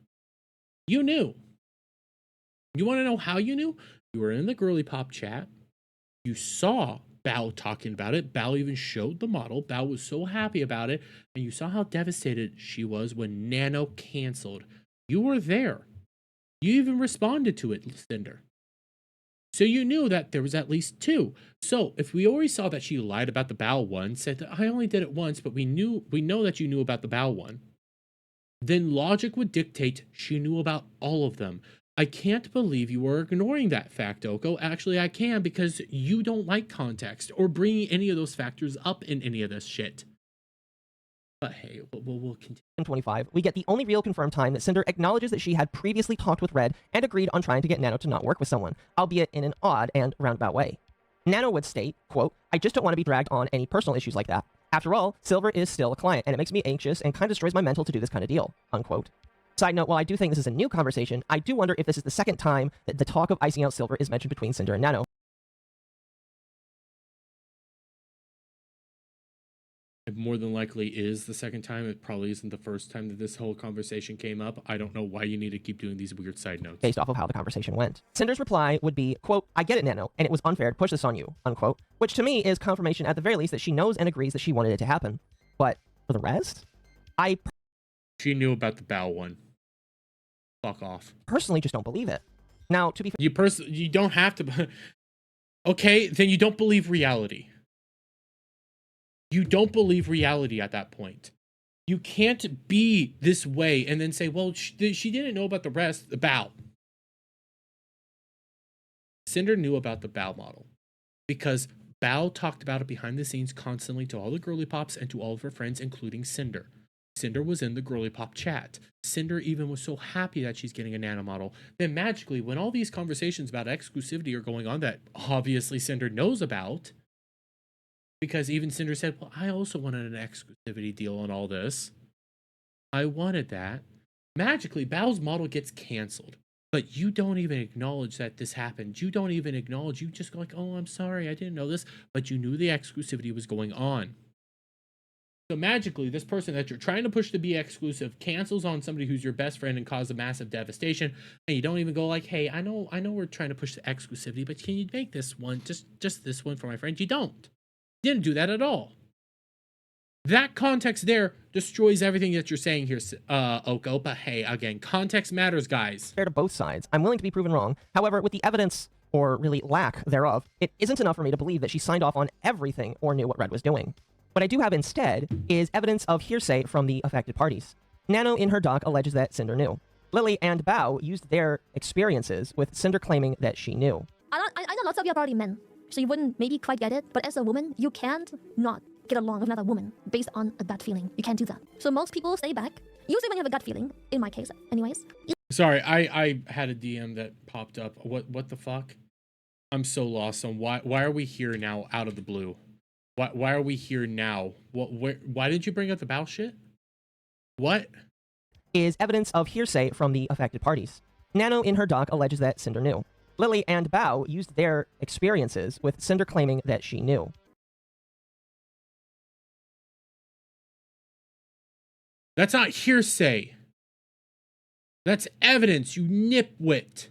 You knew. You want to know how you knew? You were in the girly pop chat. You saw Bao talking about it. Bao even showed the model. Bao was so happy about it. And you saw how devastated she was when Nano canceled. You were there. You even responded to it, Cinder. So you knew that there was at least two. So if we already saw that she lied about the Bao one, said that I only did it once, but we know that you knew about the Bao one, then logic would dictate she knew about all of them. I can't believe you are ignoring that fact, Oko. Actually, I can, because you don't like context or bringing any of those factors up in any of this shit. But hey, we'll continue. In 25, we get the only real confirmed time that Cinder acknowledges that she had previously talked with Red and agreed on trying to get Nano to not work with someone, albeit in an odd and roundabout way. Nano would state, quote, I just don't want to be dragged on any personal issues like that. After all, Silver is still a client, and it makes me anxious and kind of destroys my mental to do this kind of deal, unquote. Side note, while I do think this is a new conversation, I do wonder if this is the second time that the talk of icing out Silver is mentioned between Cinder and Nano. It more than likely is the second time. It probably isn't the first time that this whole conversation came up. I don't know why you need to keep doing these weird side notes. Based off of how the conversation went. Cinder's reply would be, quote, I get it, Nano, and it was unfair to push this on you, unquote, which to me is confirmation at the very least that she knows and agrees that she wanted it to happen. But for the rest, She knew about the Bao one. Fuck off. Personally just don't believe it. Now, to be fair, You don't have to. Okay, then you don't believe reality. You don't believe reality at that point. You can't be this way and then say, well, she didn't know about the rest, the Bao. Cinder knew about the Bao model because Bao talked about it behind the scenes constantly to all the girly pops and to all of her friends, including Cinder. Cinder was in the girly pop chat. Cinder even was so happy that she's getting a nano model. Then magically, when all these conversations about exclusivity are going on that obviously Cinder knows about, because even Cinder said, well, I also wanted an exclusivity deal on all this. I wanted that. Magically, Bao's model gets canceled. But you don't even acknowledge that this happened. You don't even acknowledge. You just go like, oh, I'm sorry, I didn't know this. But you knew the exclusivity was going on. So magically, this person that you're trying to push to be exclusive cancels on somebody who's your best friend and causes a massive devastation. And you don't even go like, hey, I know we're trying to push the exclusivity, but can you make this one, just this one for my friend? You don't. Didn't do that at all. That context there destroys everything that you're saying here, Oko. But hey, again, context matters, guys. Fair to both sides. I'm willing to be proven wrong. However, with the evidence, or really lack thereof, it isn't enough for me to believe that she signed off on everything or knew what Red was doing. What I do have instead is evidence of hearsay from the affected parties. Nano in her doc alleges that Cinder knew. Lily and Bao used their experiences with Cinder claiming that she knew. I know lots of you are already men, so you wouldn't maybe quite get it, but as a woman, you can't not get along with another woman based on a gut feeling. You can't do that. So most people stay back, usually when you have a gut feeling, in my case, anyways. Sorry, I had a DM that popped up. What the fuck? I'm so lost on why are we here now out of the blue? Why are we here now? Why did you bring up the Bao shit? What? Is evidence of hearsay from the affected parties. Nano in her doc alleges that Cinder knew. Lily and Bao used their experiences with Cinder claiming that she knew. That's not hearsay. That's evidence, you nitwit.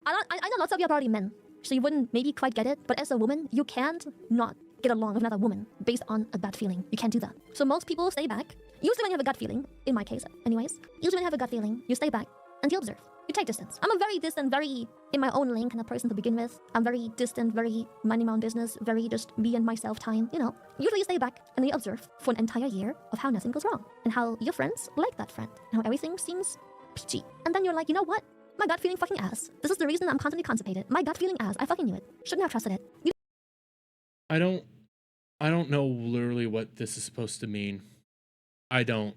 I know lots of you are already men, so you wouldn't maybe quite get it, but as a woman, you can't not get along with another woman based on a gut feeling. You can't do that. So most people stay back, usually when you have a gut feeling, in my case, anyways. Usually when you have a gut feeling, you stay back and you observe. You take distance. I'm a very distant, very in my own lane kind of person to begin with. I'm very distant, very minding my own business, very just me and myself time, you know. Usually you stay back and you observe for an entire year of how nothing goes wrong and how your friends like that friend and how everything seems peachy. And then you're like, you know what? My gut feeling fucking ass. This is the reason I'm constantly constipated. My gut feeling ass. I fucking knew it. Shouldn't have trusted it. I don't know literally what this is supposed to mean. I don't.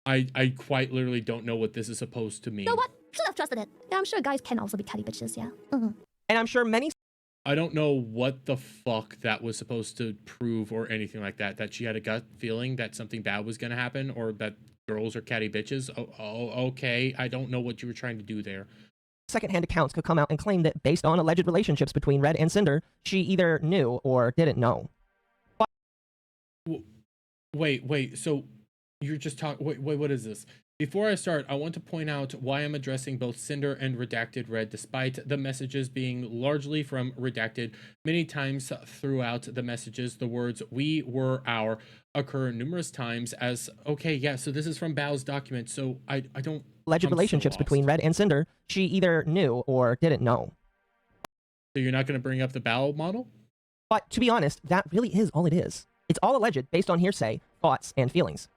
I quite literally don't know what this is supposed to mean. You know what? Should have trusted it. Yeah, I'm sure guys can also be catty bitches, yeah. And I'm sure many... I don't know what the fuck that was supposed to prove or anything like that. That she had a gut feeling that something bad was going to happen or that girls are catty bitches. Oh, okay. I don't know what you were trying to do there. secondhand accounts could come out and claim that based on alleged relationships between Red and Cinder, she either knew or didn't know. Wait, so you're just talking, wait, what is this? Before I start, I want to point out why I'm addressing both Cinder and Redacted Red, despite the messages being largely from Redacted. Many times throughout the messages, the words "we," "were," "our" occur numerous times as, okay, yeah, so this is from Bao's document, so I don't... Alleged relationships between Red and Cinder, she either knew or didn't know. So you're not going to bring up the Bao model? But to be honest, that really is all it is. It's all alleged based on hearsay, thoughts, and feelings.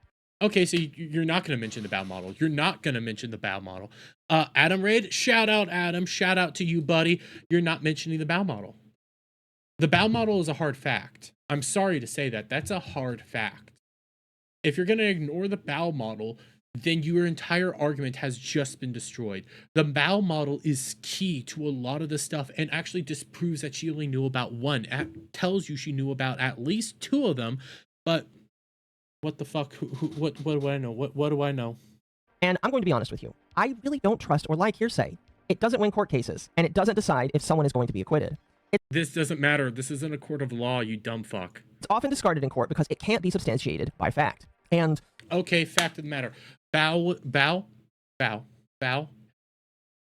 Okay, so you're not going to mention the Bao model. You're not going to mention the Bao model. Adam Raid, shout out, Adam. Shout out to you, buddy. You're not mentioning the Bao model. The Bao model is a hard fact. I'm sorry to say that. That's a hard fact. If you're going to ignore the Bao model, then your entire argument has just been destroyed. The Bao model is key to a lot of the stuff and actually disproves that she only knew about one. It tells you she knew about at least two of them, but what the fuck? What do I know? What do I know? And I'm going to be honest with you. I really don't trust or like hearsay. It doesn't win court cases, and it doesn't decide if someone is going to be acquitted. This doesn't matter. This isn't a court of law, you dumb fuck. It's often discarded in court because it can't be substantiated by fact. And... okay, fact of the matter. Bao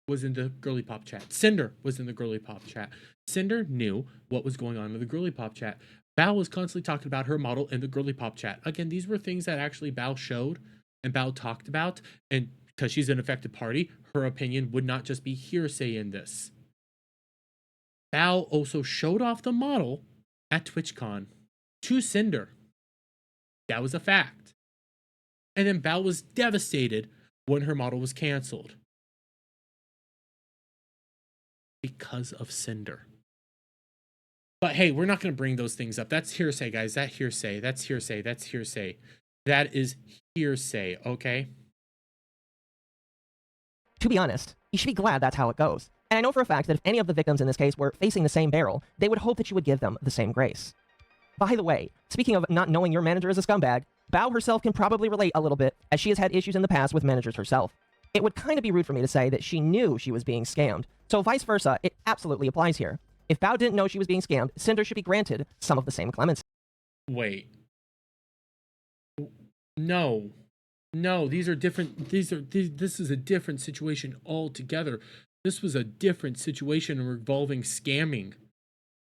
was in the girly pop chat. Cinder was in the girly pop chat. Cinder knew what was going on in the girly pop chat. Bao was constantly talking about her model in the girly pop chat. Again, these were things that actually Bao showed and Bao talked about. And because she's an affected party, her opinion would not just be hearsay in this. Bao also showed off the model at TwitchCon to Cinder. That was a fact. And then Bao was devastated when her model was canceled. Because of Cinder. But hey, we're not going to bring those things up. That's hearsay, guys. That's hearsay. That's hearsay. That's hearsay. That is hearsay, okay? To be honest, you should be glad that's how it goes. And I know for a fact that if any of the victims in this case were facing the same barrel, they would hope that you would give them the same grace. By the way, speaking of not knowing your manager is a scumbag, Bao herself can probably relate a little bit, as she has had issues in the past with managers herself. It would kind of be rude for me to say that she knew she was being scammed, so vice versa, it absolutely applies here. If Bao didn't know she was being scammed, Cinder should be granted some of the same clemency. Wait. No. No, these are different. This is a different situation altogether. This was a different situation involving scamming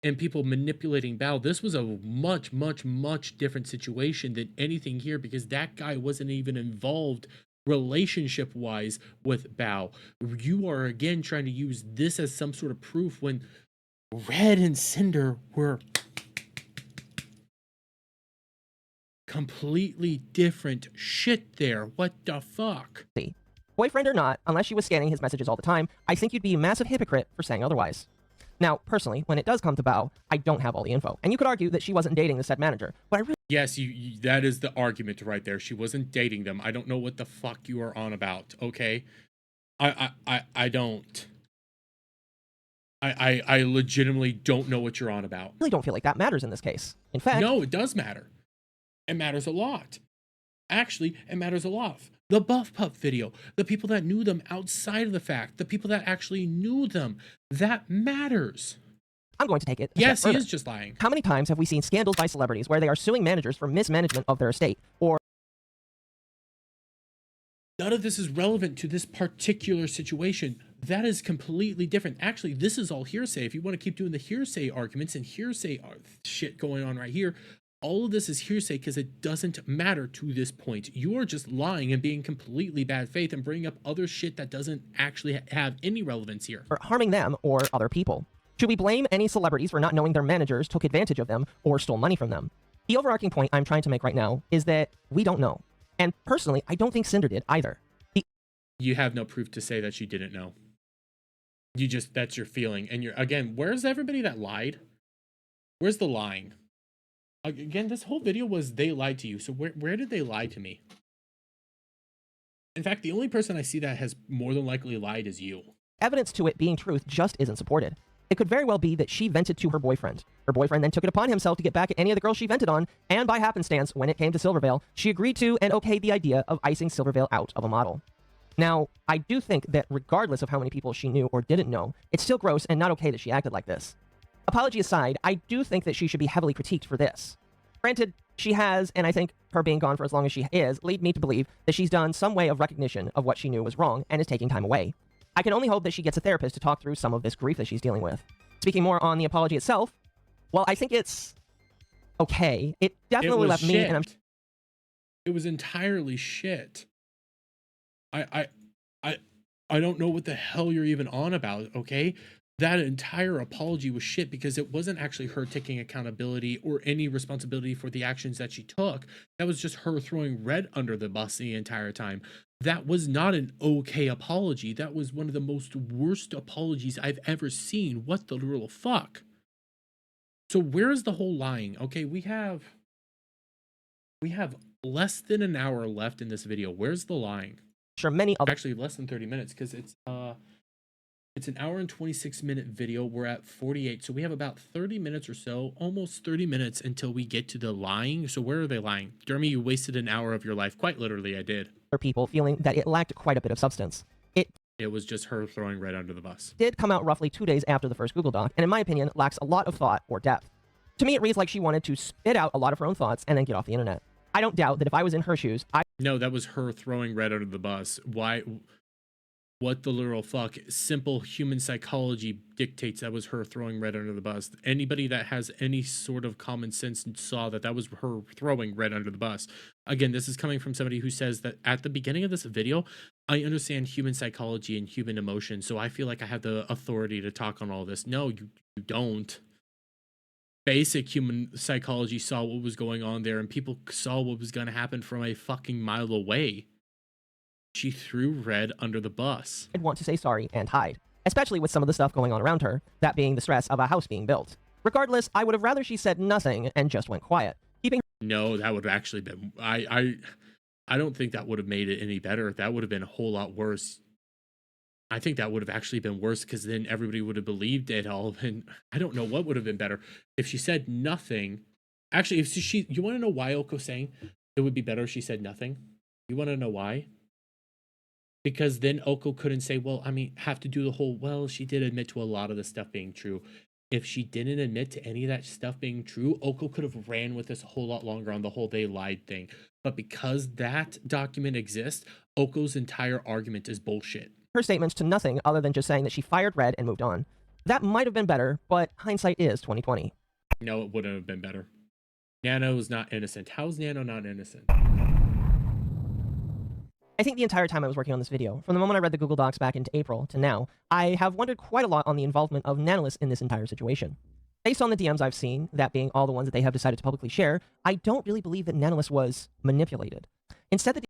and people manipulating Bao. This was a much, much, much different situation than anything here, because that guy wasn't even involved relationship-wise with Bao. You are again trying to use this as some sort of proof when Red and Cinder were completely different shit there. What the fuck? Boyfriend or not, unless she was scanning his messages all the time, I think you'd be a massive hypocrite for saying otherwise. Now, personally, when it does come to Bao, I don't have all the info, and you could argue that she wasn't dating the said manager, but I really... Yes, that is the argument right there. She wasn't dating them. I don't know what the fuck you are on about, okay? I don't. I legitimately don't know what you're on about. I really don't feel like that matters in this case. In fact... No, it does matter. It matters a lot. Actually, it matters a lot. The Buff Pup video, the people that knew them outside of the fact, the people that actually knew them, that matters. I'm going to take it. Yes, he is just lying. How many times have we seen scandals by celebrities where they are suing managers for mismanagement of their estate, or... None of this is relevant to this particular situation. That is completely different. Actually, this is all hearsay. If you want to keep doing the hearsay arguments and hearsay shit going on right here, all of this is hearsay because it doesn't matter to this point. You are just lying and being completely bad faith and bringing up other shit that doesn't actually have any relevance here. Or harming them or other people. Should we blame any celebrities for not knowing their managers took advantage of them or stole money from them? The overarching point I'm trying to make right now is that we don't know. And personally, I don't think Cinder did either. You have no proof to say that she didn't know. That's your feeling. And again, where's everybody that lied? Where's the lying? Again, this whole video was they lied to you. So where did they lie to me? In fact, the only person I see that has more than likely lied is you. Evidence to it being truth just isn't supported. It could very well be that she vented to her boyfriend. Her boyfriend then took it upon himself to get back at any of the girls she vented on, and by happenstance, when it came to Silvervale, she agreed to and okayed the idea of icing Silvervale out of a model. Now, I do think that regardless of how many people she knew or didn't know, it's still gross and not okay that she acted like this. Apology aside, I do think that she should be heavily critiqued for this. Granted, she has, and I think her being gone for as long as she is, lead me to believe that she's done some way of recognition of what she knew was wrong and is taking time away. I can only hope that she gets a therapist to talk through some of this grief that she's dealing with. Speaking more on the apology itself, well, I think it's okay. It definitely left me, and It was entirely shit. I don't know what the hell you're even on about, okay? That entire apology was shit because it wasn't actually her taking accountability or any responsibility for the actions that she took. That was just her throwing Red under the bus the entire time. That was not an okay apology. That was one of the most worst apologies I've ever seen. What the real fuck? So where's the whole lying? Okay, we have less than an hour left in this video. Where's the lying? sure many other Actually less than 30 minutes because it's an hour and 26-minute video. We're at 48, so we have about 30 minutes or so, almost 30 minutes until we get to the lying. So where are they lying? Jeremy, you wasted an hour of your life. Quite literally, I did. people feeling that it lacked quite a bit of substance. It was just her throwing Red under the bus. Did come out roughly 2 days after the first Google Doc, and in my opinion, lacks a lot of thought or depth. To me, it reads like she wanted to spit out a lot of her own thoughts and then get off the internet. I don't doubt that if I was in her shoes, No, that was her throwing Red under the bus. Why? What the literal fuck? Simple human psychology dictates that was her throwing Red under the bus. Anybody that has any sort of common sense saw that that was her throwing Red under the bus. Again, this is coming from somebody who says that at the beginning of this video, I understand human psychology and human emotion, so I feel like I have the authority to talk on all this. No, you don't. Basic human psychology saw what was going on there, and people saw what was going to happen from a fucking mile away. She threw Red under the bus. I'd want to say sorry and hide, especially with some of the stuff going on around her, that being the stress of a house being built. Regardless, I would have rather she said nothing and just went quiet. No, that would have actually been... I don't think that would have made it any better. That would have been a whole lot worse. I think that would have actually been worse because then everybody would have believed it all. And I don't know what would have been better. If she said nothing... Actually, if she... You want to know why Oko's saying it would be better if she said nothing? You want to know why? Because then Oko couldn't say, well, I mean, have to do the whole, well, she did admit to a lot of the stuff being true. If she didn't admit to any of that stuff being true, Oko could have ran with this a whole lot longer on the whole they lied thing. But because that document exists, Oko's entire argument is bullshit. Her statements to nothing other than just saying that she fired Red and moved on. That might have been better, but hindsight is 2020. No, it wouldn't have been better. Nano is not innocent. How's Nano not innocent? I think the entire time I was working on this video, from the moment I read the Google Docs back into April to now, I have wondered quite a lot on the involvement of Nanolist in this entire situation. Based on the DMs I've seen, that being all the ones that they have decided to publicly share, I don't really believe that Nanolist was manipulated. Instead, the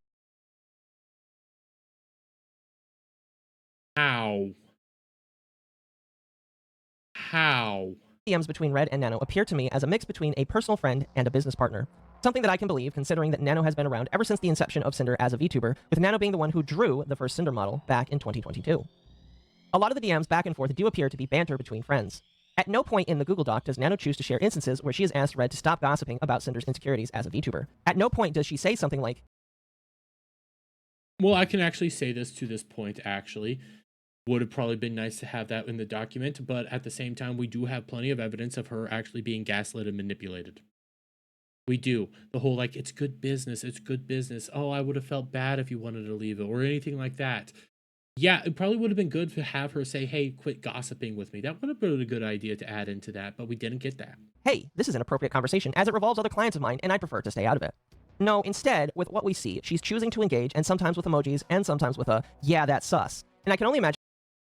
How? DMs between Red and Nano appear to me as a mix between a personal friend and a business partner. Something that I can believe, considering that Nano has been around ever since the inception of Cinder as a VTuber, with Nano being the one who drew the first Cinder model back in 2022. A lot of the DMs back and forth do appear to be banter between friends. At no point in the Google Doc does Nano choose to share instances where she has asked Red to stop gossiping about Cinder's insecurities as a VTuber. At no point does she say something like, Well, I can actually say this to this point, actually. Would have probably been nice to have that in the document, but at the same time, we do have plenty of evidence of her actually being gaslit and manipulated. We do. The whole, like, it's good business, it's good business. Oh, I would have felt bad if you wanted to leave it, or anything like that. Yeah, it probably would have been good to have her say, hey, quit gossiping with me. That would have been a good idea to add into that, but we didn't get that. hey, this is an appropriate conversation as it revolves other clients of mine and I prefer to stay out of it. No, instead, with what we see, she's choosing to engage, and sometimes with emojis, and sometimes with a, yeah, that's sus. And I can only imagine.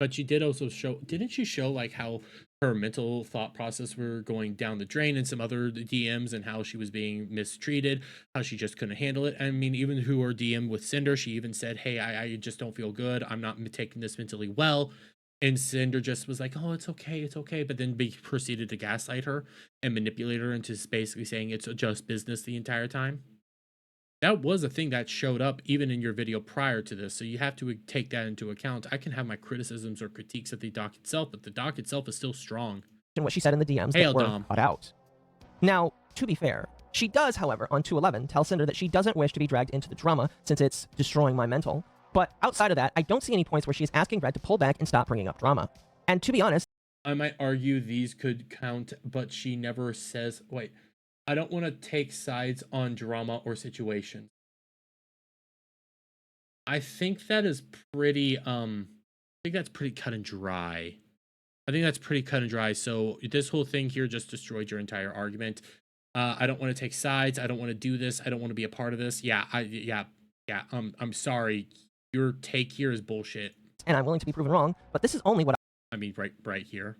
But she did also show, didn't she show like how her mental thought process were going down the drain in some other DMs and how she was being mistreated, how she just couldn't handle it? I mean, even who her DM with Cinder, she even said, hey, I just don't feel good. I'm not taking this mentally well. And Cinder just was like, oh, it's okay. But then proceeded to gaslight her and manipulate her into basically saying it's just business the entire time. That was a thing that showed up even in your video prior to this, so you have to take that into account. I can have my criticisms or critiques of the doc itself, but the doc itself is still strong. What she said in the DMs that were cut out. Now, to be fair, she does, however, on 211 tell Cinder that she doesn't wish to be dragged into the drama since it's destroying my mental. But outside of that, I don't see any points where she's asking Red to pull back and stop bringing up drama. And to be honest, I might argue these could count, but she never says, wait, I don't want to take sides on drama or situations. I think that is pretty, I think that's pretty cut and dry. I think that's pretty cut and dry. So this whole thing here just destroyed your entire argument. I don't want to take sides. I don't want to do this. I don't want to be a part of this. Yeah, I'm sorry. Your take here is bullshit. and I'm willing to be proven wrong, but this is only what I mean, right here.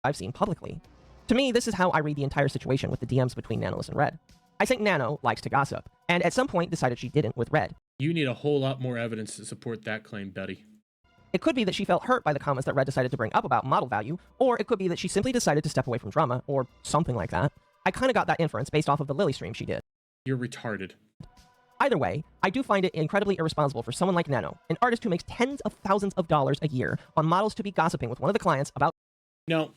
I've seen publicly. To me, this is how I read the entire situation with the DMs between Nanoless and Red. I think Nano likes to gossip, and at some point decided she didn't with Red. You need a whole lot more evidence to support that claim, buddy. It could be that she felt hurt by the comments that Red decided to bring up about model value, or it could be that she simply decided to step away from drama, or something like that. I kind of got that inference based off of the Lily stream she did. You're retarded. Either way, I do find it incredibly irresponsible for someone like Nano, an artist who makes tens of thousands of dollars a year, on models to be gossiping with one of the clients about— No.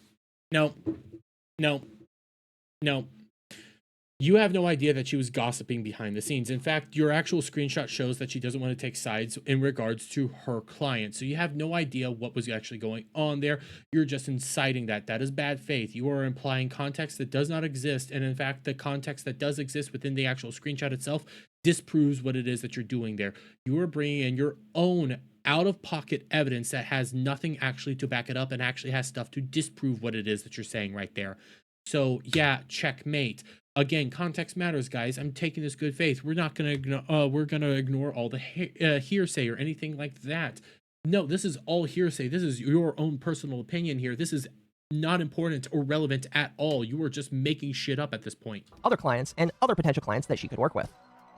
You have no idea that she was gossiping behind the scenes. In fact, your actual screenshot shows that she doesn't want to take sides in regards to her client. So you have no idea what was actually going on there. You're just inciting that. That is bad faith. You are implying context that does not exist. And in fact, the context that does exist within the actual screenshot itself disproves what it is that you're doing there. You are bringing in your own out-of-pocket evidence that has nothing actually to back it up and actually has stuff to disprove what it is that you're saying right there. So yeah, checkmate. Again, context matters, guys. I'm taking this good faith. We're not gonna ignore all the hearsay or anything like that. No, this is all hearsay. This is your own personal opinion here. This is not important or relevant at all. You are just making shit up at this point. Other clients and other potential clients that she could work with.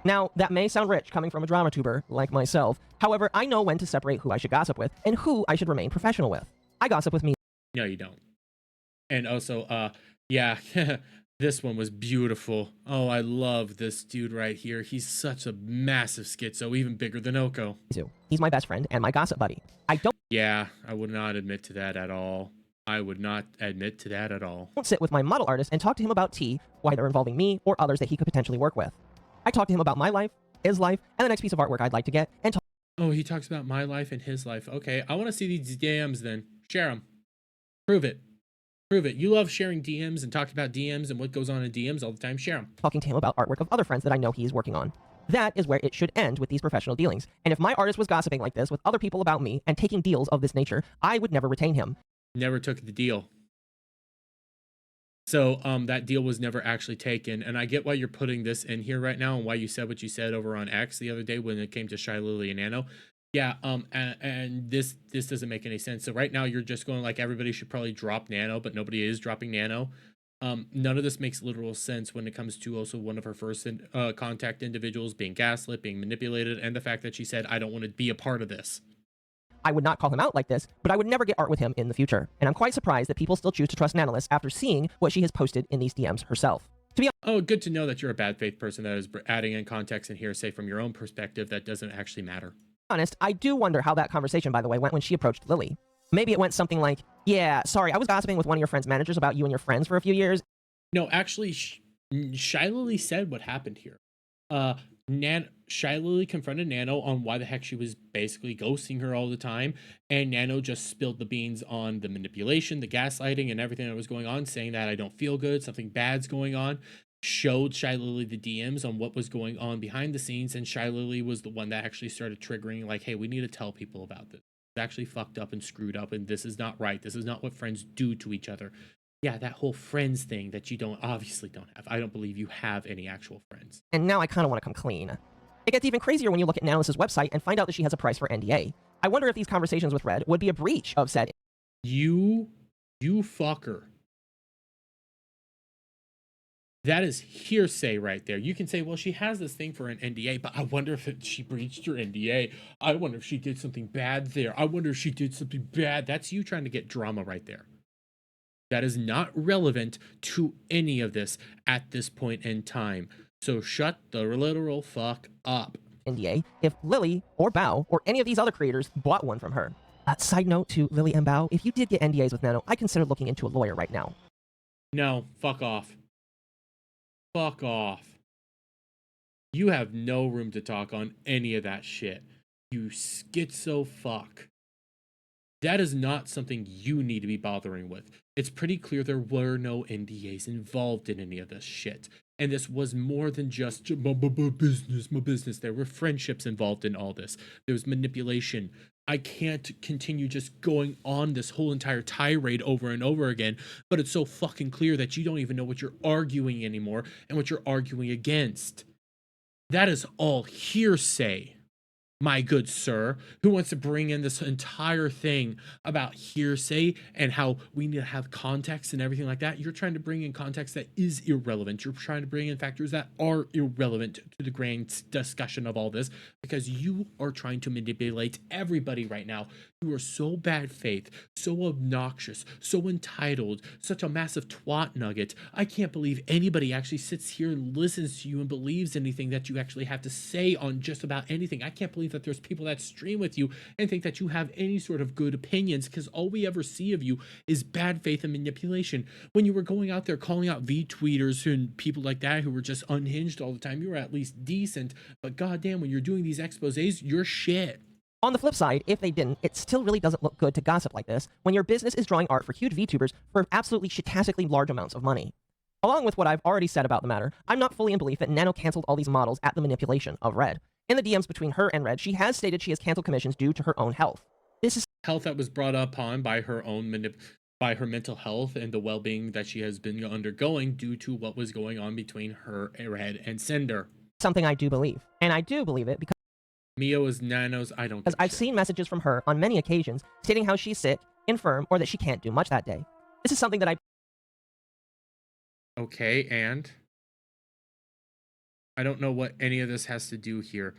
Now, that may sound rich coming from a drama tuber like myself. However, I know when to separate who I should gossip with and who I should remain professional with. I gossip with me. No, you don't. And also, yeah, this one was beautiful. Oh, I love this dude right here. He's such a massive schizo, even bigger than Oko. He's my best friend and my gossip buddy. Yeah, I would not admit to that at all. I would not admit to that at all. Don't sit with my model artist and talk to him about tea, why they're involving me or others that he could potentially work with. I talk to him about my life, his life, and the next piece of artwork I'd like to get, and Oh, he talks about my life and his life. Okay, I want to see these DMs then. Share them. Prove it. Prove it. You love sharing DMs and talking about DMs and what goes on in DMs all the time. Share them. talking to him about artwork of other friends that I know he's working on. That is where it should end with these professional dealings. And if my artist was gossiping like this with other people about me and taking deals of this nature, I would never retain him. Never took the deal. So that deal was never actually taken. And I get why you're putting this in here right now and why you said what you said over on X the other day when it came to Shy Lily and Nano. Yeah, and this doesn't make any sense. So right now you're just going like everybody should probably drop Nano, but nobody is dropping Nano. None of this makes literal sense when it comes to also one of her first contact individuals being gaslit, being manipulated, and the fact that she said, I don't want to be a part of this. I would not call him out like this, but I would never get art with him in the future. And I'm quite surprised that people still choose to trust Nanoless after seeing what she has posted in these DMs herself. Oh, good to know that you're a bad faith person that is adding in context and hearsay from your own perspective that doesn't actually matter. Honest, I do wonder how that conversation, by the way, went when she approached Lily. Maybe it went something like, yeah, sorry, I was gossiping with one of your friend's managers about you and your friends for a few years. No, actually, Shy Lily said what happened here. Shy Lily confronted Nano on why the heck she was basically ghosting her all the time, and Nano just spilled the beans on the manipulation, the gaslighting, and everything that was going on, saying that I don't feel good, something bad's going on. Showed Shy Lily the DMs on what was going on behind the scenes, and Shy Lily was the one that actually started triggering, like, hey, we need to tell people about this. It's actually fucked up and screwed up, and this is not right. This is not what friends do to each other. Yeah, that whole friends thing that you obviously don't have. I don't believe you have any actual friends. And now I kind of want to come clean. It gets even crazier when you look at Nanoless's website and find out that she has a price for NDA. I wonder if these conversations with Red would be a breach of said— You fucker. That is hearsay right there. You can say, well, she has this thing for an NDA, but I wonder if she breached your NDA. I wonder if she did something bad there. I wonder if she did something bad. That's you trying to get drama right there. That is not relevant to any of this at this point in time. So shut the literal fuck up. NDA if Lily or Bao or any of these other creators bought one from her. Side note to Lily and Bao, if you did get NDAs with Nano, I consider looking into a lawyer right now. No, fuck off. Fuck off. You have no room to talk on any of that shit. You schizo fuck. That is not something you need to be bothering with. It's pretty clear there were no NDAs involved in any of this shit. And this was more than just my business. There were friendships involved in all this. There was manipulation. I can't continue just going on this whole entire tirade over and over again, but it's so fucking clear that you don't even know what you're arguing anymore and what you're arguing against. That is all hearsay, my good sir, who wants to bring in this entire thing about hearsay and how we need to have context and everything like that. You're trying to bring in context that is irrelevant. You're trying to bring in factors that are irrelevant to the grand discussion of all this, because you are trying to manipulate everybody right now. You are so bad faith, so obnoxious, so entitled, such a massive twat nugget. I can't believe anybody actually sits here and listens to you and believes anything that you actually have to say on just about anything. I can't believe that there's people that stream with you and think that you have any sort of good opinions, because all we ever see of you is bad faith and manipulation. When you were going out there calling out VTweeters and people like that who were just unhinged all the time, you were at least decent, but goddamn, when you're doing these exposés, you're shit. On the flip side, if they didn't, it still really doesn't look good to gossip like this when your business is drawing art for huge VTubers for absolutely shitastically large amounts of money. Along with what I've already said about the matter, I'm not fully in belief that Nano canceled all these models at the manipulation of Red. In the DMs between her and Red, she has stated she has canceled commissions due to her own health. This is health that was brought upon by her own by her mental health and the well-being that she has been undergoing due to what was going on between her, Red, and Cinder. Something I do believe, and I do believe it because Mio is Nano's, I don't. Because I've seen messages from her on many occasions stating how she's sick, infirm, or that she can't do much that day. This is something that I... Okay, and? I don't know what any of this has to do here.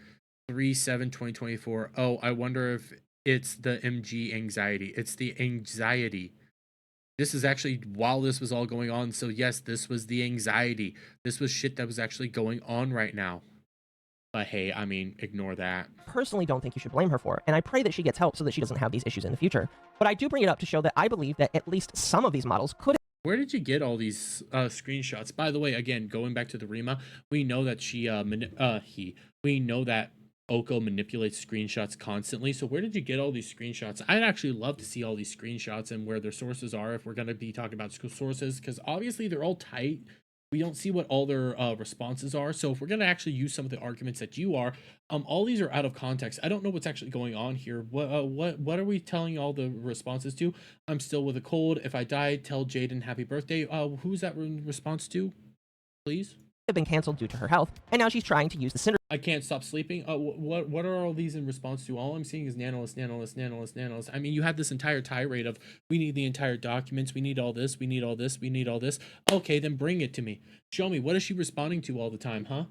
3/7/2024. Oh, I wonder if it's the MG anxiety. It's the anxiety. This is actually while this was all going on. So yes, this was the anxiety. This was shit that was actually going on right now. But hey, I mean, ignore that. Personally don't think you should blame her for it, and I pray that she gets help so that she doesn't have these issues in the future. But I do bring it up to show that I believe that at least some of these models could... Where did you get all these screenshots? By the way, again, going back to the Rima, we know that we know that Oko manipulates screenshots constantly. So where did you get all these screenshots? I'd actually love to see all these screenshots and where their sources are if we're going to be talking about sources, because obviously they're all tight. We don't see what all their responses are. So if we're going to actually use some of the arguments that you are, all these are out of context. I don't know what's actually going on here. What are we telling all the responses to? I'm still with a cold. If I die, tell Jaden happy birthday. Who's that in response to? Please? Have been canceled due to her health, and now she's trying to use the Cinder... I can't stop sleeping. What are all these in response to? All I'm seeing is Nanolis. I mean, you had this entire tirade of we need the entire documents, we need all this, we need all this, we need all this. Okay, then bring it to me. Show me, what is she responding to all the time, huh?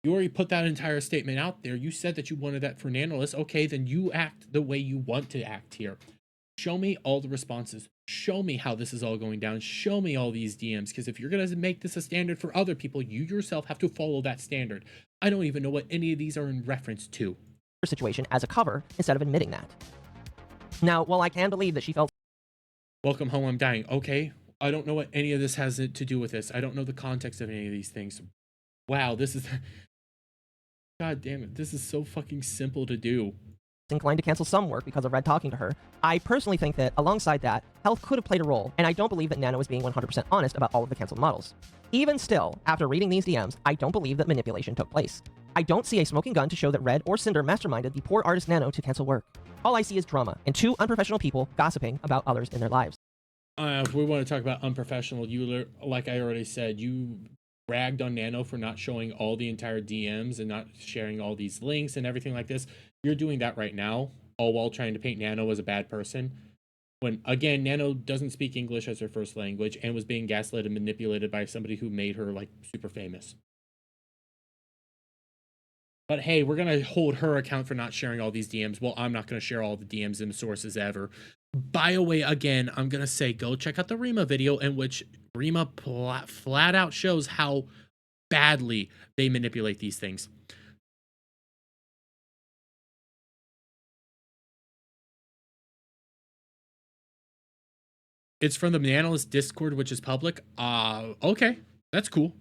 You already put that entire statement out there. You said that you wanted that for Nanolis. Okay, then you act the way you want to act here. Show me all the responses. Show me how this is all going down. Show me all these DMs, because if you're going to make this a standard for other people, you yourself have to follow that standard. I don't even know what any of these are in reference to. ...situation as a cover instead of admitting that. Now, while I can believe that she felt... Welcome home, I'm dying. Okay, I don't know what any of this has to do with this. I don't know the context of any of these things. Wow, this is... God damn it, this is so fucking simple to do. ...inclined to cancel some work because of Red talking to her. I personally think that, alongside that, health could have played a role, and I don't believe that Nano is being 100% honest about all of the canceled models. Even still, after reading these DMs, I don't believe that manipulation took place. I don't see a smoking gun to show that Red or Cinder masterminded the poor artist Nano to cancel work. All I see is drama, and two unprofessional people gossiping about others in their lives. If we want to talk about unprofessional, like I already said, you ragged on Nano for not showing all the entire DMs and not sharing all these links and everything like this. You're doing that right now, all while trying to paint Nano as a bad person. When, again, Nano doesn't speak English as her first language and was being gaslit and manipulated by somebody who made her, like, super famous. But hey, we're going to hold her account for not sharing all these DMs. Well, I'm not going to share all the DMs and the sources ever. By the way, again, I'm going to say go check out the Rima video in which Rima flat out shows how badly they manipulate these things. It's from the Nanolis Discord, which is public. Okay, that's cool.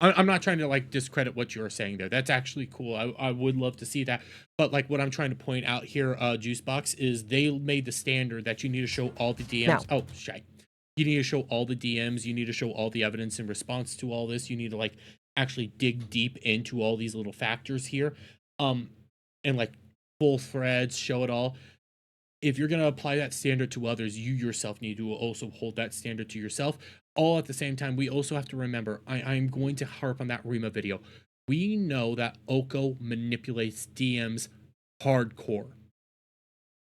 I'm not trying to like discredit what you're saying there. That's actually cool. I would love to see that. But like what I'm trying to point out here, Juicebox, is they made the standard that you need to show all the DMs. Now. Oh, shit. You need to show all the DMs. You need to show all the evidence in response to all this. You need to like actually dig deep into all these little factors here. And like full threads, show it all. If you're going to apply that standard to others, you yourself need to also hold that standard to yourself. All at the same time, we also have to remember, I'm going to harp on that Rima video. We know that Oko manipulates DMs hardcore.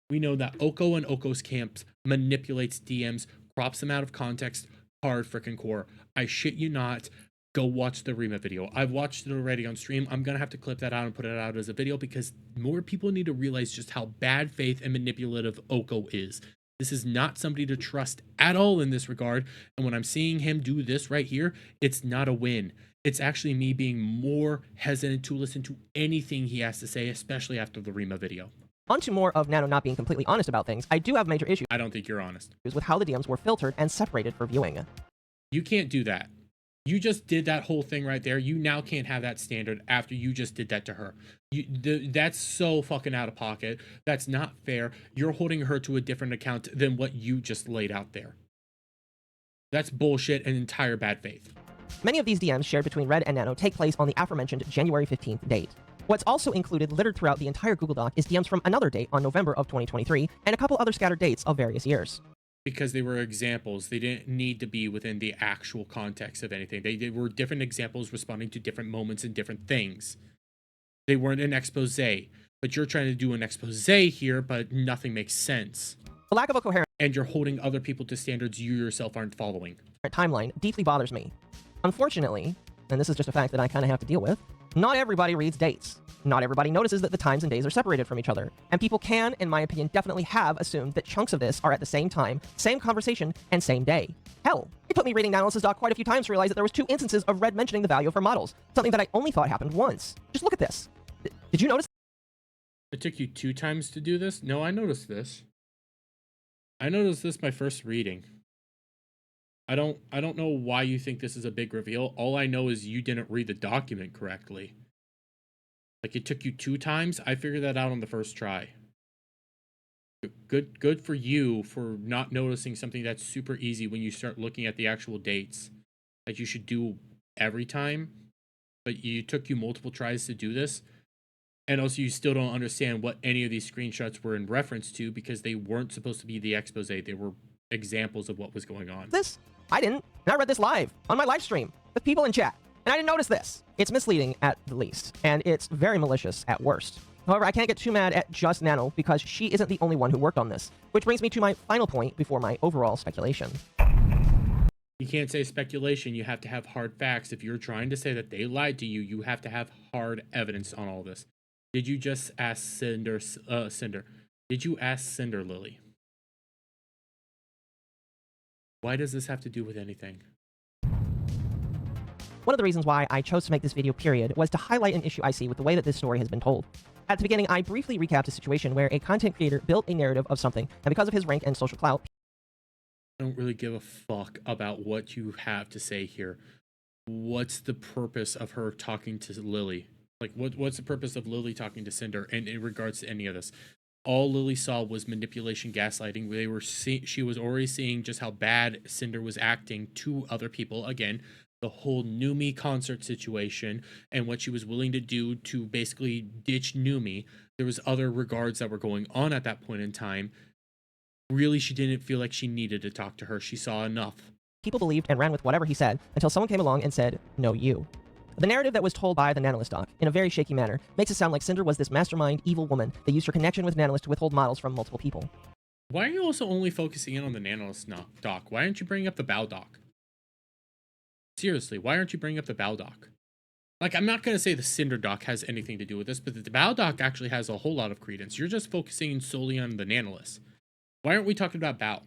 We know that Oko and Oko's camps manipulates DMs, crops them out of context, hard freaking core. I shit you not. Go watch the Rima video. I've watched it already on stream. I'm going to have to clip that out and put it out as a video because more people need to realize just how bad faith and manipulative Oko is. This is not somebody to trust at all in this regard. And when I'm seeing him do this right here, it's not a win. It's actually me being more hesitant to listen to anything he has to say, especially after the Rima video. On to more of Nano not being completely honest about things, I do have major issues I don't think you're honest. with how the DMs were filtered and separated for viewing. You can't do that. You just did that whole thing right there. You now can't have that standard after you just did that to her. That's so fucking out of pocket. That's not fair. You're holding her to a different account than what you just laid out there. That's bullshit and entire bad faith. Many of these DMs shared between Red and Nano take place on the aforementioned January 15th date. What's also included littered throughout the entire Google Doc is DMs from another date on November of 2023 and a couple other scattered dates of various years. Because they were examples. They didn't need to be within the actual context of anything. They were different examples responding to different moments and different things. They weren't an expose, but you're trying to do an expose here, but nothing makes sense. The lack of a coherent And you're holding other people to standards you yourself aren't following. timeline deeply bothers me. Unfortunately, and this is just a fact that I kind of have to deal with, not everybody reads dates. Not everybody notices that the times and days are separated from each other. And people can, in my opinion, definitely have assumed that chunks of this are at the same time, same conversation, and same day. Hell, it took me reading Nanolis's doc quite a few times to realize that there was 2 instances of Red mentioning the value of her models, something that I only thought happened once. Just look at this. Did you notice? It took you 2 times to do this? No, I noticed this. I noticed this my first reading. I don't know why you think this is a big reveal. All I know is you didn't read the document correctly. Like, it took you 2 times. I figured that out on the first try. Good for you for not noticing something that's super easy when you start looking at the actual dates that you should do every time. But it took you multiple tries to do this. And also, you still don't understand what any of these screenshots were in reference to because they weren't supposed to be the expose. They were examples of what was going on. This? I didn't. And I read this live on my live stream with people in chat. And I didn't notice this. It's misleading at the least, and it's very malicious at worst. However, I can't get too mad at just Nano because she isn't the only one who worked on this, which brings me to my final point before my overall speculation. You can't say speculation. You have to have hard facts. If you're trying to say that they lied to you, you have to have hard evidence on all this. Did you just ask Cinder? Did you ask Cinder, Lily? Why does this have to do with anything? One of the reasons why I chose to make this video, period, was to highlight an issue I see with the way that this story has been told. At the beginning, I briefly recapped a situation where a content creator built a narrative of something, and because of his rank and social clout, I don't really give a fuck about what you have to say here. What's the purpose of her talking to Lily? Like, what's the purpose of Lily talking to Cinder in regards to any of this? All Lily saw was manipulation, gaslighting. She was already seeing just how bad Cinder was acting to other people. Again, the whole Numi concert situation and what she was willing to do to basically ditch Numi. There was other regards that were going on at that point in time. Really, she didn't feel like she needed to talk to her. She saw enough. people believed and ran with whatever he said until someone came along and said, "No, you." The narrative that was told by the Nanolist doc, in a very shaky manner, makes it sound like Cinder was this mastermind, evil woman that used her connection with Nanolist to withhold models from multiple people. Why are you also only focusing in on the Nanolist doc? Why aren't you bringing up the Bow doc? Seriously, why aren't you bringing up the Bow doc? Like, I'm not going to say the Cinder doc has anything to do with this, but the Bow doc actually has a whole lot of credence. You're just focusing solely on the Nanolist. Why aren't we talking about Bow?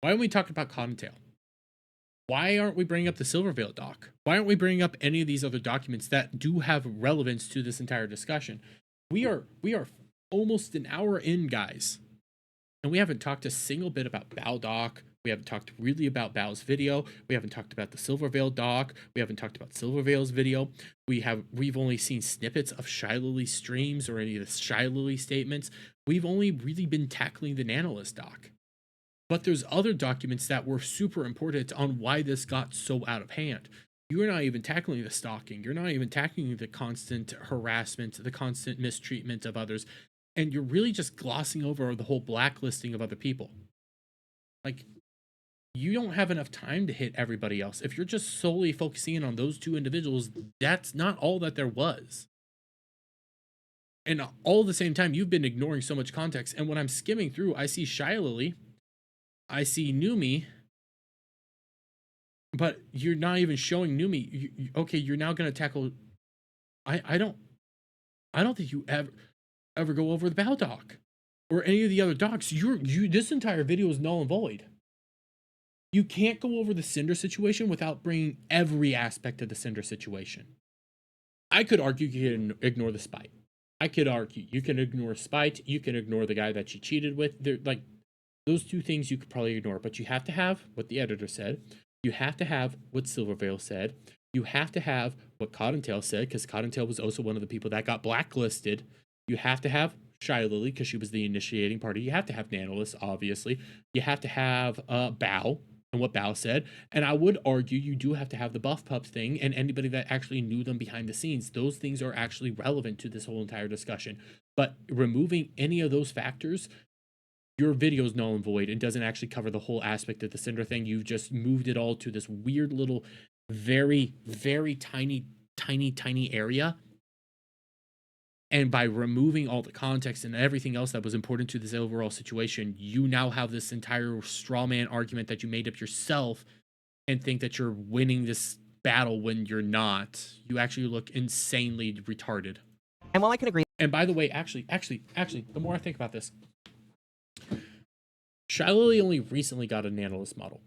Why aren't we talking about Cottontail? Why aren't we bringing up the Silverveil doc? Why aren't we bringing up any of these other documents that do have relevance to this entire discussion? We are almost an hour in, guys, and we haven't talked a single bit about Bow doc, We haven't talked really about Bao's video. We haven't talked about the Silverveil doc. We haven't talked about Silverveil's video. We've only seen snippets of Shylily streams or any of the Shylily statements. We've only really been tackling the Nanolist doc. But there's other documents that were super important on why this got so out of hand. You're not even tackling the stalking. You're not even tackling the constant harassment, the constant mistreatment of others. And you're really just glossing over the whole blacklisting of other people. Like, you don't have enough time to hit everybody else. If you're just solely focusing in on those two individuals, that's not all that there was. And all at the same time, you've been ignoring so much context. And when I'm skimming through, I see Shylily, I see Numi, but you're not even showing Numi. Okay, you're now going to tackle. I don't think you ever go over the Bao doc or any of the other docs. This entire video is null and void. You can't go over the Cinder situation without bringing every aspect of the Cinder situation. I could argue you can ignore the spite. I could argue you can ignore spite. You can ignore the guy that she cheated with. They're like, those two things you could probably ignore, but you have to have what the editor said. You have to have what Silverveil said. You have to have what Cottontail said, because Cottontail was also one of the people that got blacklisted. You have to have Shylily, because she was the initiating party. You have to have Nanolist, obviously. You have to have Bao and what Bao said. And I would argue you do have to have the Buff Pup thing and anybody that actually knew them behind the scenes. Those things are actually relevant to this whole entire discussion. But removing any of those factors, your video is null and void and doesn't actually cover the whole aspect of the Cinder thing. You've just moved it all to this weird little, very, very tiny area. And by removing all the context and everything else that was important to this overall situation, you now have this entire straw man argument that you made up yourself and think that you're winning this battle when you're not. You actually look insanely retarded. And while I can agree... And by the way, actually, the more I think about this, Shylily only recently got a Nanolist model.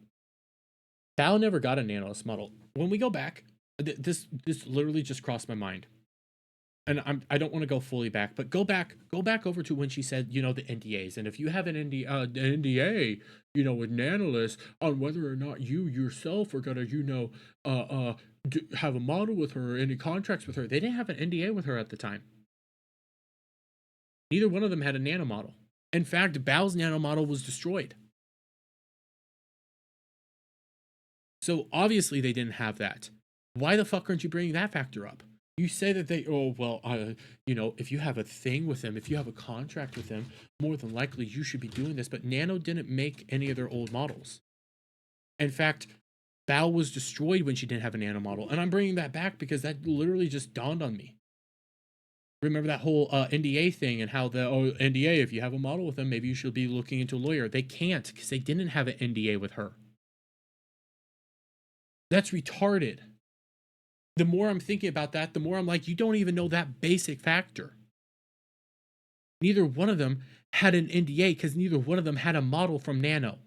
Bao never got a Nanolist model. When we go back, this literally just crossed my mind. And I don't want to go fully back, but go back over to when she said, you know, the NDAs. And if you have an NDA, you know, with Nanolist on whether or not you yourself are gonna, you know, have a model with her or any contracts with her. They didn't have an NDA with her at the time. Neither one of them had a nano model. In fact, Bao's nano model was destroyed. So obviously they didn't have that. Why the fuck aren't you bringing that factor up? You say that they, oh, well, you know, if you have a thing with them, if you have a contract with them, more than likely you should be doing this. But Nano didn't make any of their old models. In fact, Bao was destroyed when she didn't have a Nano model. And I'm bringing that back because that literally just dawned on me. Remember that whole NDA thing and how the NDA, if you have a model with them, maybe you should be looking into a lawyer. They can't because they didn't have an NDA with her. That's retarded. The more I'm thinking about that, the more I'm like, you don't even know that basic factor. Neither one of them had an NDA because neither one of them had a model from Nano.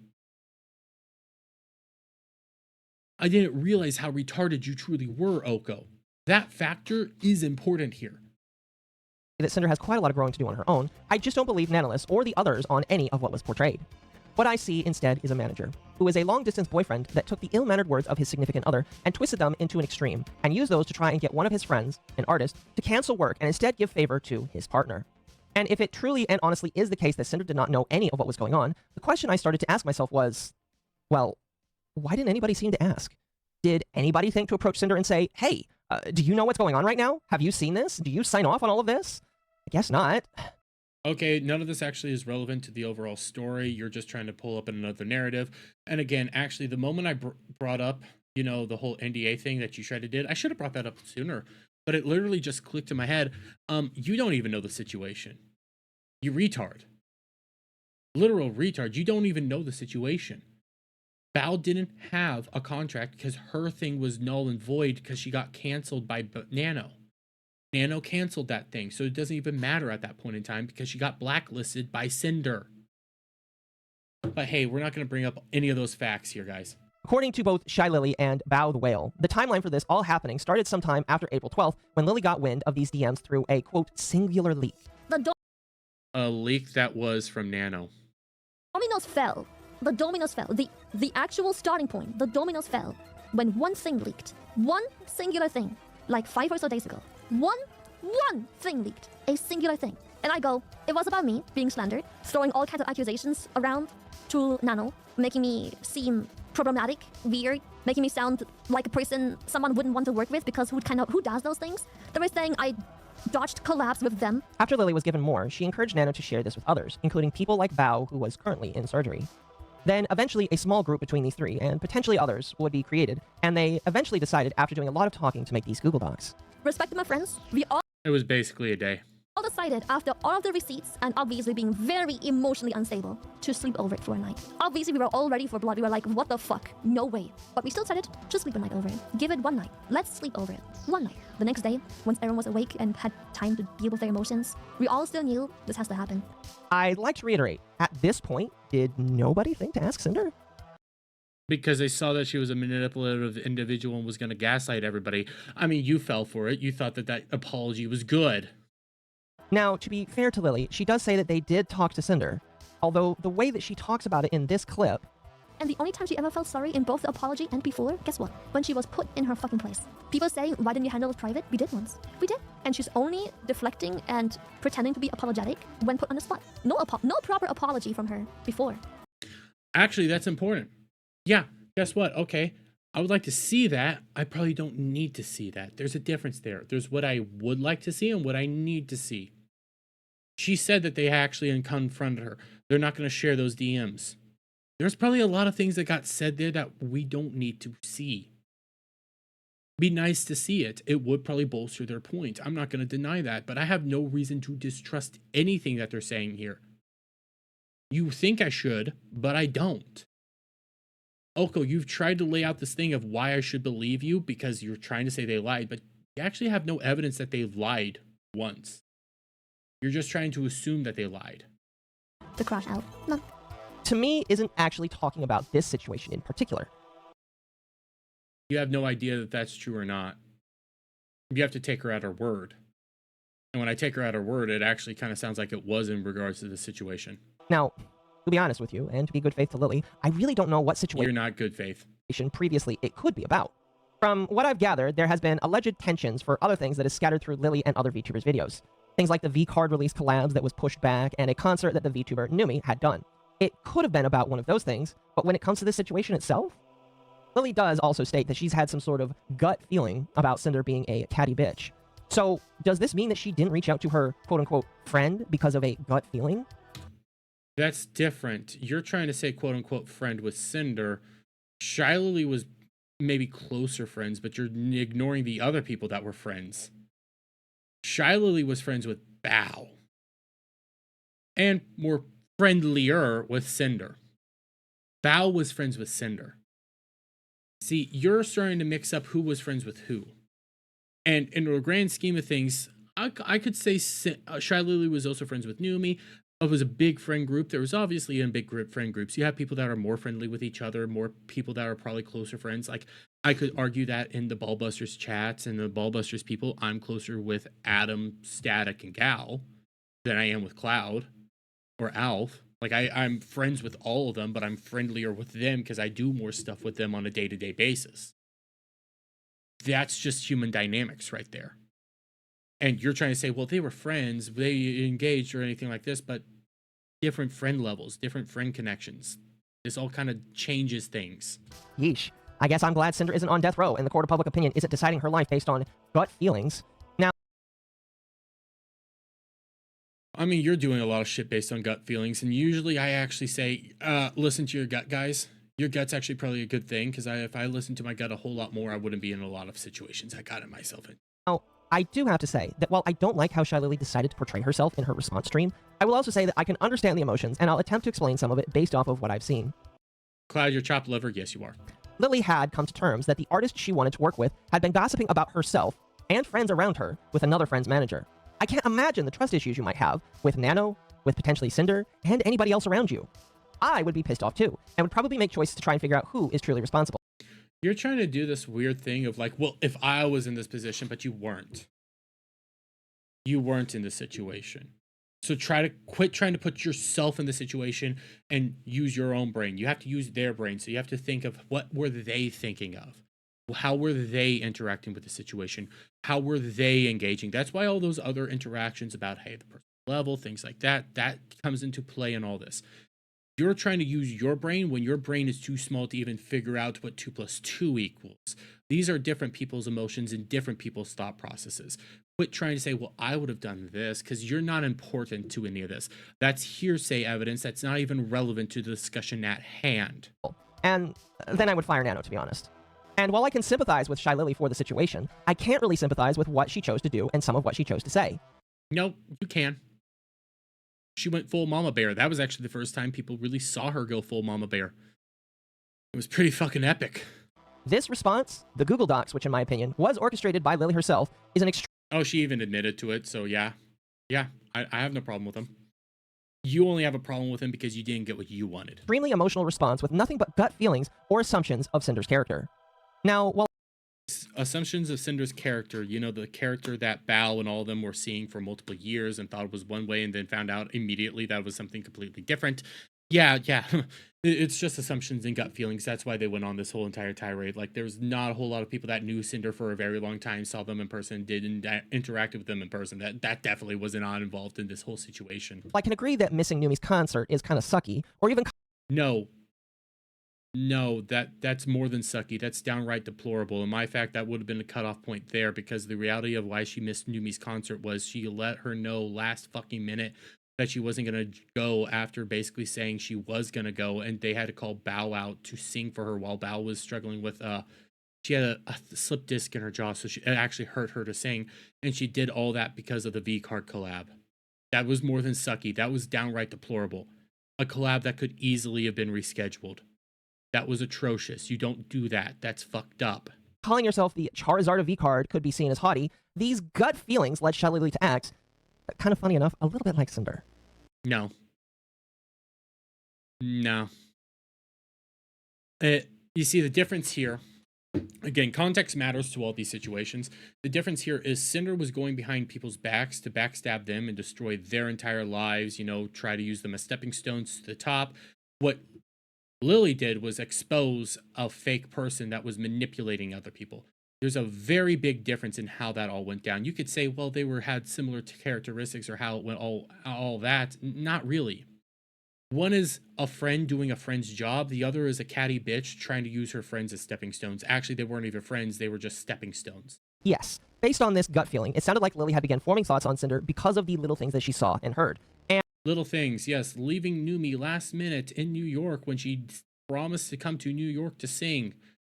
I didn't realize how retarded you truly were, Oko. That factor is important here. That Cinder has quite a lot of growing to do on her own. I just don't believe Nanolist or the others on any of what was portrayed. What I see instead is a manager, who is a long-distance boyfriend that took the ill-mannered words of his significant other and twisted them into an extreme, and used those to try and get one of his friends, an artist, to cancel work and instead give favor to his partner. And if it truly and honestly is the case that Cinder did not know any of what was going on, the question I started to ask myself was, well, why didn't anybody seem to ask? Did anybody think to approach Cinder and say, hey, do you know what's going on right now? Have you seen this? Do you sign off on all of this? I guess not. Okay, none of this actually is relevant to the overall story. You're just trying to pull up another narrative. And again, actually, the moment I brought up, you know, the whole NDA thing that you tried to do, I should have brought that up sooner. But it literally just clicked in my head. You don't even know the situation. You retard. Literal retard. You don't even know the situation. Bao didn't have a contract because her thing was null and void because she got canceled by Nano. Nano canceled that thing, so it doesn't even matter at that point in time because she got blacklisted by Cinder. But hey, we're not going to bring up any of those facts here, guys. According to both Shylily and Bao the Whale, the timeline for this all happening started sometime after April 12th, when Lily got wind of these DMs through a, quote, singular leak. The A leak that was from Nano. dominoes fell the dominoes fell. The actual starting point, the dominoes fell when one thing leaked. One singular thing, like 5 or so days ago. One thing leaked. A singular thing. And I go, it was about me being slandered, throwing all kinds of accusations around to Nano, making me seem problematic, weird, making me sound like a person someone wouldn't want to work with because who does those things? They were saying I dodged collabs with them. After Lily was given more, she encouraged Nano to share this with others, including people like Bao, who was currently in surgery. Then, eventually, a small group between these three, and potentially others, would be created, and they eventually decided, after doing a lot of talking, to make these Google Docs. Respect to my friends, we all It was basically a day. decided, after all of the receipts and obviously being very emotionally unstable, to sleep over it for a night. Obviously, we were all ready for blood. We were like, what the fuck? No way. But we still decided to sleep a night over it. Give it one night. Let's sleep over it. One night. The next day, once everyone was awake and had time to deal with their emotions, we all still knew this has to happen. I'd like to reiterate, at this point, did nobody think to ask Cinder? Because they saw that she was a manipulative individual and was going to gaslight everybody. I mean, you fell for it. You thought that that apology was good. Now, to be fair to Lily, she does say that they did talk to Cinder, although the way that she talks about it in this clip... And the only time she ever felt sorry in both the apology and before, guess what? When she was put in her fucking place. People saying, why didn't you handle it private? We did once. We did. And she's only deflecting and pretending to be apologetic when put on the spot. No proper apology from her before. Actually, that's important. Yeah, guess what? Okay, I would like to see that. I probably don't need to see that. There's a difference there. There's what I would like to see and what I need to see. She said that they actually confronted her. They're not going to share those DMs. There's probably a lot of things that got said there that we don't need to see. Be nice to see it. It would probably bolster their point. I'm not going to deny that, but I have no reason to distrust anything that they're saying here. You think I should, but I don't. Oko, you've tried to lay out this thing of why I should believe you because you're trying to say they lied, but you actually have no evidence that they lied once. You're just trying to assume that they lied. The crash out. No. To me, isn't actually talking about this situation in particular. You have no idea that that's true or not. You have to take her at her word. And when I take her at her word, it actually kind of sounds like it was in regards to the situation. Now, to be honest with you, and to be good faith to Lily, I really don't know what situation You're not good faith. previously it could be about. From what I've gathered, there has been alleged tensions for other things that is scattered through Lily and other VTubers' videos. Things like the V-Card release collabs that was pushed back, and a concert that the VTuber Numi had done. It could have been about one of those things, but when it comes to this situation itself, Lily does also state that she's had some sort of gut feeling about Cinder being a catty bitch. So, does this mean that she didn't reach out to her quote-unquote friend because of a gut feeling? That's different. You're trying to say quote-unquote friend with Cinder. Shiley was maybe closer friends, but you're ignoring the other people that were friends. Shiley was friends with Bao. And more friendlier with Cinder. Bao was friends with Cinder. See, you're starting to mix up who was friends with who. And in the grand scheme of things, I could say Shiley was also friends with Numi. It was a big friend group. There was obviously in big friend groups, you have people that are more friendly with each other, more people that are probably closer friends. Like, I could argue that in the Ballbusters chats and the Ballbusters people, I'm closer with Adam, Static, and Gal than I am with Cloud or Alf. Like, I'm friends with all of them, but I'm friendlier with them because I do more stuff with them on a day-to-day basis. That's just human dynamics right there. And you're trying to say, well, they were friends, they engaged or anything like this, but different friend levels, different friend connections. This all kind of changes things. Yeesh. I guess I'm glad Cinder isn't on death row and the court of public opinion isn't deciding her life based on gut feelings. Now, I mean, you're doing a lot of shit based on gut feelings, and usually I actually say, listen to your gut, guys. Your gut's actually probably a good thing, because if I listened to my gut a whole lot more, I wouldn't be in a lot of situations I got myself in. I do have to say that while I don't like how Shiley decided to portray herself in her response stream, I will also say that I can understand the emotions, and I'll attempt to explain some of it based off of what I've seen. Cloud, you're chopped liver? Yes, you are. Lily had come to terms that the artist she wanted to work with had been gossiping about herself and friends around her with another friend's manager. I can't imagine the trust issues you might have with Nano, with potentially Cinder, and anybody else around you. I would be pissed off too, and would probably make choices to try and figure out who is truly responsible. You're trying to do this weird thing of like, well, if I was in this position, but you weren't. You weren't in this situation. So quit trying to put yourself in the situation and use your own brain. You have to use their brain. So you have to think of what were they thinking of? How were they interacting with the situation? How were they engaging? That's why all those other interactions about, hey, the personal level, things like that, that comes into play in all this. You're trying to use your brain when your brain is too small to even figure out what 2 + 2 equals. These are different people's emotions and different people's thought processes. Quit trying to say, well, I would have done this, because you're not important to any of this. That's hearsay evidence that's not even relevant to the discussion at hand. And then I would fire Nano, to be honest. And while I can sympathize with Shy Lily for the situation, I can't really sympathize with what she chose to do and some of what she chose to say. No, you can. She went full mama bear. That was actually the first time people really saw her go full mama bear. It was pretty fucking epic. This response, the Google Docs, which in my opinion was orchestrated by Lily herself, is an Oh, she even admitted to it, so yeah. Yeah, I have no problem with him. You only have a problem with him because you didn't get what you wanted. extremely emotional response with nothing but gut feelings or assumptions of Cinder's character. Now, while Assumptions of Cinder's character, you know, the character that Bao and all of them were seeing for multiple years and thought it was one way and then found out immediately that it was something completely different. Yeah. It's just assumptions and gut feelings. That's why they went on this whole entire tirade. Like, there's not a whole lot of people that knew Cinder for a very long time, saw them in person, didn't interact with them in person. That definitely was not involved in this whole situation. I can agree that missing Numi's concert is kind of sucky, or even No, that's more than sucky. That's downright deplorable. In my fact, that would have been a cutoff point there, because the reality of why she missed Numi's concert was she let her know last fucking minute that she wasn't going to go, after basically saying she was going to go, and they had to call Bao out to sing for her while Bao was struggling with she had a slip disc in her jaw, so it actually hurt her to sing, and she did all that because of the V-Card collab. That was more than sucky. That was downright deplorable. A collab that could easily have been rescheduled. That was atrocious. You don't do that. That's fucked up. calling yourself the Charizard of V-Card could be seen as haughty, these gut feelings led Shy Lily to act, kind of funny enough, a little bit like Cinder. No. You see, the difference here, again, context matters to all these situations. The difference here is Cinder was going behind people's backs to backstab them and destroy their entire lives, you know, try to use them as stepping stones to the top. What Lily did was expose a fake person that was manipulating other people. There's a very big difference in how that all went down. You could say, well, they had similar characteristics, or how it went, all that. Not really. One is a friend doing a friend's job. The other is a catty bitch trying to use her friends as stepping stones. Actually, they weren't even friends. They were just stepping stones. Yes, based on this gut feeling, it sounded like Lily had begun forming thoughts on Cinder because of the little things that she saw and heard. And little things, yes. Leaving Numi last minute in New York when she promised to come to New York to sing.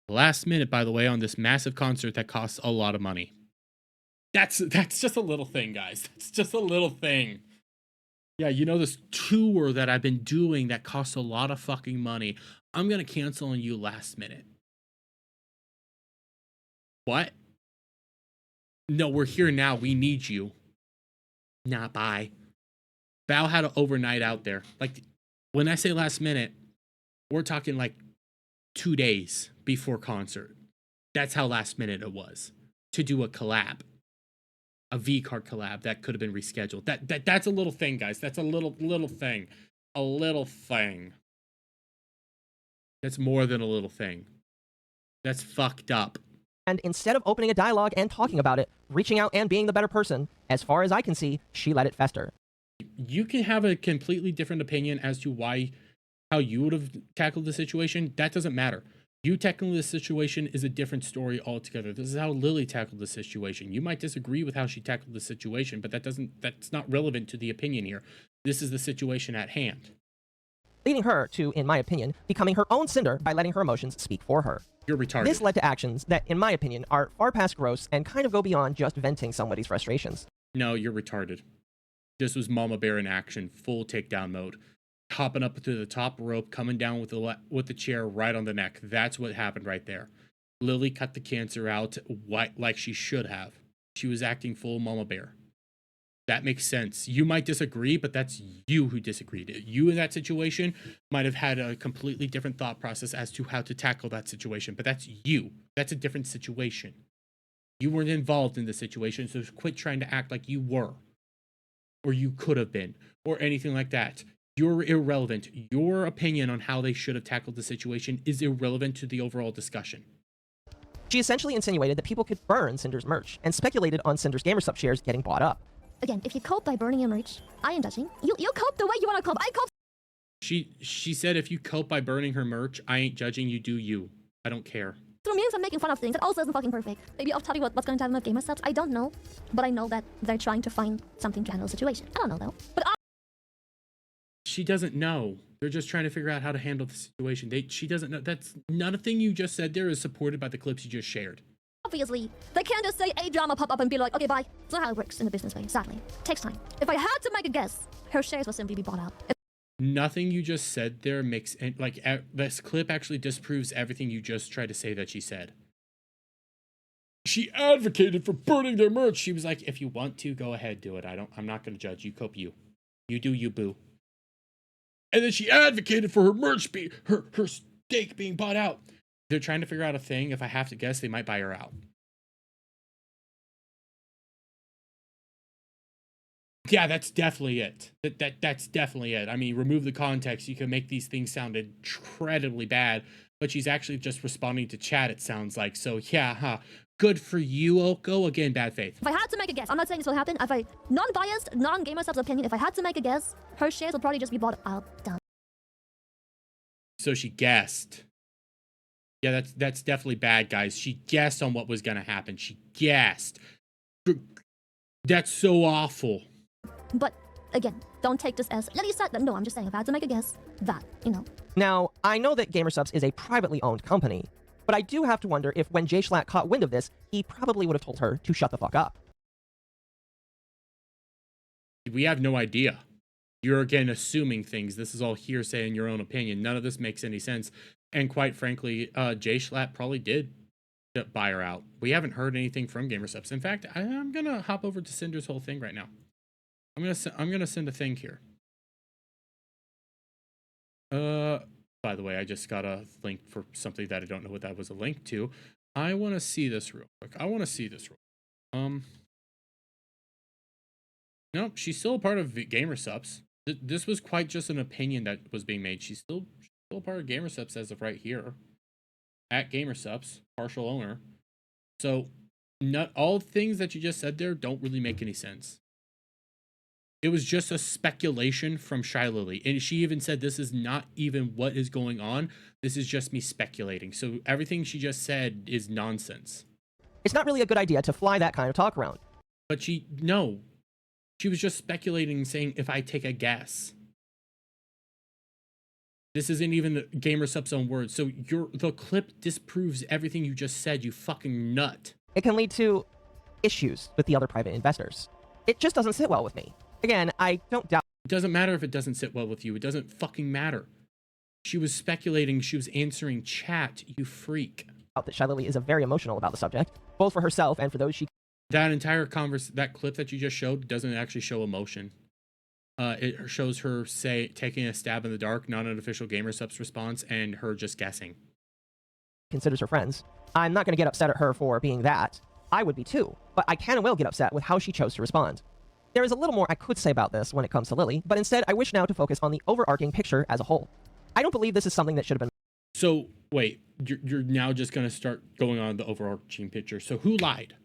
Last minute, by the way, on this massive concert that costs a lot of money. That's just a little thing, guys. That's just a little thing. Yeah, you know, this tour that I've been doing that costs a lot of fucking money, I'm gonna cancel on you last minute. What? No, we're here now. We need you. Nah, bye. Bao had an overnight out there. Like, when I say last minute, we're talking like 2 days before concert. That's how last minute it was to do a collab, a V-Card collab that could have been rescheduled. That's a little thing, guys. That's a little thing. A little thing. That's more than a little thing. That's fucked up. And instead of opening a dialogue and talking about it, reaching out and being the better person, as far as I can see, she let it fester. You can have a completely different opinion as to how you would have tackled the situation. That doesn't matter. You tackling this situation is a different story altogether. This is how Lily tackled the situation. You might disagree with how she tackled the situation, but that's not relevant to the opinion here. This is the situation at hand. Leading her to, in my opinion, becoming her own Cinder by letting her emotions speak for her. You're retarded. This led to actions that, in my opinion, are far past gross and kind of go beyond just venting somebody's frustrations. No, you're retarded. This was Mama Bear in action, full takedown mode. Hopping up to the top rope, coming down with the chair right on the neck. That's what happened right there. Lily cut the cancer out like she should have. She was acting full Mama Bear. That makes sense. You might disagree, but that's you who disagreed. You in that situation might have had a completely different thought process as to how to tackle that situation, but that's you. That's a different situation. You weren't involved in the situation, so quit trying to act like you were. or you could have been, or anything like that. You're irrelevant. Your opinion on how they should have tackled the situation is irrelevant to the overall discussion. She essentially insinuated that people could burn Cinder's merch, and speculated on Cinder's GamerSup shares getting bought up. Again, if you cope by burning your merch, I am judging. You cope the way you want to cope. I cope. She said if you cope by burning her merch, I ain't judging, you do you. I don't care. Through memes and making fun of things that also isn't fucking perfect. Maybe I'll tell you what's going to happen with gamer subs. I don't know, but I know that they're trying to find something to handle the situation. I don't know though. But She doesn't know. They're just trying to figure out how to handle the situation. She doesn't know. That's nothing you just said there is supported by the clips you just shared. obviously, they can't just say a drama pop up and be like, okay, bye. It's not how it works in the business way, sadly. It takes time. If I had to make a guess, her shares will simply be bought out. Nothing you just said there makes this clip actually disproves everything you just tried to say that she said. She advocated for burning their merch. She was like, if you want to, go ahead, do it. I'm not gonna judge. You cope you. You do you, boo. And then she advocated for her merch her stake being bought out. They're trying to figure out a thing. If I have to guess, they might buy her out. Yeah, that's definitely it. That's definitely it. I mean, remove the context. You can make these things sound incredibly bad, but she's actually just responding to chat, it sounds like. So yeah, huh. Good for you, Oko. Again, bad faith. If I had to make a guess, I'm not saying this will happen. If I, non-biased, non-gamer subs opinion, if I had to make a guess, her shares will probably just be bought out. Done. So she guessed. Yeah, that's definitely bad, guys. She guessed on what was gonna happen. She guessed. That's so awful. But again, don't take this as Lily said. No, I'm just saying if I had to make a guess, that, you know. Now, I know that GamerSubs is a privately owned company, but I do have to wonder if when Jay Schlatt caught wind of this, he probably would have told her to shut the fuck up. We have no idea. You're again assuming things. This is all hearsay in your own opinion. None of this makes any sense. And quite frankly, Jay Schlatt probably did buy her out. We haven't heard anything from GamerSubs. In fact, I'm gonna hop over to Cinder's whole thing right now. I'm gonna send a thing here. By the way, I just got a link for something that I don't know what that was a link to. I want to see this real quick. Nope, she's still a part of GamerSubs. This was quite just an opinion that was being made. She's still a part of GamerSubs as of right here. At GamerSubs, partial owner. So, not all things that you just said there don't really make any sense. It was just a speculation from Shy Lily. And she even said this is not even what is going on. This is just me speculating. So everything she just said is nonsense. It's not really a good idea to fly that kind of talk around. But she was just speculating, saying, if I take a guess. This isn't even the GamerSub's own words. So the clip disproves everything you just said, you fucking nut. It can lead to issues with the other private investors. It just doesn't sit well with me. Again, I don't doubt. It doesn't matter if it doesn't sit well with you. It doesn't fucking matter. She was speculating. She was answering chat, you freak. That Shy Lily is very emotional about the subject, both for herself and for those she... That entire that clip that you just showed doesn't actually show emotion. It shows her taking a stab in the dark, not an official GamerSubs response, and her just guessing. Considers her friends. I'm not going to get upset at her for being that. I would be too, but I can and will get upset with how she chose to respond. There is a little more I could say about this when it comes to Lily, but instead I wish now to focus on the overarching picture as a whole. I don't believe this is something that should have been... So, wait, you're now just going to start going on the overarching picture. So who lied?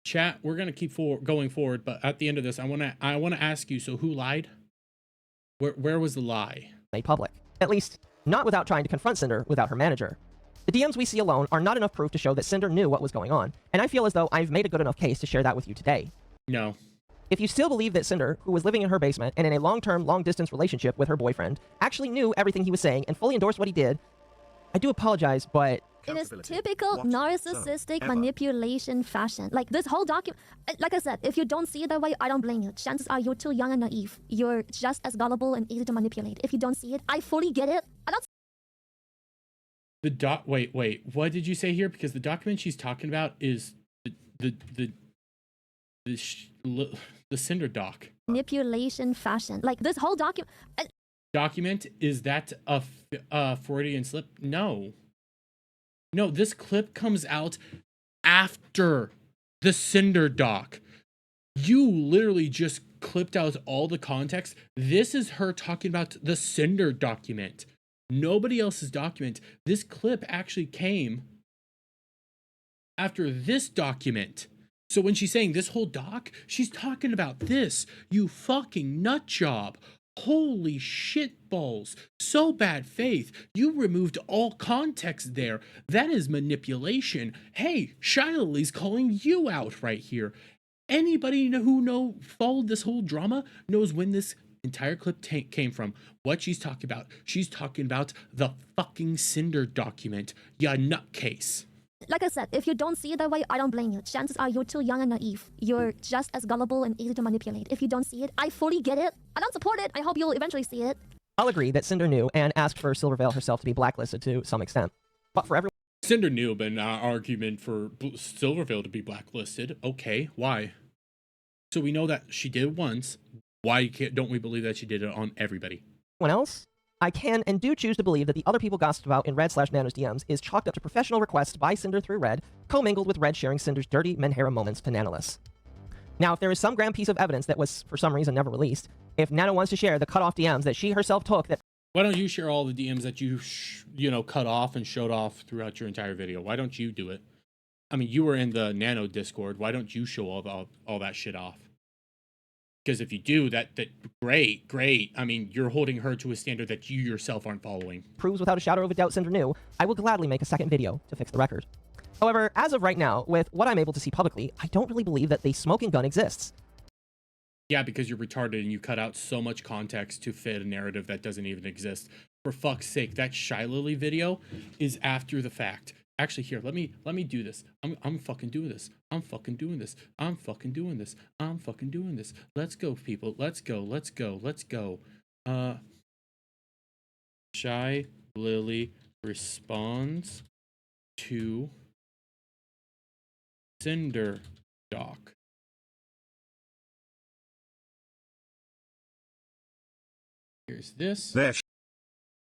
Chat, we're going to keep going forward, but at the end of this, I want to ask you, so who lied? Where was the lie? Made public. At least, not without trying to confront Cinder without her manager. The DMs we see alone are not enough proof to show that Cinder knew what was going on, and I feel as though I've made a good enough case to share that with you today. No. If you still believe that Cinder, who was living in her basement and in a long-term, long-distance relationship with her boyfriend, actually knew everything he was saying and fully endorsed what he did, I do apologize, but... It is typical narcissistic manipulation fashion. Like, this whole document... Like I said, if you don't see it that way, I don't blame you. Chances are you're too young and naive. You're just as gullible and easy to manipulate. If you don't see it, I fully get it. I don't... Wait, what did you say here? Because the document she's talking about is the Cinder doc. Manipulation fashion. Like, this whole document, is that a Freudian slip? No, this clip comes out after the Cinder doc. You literally just clipped out all the context. This is her talking about the Cinder document. Nobody else's document. This clip actually came after this document. So when she's saying this whole doc, she's talking about this. You fucking nut job. Holy shit balls. So bad faith. You removed all context there. That is manipulation. Hey, Shiley's calling you out right here. Anybody who followed this whole drama knows when this entire clip came from. What she's talking about. She's talking about the fucking Cinder document. Ya nutcase. Like I said, if you don't see it that way, I don't blame you. Chances are you're too young and naive. You're just as gullible and easy to manipulate. If you don't see it, I fully get it. I don't support it. I hope you'll eventually see it. I'll agree that Cinder knew and asked for Silvervale herself to be blacklisted to some extent. But for everyone... Cinder knew, but an argument for Silvervale to be blacklisted. Okay, why? So we know that she did it once. Why don't we believe that she did it on everybody? else, I can and do choose to believe that the other people gossiped about in Red/Nano's DMs is chalked up to professional requests by Cinder through Red, commingled with Red sharing Cinder's dirty Menhera moments to Nanoless. Now, if there is some grand piece of evidence that was, for some reason, never released, if Nano wants to share the cut-off DMs that she herself took that... Why don't you share all the DMs that you, cut off and showed off throughout your entire video? Why don't you do it? I mean, you were in the Nano Discord. Why don't you show all that shit off? Because if you do, that great. I mean, you're holding her to a standard that you yourself aren't following. Proves without a shadow of a doubt Cinder knew, I will gladly make a second video to fix the record. However, as of right now, with what I'm able to see publicly, I don't really believe that the smoking gun exists. Yeah, because you're retarded and you cut out so much context to fit a narrative that doesn't even exist. For fuck's sake, that Shy Lily video is after the fact. Actually, here, let me do this. I'm fucking doing this. I'm fucking doing this. I'm fucking doing this. I'm fucking doing this. Let's go, people. Let's go. Let's go. Let's go. Shy Lily responds to Cinder Doc. Here's this.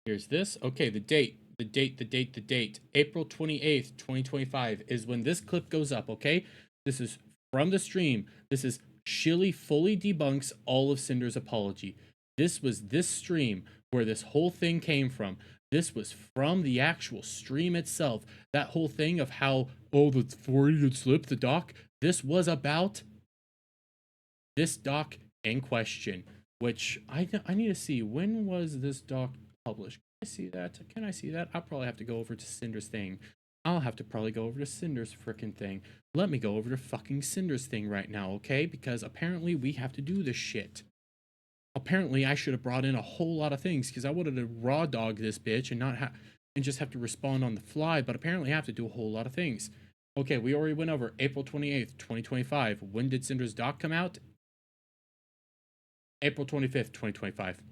Here's this. Okay, the date. The date. April 28th, 2025 is when this clip goes up, okay? This is from the stream. This is Shilly fully debunks all of Cinder's apology. This was this stream where this whole thing came from. This was from the actual stream itself. That whole thing of how, oh, the 40 had slipped, the doc. This was about this doc in question, which I need to see. When was this doc published? I see that. Can I see that? I'll probably have to go over to Cinder's thing. I'll have to probably go over to Cinder's frickin' thing. Let me go over to fucking Cinder's thing right now, okay? Because apparently we have to do this shit. Apparently I should have brought in a whole lot of things because I wanted to raw dog this bitch and not and just have to respond on the fly, but apparently I have to do a whole lot of things. Okay, we already went over April 28th, 2025. When did Cinder's doc come out? April 25th, 2025.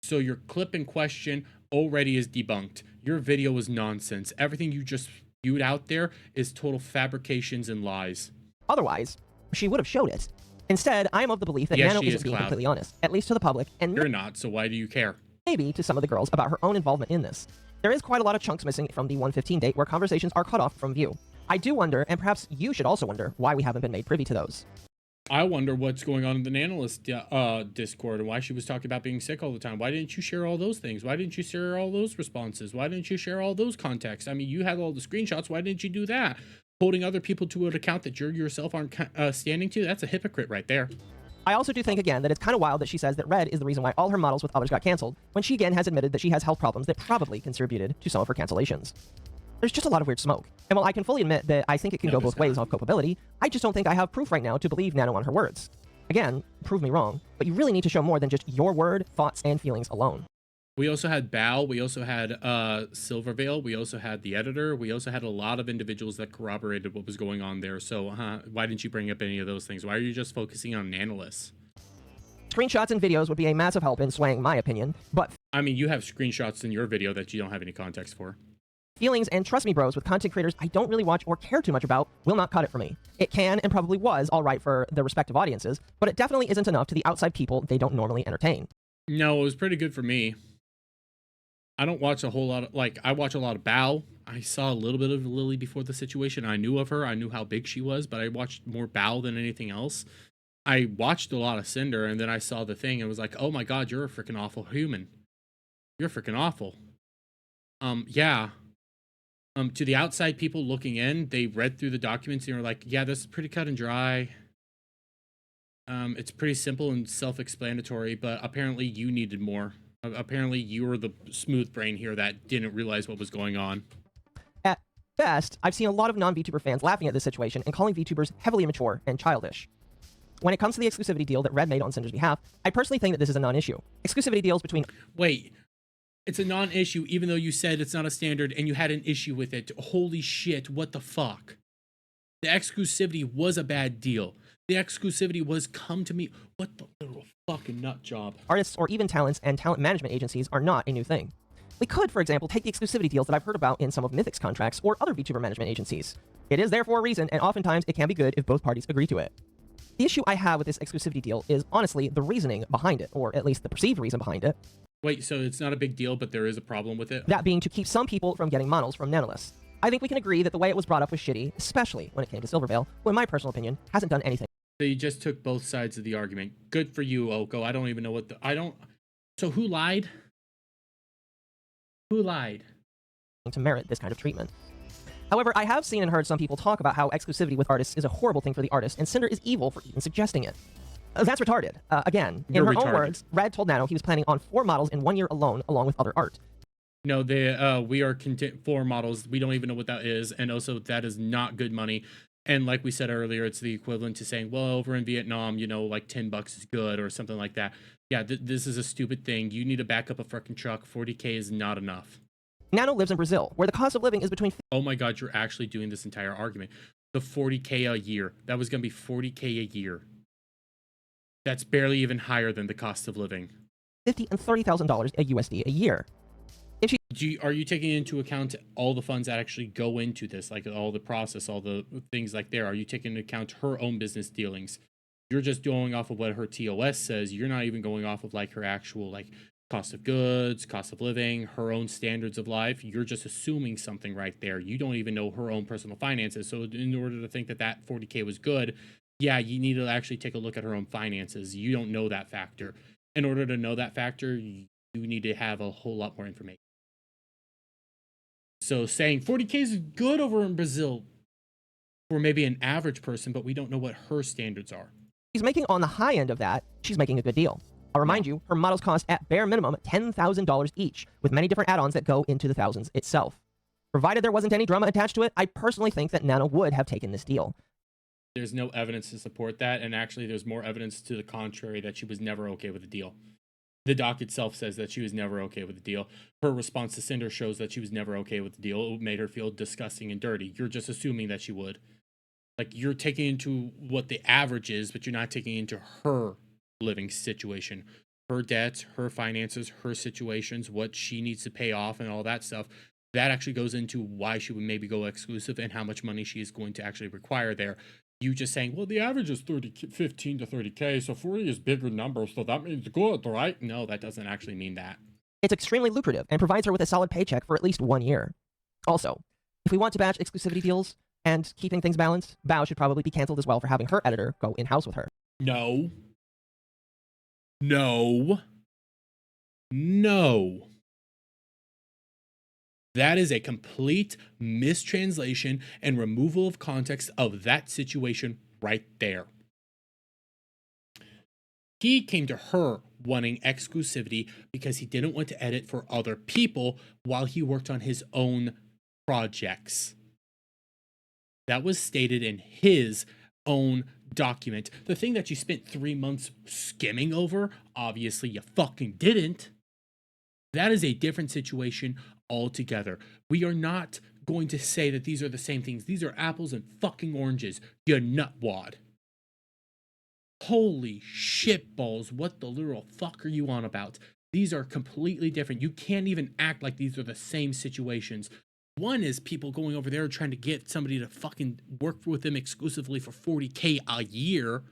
So your clip in question already is debunked. Your video is nonsense. Everything you just spewed out there is total fabrications and lies. Otherwise, she would have showed it. Instead, I am of the belief that Nano isn't being completely honest, at least to the public, and you're not, so why do you care? Maybe to some of the girls about her own involvement in this. There is quite a lot of chunks missing from the 115 date where conversations are cut off from view. I do wonder, and perhaps you should also wonder, why we haven't been made privy to those. I wonder what's going on in the Nanolist Discord and why she was talking about being sick all the time. Why didn't you share all those things? Why didn't you share all those responses? Why didn't you share all those contexts? I mean, you had all the screenshots. Why didn't you do that? Holding other people to an account that you yourself aren't standing to? That's a hypocrite right there. I also do think, again, that it's kind of wild that she says that Red is the reason why all her models with others got canceled, when she again has admitted that she has health problems that probably contributed to some of her cancellations. There's just a lot of weird smoke. And while I can fully admit that I think it can go both ways on culpability, I just don't think I have proof right now to believe Nano on her words. Again, prove me wrong, but you really need to show more than just your word, thoughts, and feelings alone. We also had Bao, we also had Silvervale, we also had the editor, we also had a lot of individuals that corroborated what was going on there. So why didn't you bring up any of those things? Why are you just focusing on Nanoless? Screenshots and videos would be a massive help in swaying my opinion, but... I mean, you have screenshots in your video that you don't have any context for. Feelings and trust me bros with content creators I don't really watch or care too much about will not cut it for me. It can and probably was alright for the respective audiences, but it definitely isn't enough to the outside people they don't normally entertain. No, it was pretty good for me. I don't watch a whole lot of, like, I watch a lot of Bao. I saw a little bit of Lily before the situation. I knew of her. I knew how big she was, but I watched more Bao than anything else. I watched a lot of Cinder, and then I saw the thing and was like, oh my god, you're a freaking awful human. You're freaking awful. Yeah. To the outside people looking in, they read through the documents and were like, yeah, this is pretty cut and dry. It's pretty simple and self-explanatory, but apparently you needed more. Apparently you were the smooth brain here that didn't realize what was going on. At best, I've seen a lot of non-VTuber fans laughing at this situation and calling VTubers heavily immature and childish. When it comes to the exclusivity deal that Red made on Cinder's behalf, I personally think that this is a non-issue. Exclusivity deals between... Wait, it's a non-issue even though you said it's not a standard and you had an issue with it. Holy shit, what the fuck? The exclusivity was a bad deal. The exclusivity was come to me. What the little fucking nut job. Artists or even talents and talent management agencies are not a new thing. We could, for example, take the exclusivity deals that I've heard about in some of Mythic's contracts or other VTuber management agencies. It is there for a reason, and oftentimes it can be good if both parties agree to it. The issue I have with this exclusivity deal is honestly the reasoning behind it, or at least the perceived reason behind it. Wait, so it's not a big deal, but there is a problem with it? That being to keep some people from getting models from Nanolith. I think we can agree that the way it was brought up was shitty, especially when it came to Silverveil, who in my personal opinion hasn't done anything. So you just took both sides of the argument. Good for you, Oko. I don't even know what the... So who lied? Who lied? To merit this kind of treatment. However, I have seen and heard some people talk about how exclusivity with artists is a horrible thing for the artist, and Cinder is evil for even suggesting it. That's retarded. Again, in her own words, Red told Nano he was planning on 4 models in 1 year alone, along with other art. No, we are 4 models. We don't even know what that is, and also that is not good money. And like we said earlier, it's the equivalent to saying, well, over in Vietnam, you know, like $10 is good or something like that. Yeah, this is a stupid thing. You need to back up a freaking truck. 40K is not enough. Nano lives in Brazil, where the cost of living is between... Oh my god, you're actually doing this entire argument. The 40K a year. That was going to be 40K a year. That's barely even higher than the cost of living. $50,000 and $30,000 a USD a year. If she... Are you taking into account all the funds that actually go into this, like all the process, all the things like there? Are you taking into account her own business dealings? You're just going off of what her TOS says. You're not even going off of like her actual like cost of goods, cost of living, her own standards of life. You're just assuming something right there. You don't even know her own personal finances. So in order to think that that 40K was good, yeah, you need to actually take a look at her own finances. You don't know that factor. In order to know that factor, you need to have a whole lot more information. So saying 40K is good over in Brazil for maybe an average person, but we don't know what her standards are. She's making on the high end of that, she's making a good deal. I'll remind you, her models cost at bare minimum $10,000 each, with many different add-ons that go into the thousands itself. Provided there wasn't any drama attached to it, I personally think that Nano would have taken this deal. There's no evidence to support that, and actually there's more evidence to the contrary that she was never okay with the deal. The doc itself says that she was never okay with the deal. Her response to Cinder shows that she was never okay with the deal. It made her feel disgusting and dirty. You're just assuming that she would. Like, you're taking into what the average is, but you're not taking into her living situation, her debts, her finances, her situations, what she needs to pay off and all that stuff. That actually goes into why she would maybe go exclusive and how much money she is going to actually require there. You just saying, well, the average is 15 to 30K, so 40 is bigger number, so that means good, right? No, that doesn't actually mean that. It's extremely lucrative and provides her with a solid paycheck for at least 1 year. Also, if we want to batch exclusivity deals and keeping things balanced, Bao should probably be canceled as well for having her editor go in-house with her. No. No. No. That is a complete mistranslation and removal of context of that situation right there. He came to her wanting exclusivity because he didn't want to edit for other people while he worked on his own projects. That was stated in his own document. The thing that you spent 3 months skimming over, obviously you fucking didn't. That is a different situation altogether. We are not going to say that these are the same things. These are apples and fucking oranges, you nutwad. Holy shitballs, what the literal fuck are you on about? These are completely different. You can't even act like these are the same situations. One is people going over there trying to get somebody to fucking work with them exclusively for 40K a year.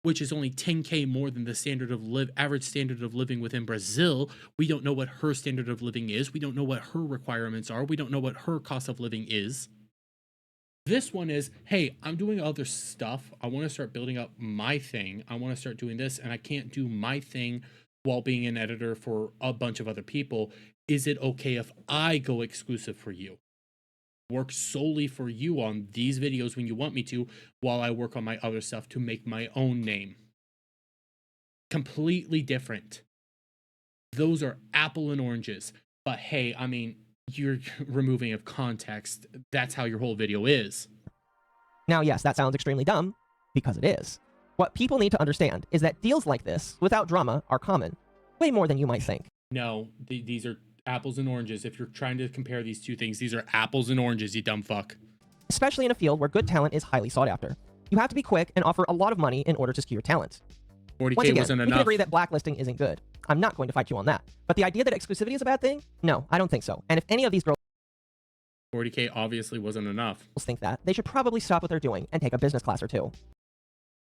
which is only 10K more than the average standard of living within Brazil. We don't know what her standard of living is. We don't know what her requirements are. We don't know what her cost of living is. This one is, hey, I'm doing other stuff. I want to start building up my thing. I want to start doing this, and I can't do my thing while being an editor for a bunch of other people. Is it okay if I go exclusive for you? Work solely for you on these videos when you want me to, while I work on my other stuff to make my own name. Completely different. Those are apple and oranges. But hey, I mean, you're removing of context. That's how your whole video is. Now, yes, that sounds extremely dumb, because it is. What people need to understand is that deals like this, without drama, are common. Way more than you might think. No, these are apples and oranges. If you're trying to compare these two things, these are apples and oranges, you dumb fuck. Especially in a field where good talent is highly sought after. You have to be quick and offer a lot of money in order to skew your talent. 40K Once again, wasn't we enough. can agree that blacklisting isn't good. I'm not going to fight you on that. But the idea that exclusivity is a bad thing? No, I don't think so. And if any of these girls 40K obviously wasn't enough. think that, they should probably stop what they're doing and take a business class or two.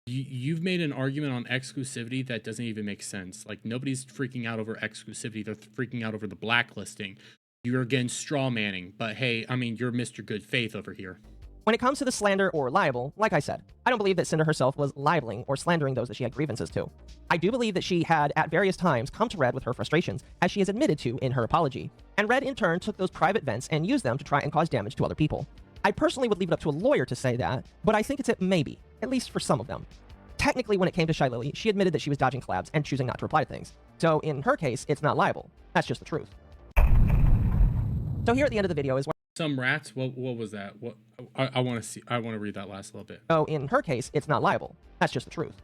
You've made an argument on exclusivity that doesn't even make sense. Like, nobody's freaking out over exclusivity. They're freaking out over the blacklisting. You're against straw manning. But hey, I mean, you're Mr. Good Faith over here. When it comes to the slander or libel, like I said, I don't believe that Cinder herself was libeling or slandering those that she had grievances to. I do believe that she had, at various times, come to Red with her frustrations, as she has admitted to in her apology. And Red, in turn, took those private vents and used them to try and cause damage to other people. I personally would leave it up to a lawyer to say that, but I think it's a maybe, at least for some of them. Technically, when it came to Shy Lily, she admitted that she was dodging collabs and choosing not to reply to things. So in her case, it's not libel. That's just the truth. So here at the end of the video is where Some rats. What was that? What I want to see. I want to read that last little bit. So in her case, it's not libel. That's just the truth.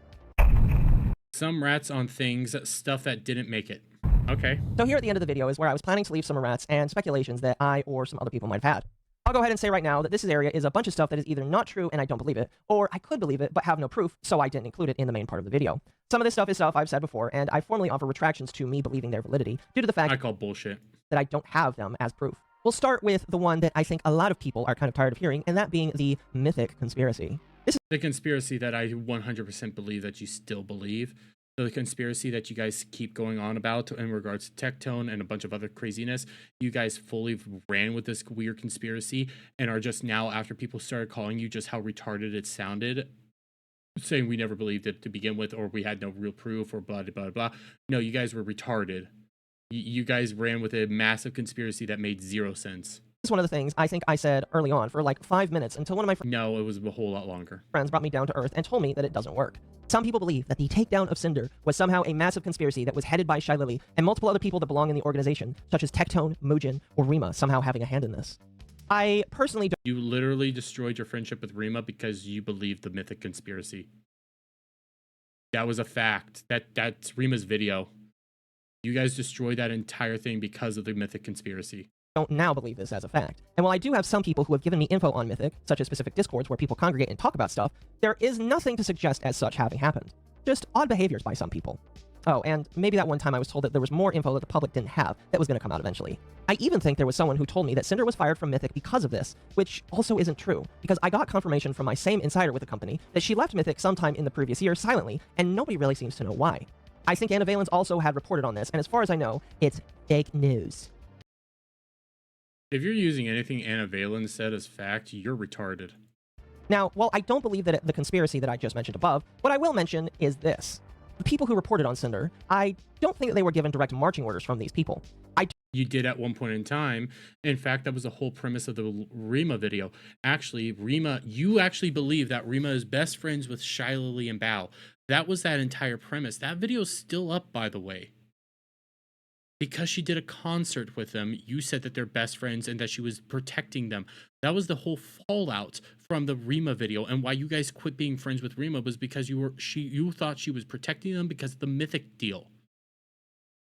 Some rats on things, stuff that didn't make it. Okay. So here at the end of the video is where I was planning to leave some rats and speculations that I or some other people might have had. I'll go ahead and say right now that this area is a bunch of stuff that is either not true and I don't believe it, or I could believe it but have no proof, so I didn't include it in the main part of the video. Some of this stuff is stuff I've said before, and I formally offer retractions to me believing their validity due to the fact I call bullshit. that I don't have them as proof. We'll start with the one that I think a lot of people are kind of tired of hearing, and that being the mythic conspiracy. This is The conspiracy that I 100% believe that you still believe. So the conspiracy that you guys keep going on about in regards to Tectone and a bunch of other craziness, you guys fully ran with this weird conspiracy and are just now, after people started calling you just how retarded it sounded, saying we never believed it to begin with, or we had no real proof, or blah, blah, blah, blah. No, you guys were retarded. You guys ran with a massive conspiracy that made zero sense. one of the things I think I said early on for like 5 minutes until one of my No, it was a whole lot longer. friends brought me down to earth and told me that it doesn't work. Some people believe that the takedown of Cinder was somehow a massive conspiracy that was headed by Shy Lily and multiple other people that belong in the organization, such as Tectone, Mujin, or Rima somehow having a hand in this. I personally don't You literally destroyed your friendship with Rima because you believed the mythic conspiracy. That was a fact. That's Rima's video. You guys destroyed that entire thing because of the mythic conspiracy. now believe this as a fact. And while I do have some people who have given me info on Mythic, such as specific discords where people congregate and talk about stuff, there is nothing to suggest as such having happened. Just odd behaviors by some people. Oh, and maybe that one time I was told that there was more info that the public didn't have that was going to come out eventually. I even think there was someone who told me that Cinder was fired from Mythic because of this, which also isn't true, because I got confirmation from my same insider with the company that she left Mythic sometime in the previous year silently, and nobody really seems to know why. I think Anna Valens also had reported on this, and as far as I know, it's fake news. If you're using anything Anna Valens said as fact, you're retarded. Now, while I don't believe that the conspiracy that I just mentioned above, what I will mention is this. The people who reported on Cinder, I don't think that they were given direct marching orders from these people. You did at one point in time. In fact, that was the whole premise of the Rima video. Actually, Rima, you actually believe that Rima is best friends with Shy Lily and Bao. That was that entire premise. That video is still up, by the way. Because she did a concert with them, you said that they're best friends and that she was protecting them. That was the whole fallout from the Rima video, and why you guys quit being friends with Rima was because you thought she was protecting them because of the Mythic deal.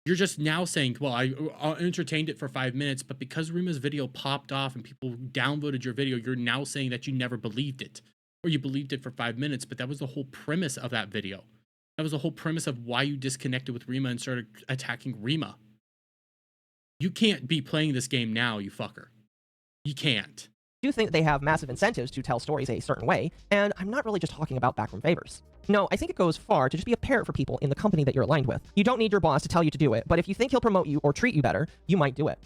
You're just now saying, well, I entertained it for 5 minutes, but because Rima's video popped off and people downvoted your video, you're now saying that you never believed it. Or you believed it for 5 minutes, but that was the whole premise of that video. That was the whole premise of why you disconnected with Rima and started attacking Rima. You can't be playing this game now, you fucker. You can't. do think they have massive incentives to tell stories a certain way, and I'm not really just talking about backroom favors. No, I think it goes far to just be a parrot for people in the company that you're aligned with. You don't need your boss to tell you to do it, but if you think he'll promote you or treat you better, you might do it.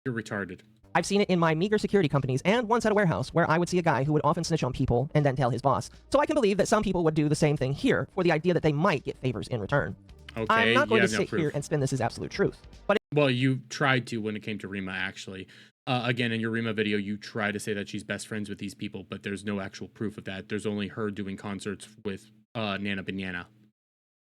You're retarded. I've seen it in my meager security companies and once at a warehouse where I would see a guy who would often snitch on people and then tell his boss. So I can believe that some people would do the same thing here for the idea that they might get favors in return. Okay, I'm not going to no sit proof. here and spin this as absolute truth, but Well, you tried to when it came to Rima, actually. Again, in your Rima video, you try to say that she's best friends with these people, but there's no actual proof of that. There's only her doing concerts with Nana Banana.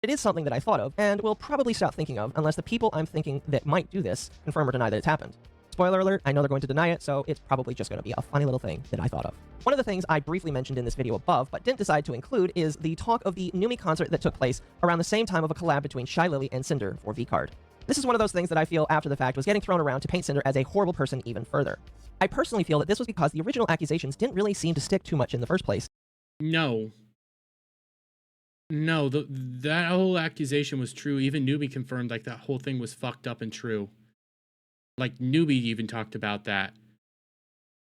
it is something that I thought of and will probably stop thinking of unless the people I'm thinking that might do this confirm or deny that it's happened. Spoiler alert, I know they're going to deny it, so it's probably just going to be a funny little thing that I thought of. One of the things I briefly mentioned in this video above, but didn't decide to include, is the talk of the Numi concert that took place around the same time of a collab between Shy Lily and Cinder for V-Card. This is one of those things that I feel after the fact was getting thrown around to paint Cinder as a horrible person even further. I personally feel that this was because the original accusations didn't really seem to stick too much in the first place. No, that whole accusation was true. Even Newbie confirmed like that whole thing was fucked up and true. Like Newbie even talked about that.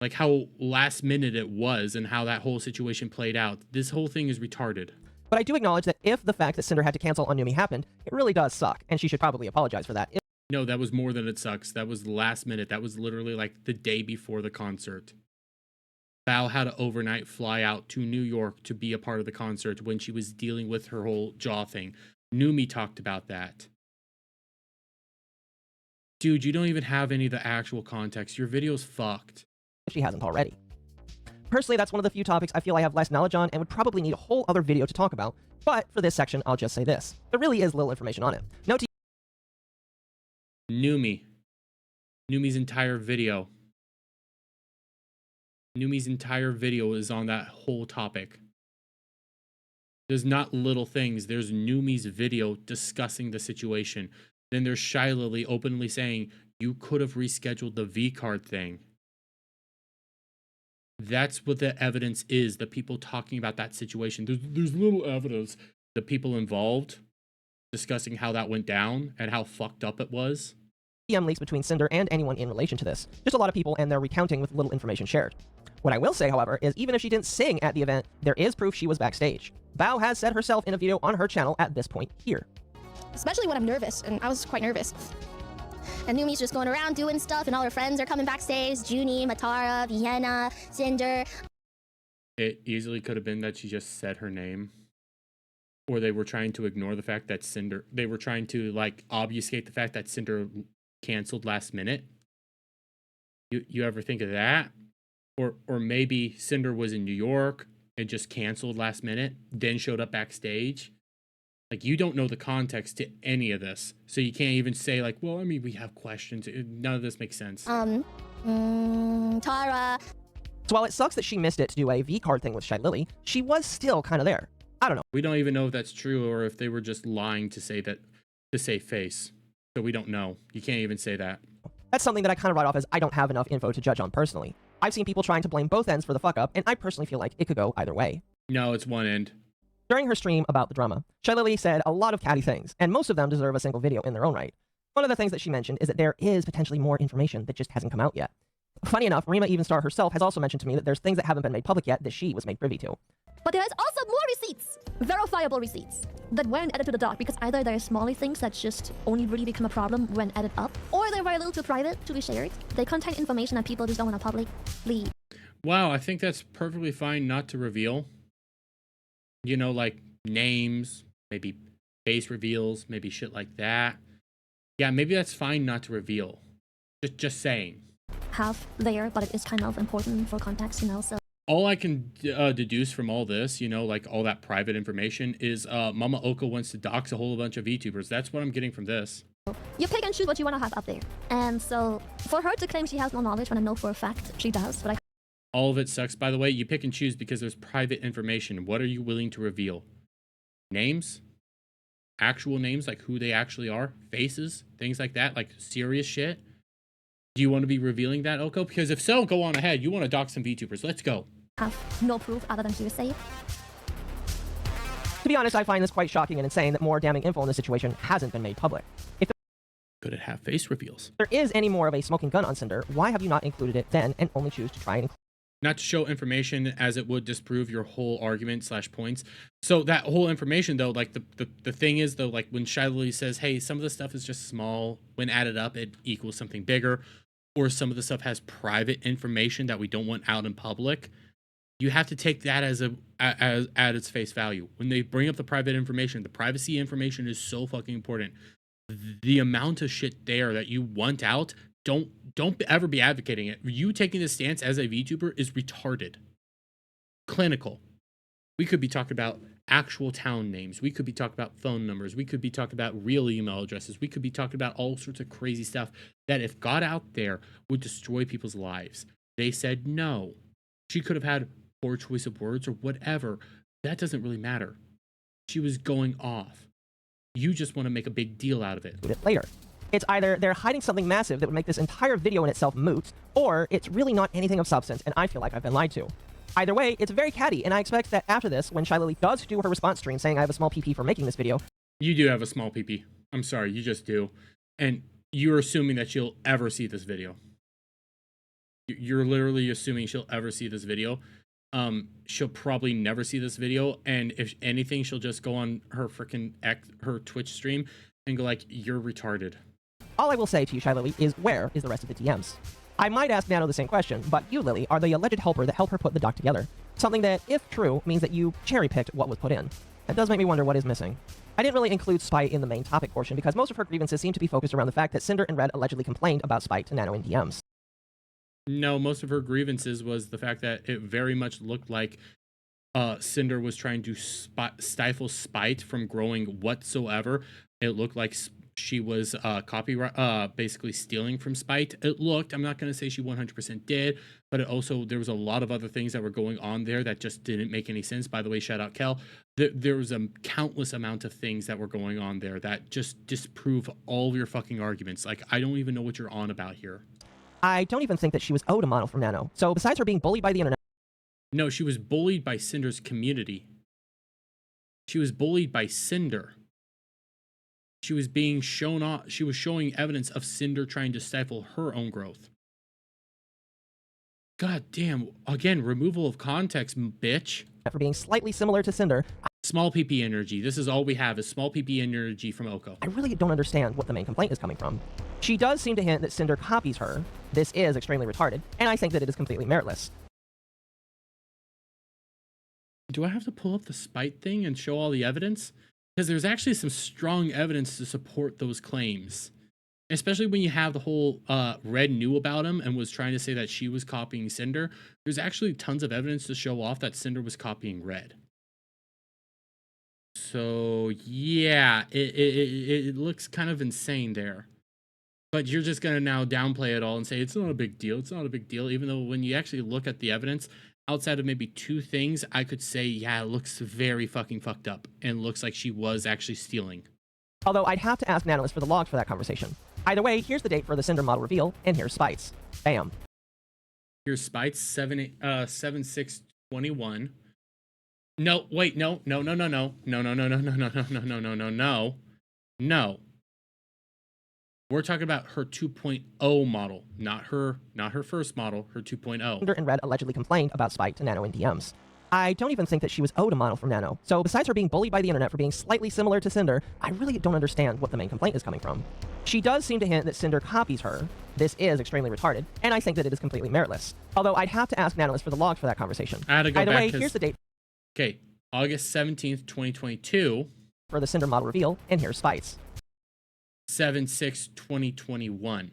Like how last minute it was and how that whole situation played out. This whole thing is retarded. But I do acknowledge that if the fact that Cinder had to cancel on Numi happened, it really does suck, and she should probably apologize for that. No, that was more than it sucks. That was last minute. That was literally like the day before the concert. Val had to overnight fly out to New York to be a part of the concert when she was dealing with her whole jaw thing. Numi talked about that. Dude, you don't even have any of the actual context. Your video's fucked. If she hasn't already. Personally, that's one of the few topics I feel I have less knowledge on and would probably need a whole other video to talk about, but for this section, I'll just say this. There really is little information on it. Note to Numi's entire video. Numi's entire video is on that whole topic. There's not little things. There's Numi's video discussing the situation. Then there's Shy Lily openly saying, you could have rescheduled the V-Card thing. That's what the evidence is. The people talking about that situation. There's little evidence. The people involved discussing how that went down and how fucked up it was. DM leaks between Cinder and anyone in relation to this. Just a lot of people and they're recounting with little information shared. What I will say, however, is even if she didn't sing at the event, there is proof she was backstage. Bao has said herself in a video on her channel at this point here. Especially when I'm nervous, and I was quite nervous. And Numi's just going around doing stuff, and all her friends are coming backstage. Junie, Matara, Vienna, Cinder. It easily could have been that she just said her name. Or they were trying to ignore the fact that Cinder... They were trying to, like, obfuscate the fact that Cinder canceled last minute. You ever think of that? Or maybe Cinder was in New York and just canceled last minute, then showed up backstage. Like, you don't know the context to any of this. So you can't even say, like, well, I mean, we have questions. None of this makes sense. Tara. So while it sucks that she missed it to do a V-Card thing with Shy Lily, she was still kind of there. I don't know. We don't even know if that's true or if they were just lying to say that, to save face. So we don't know. You can't even say that. That's something that I kind of write off as I don't have enough info to judge on personally. I've seen people trying to blame both ends for the fuck up, and I personally feel like it could go either way. No, it's one end. During her stream about the drama, Shy Lily said a lot of catty things, and most of them deserve a single video in their own right. One of the things that she mentioned is that there is potentially more information that just hasn't come out yet. Funny enough, Rima Evenstar herself has also mentioned to me that there's things that haven't been made public yet that she was made privy to. But there is also more receipts, verifiable receipts, that weren't added to the doc because either they're small things that just only really become a problem when added up, or they're very little too private to be shared. They contain information that people just don't want to publicly. Wow, I think that's perfectly fine not to reveal. You know, like names, maybe face reveals, maybe shit like that. Yeah, maybe that's fine not to reveal. Just saying. Have there, but it is kind of important for context, you know, so. All I can deduce from all this, you know, like all that private information is Mama Oko wants to dox a whole bunch of VTubers. That's what I'm getting from this. You pick and choose what you want to have up there. And so, for her to claim she has no knowledge when I know for a fact she does, but I... All of it sucks, by the way. You pick and choose because there's private information. What are you willing to reveal? Names? Actual names, like who they actually are? Faces? Things like that? Like serious shit? Do you want to be revealing that, Oko? Because if so, go on ahead. You want to dox some VTubers. Let's go. have no proof other than hearsay. To be honest, I find this quite shocking and insane that more damning info in this situation hasn't been made public. If Could it have face reveals? there is any more of a smoking gun on Cinder, why have you not included it then and only choose to try and include not to show information as it would disprove your whole argument slash points. So that whole information though, like the thing is though, like when Shiley says, hey, some of the stuff is just small, when added up it equals something bigger, or some of the stuff has private information that we don't want out in public, you have to take that as at its face value. When they bring up the private information, the privacy information is so fucking important. The amount of shit there that you want out, don't ever be advocating it. You taking this stance as a VTuber is retarded. Clinical. We could be talking about actual town names. We could be talking about phone numbers. We could be talking about real email addresses. We could be talking about all sorts of crazy stuff that if got out there would destroy people's lives. They said no. She could have had poor choice of words or whatever. That doesn't really matter. She was going off. You just want to make a big deal out of it. Later. It's either they're hiding something massive that would make this entire video in itself moot, or it's really not anything of substance, and I feel like I've been lied to. Either way, it's very catty, and I expect that after this, when Shiley does do her response stream saying I have a small PP for making this video... You do have a small PP. I'm sorry, you just do. And you're assuming that she'll ever see this video. You're literally assuming she'll ever see this video. She'll probably never see this video, and if anything, she'll just go on her freaking her Twitch stream and go like, you're retarded. All I will say to you, Shiley, is where is the rest of the DMs? I might ask Nano the same question, but you, Lily, are the alleged helper that helped her put the doc together. Something that, if true, means that you cherry-picked what was put in. That does make me wonder what is missing. I didn't really include Spite in the main topic portion because most of her grievances seem to be focused around the fact that Cinder and Red allegedly complained about Spite to Nano in DMs. No, most of her grievances was the fact that it very much looked like Cinder was trying to stifle Spite from growing whatsoever. It looked like she was basically stealing from Spite. It looked, I'm not going to say she 100% did, but it also, there was a lot of other things that were going on there that just didn't make any sense. By the way, shout out Kel. There was a countless amount of things that were going on there that just disprove all of your fucking arguments. Like, I don't even know what you're on about here. I don't even think that she was owed a model from Nano. So besides her being bullied by the internet... No, she was bullied by Cinder's community. She was bullied by Cinder. She was being shown off. She was showing evidence of Cinder trying to stifle her own growth. God damn. Again, removal of context, bitch. For being slightly similar to Cinder... Small PP energy. This is all we have is small PP energy from Oko. I really don't understand what the main complaint is coming from. She does seem to hint that Cinder copies her. This is extremely retarded, and I think that it is completely meritless. Do I have to pull up the Spite thing and show all the evidence? Because there's actually some strong evidence to support those claims. Especially when you have the whole Red knew about him and was trying to say that she was copying Cinder. There's actually tons of evidence to show off that Cinder was copying Red. So yeah, it looks kind of insane there. But you're just gonna now downplay it all and say it's not a big deal. It's not a big deal, even though when you actually look at the evidence, outside of maybe two things, I could say, yeah, it looks very fucking fucked up and looks like she was actually stealing. Although I'd have to ask Nanolis for the logs for that conversation. Either way, here's the date for the Cinder model reveal, and here's Spites. Bam. Here's Spites 7/6/21. No, wait, no. We're talking about her 2.0 model, not her first model, her 2.0. Cinder and Red allegedly complained about Spite to Nano in DMs. I don't even think that she was owed a model from Nano. So besides her being bullied by the internet for being slightly similar to Cinder, I really don't understand what the main complaint is coming from. She does seem to hint that Cinder copies her. This is extremely retarded, and I think that it is completely meritless. Although I'd have to ask Nanolis for the logs for that conversation. I had to go Either back way, here's the date. Okay, August 17th, 2022. For the Cinder model reveal, and here's Spites. 7/6/2021.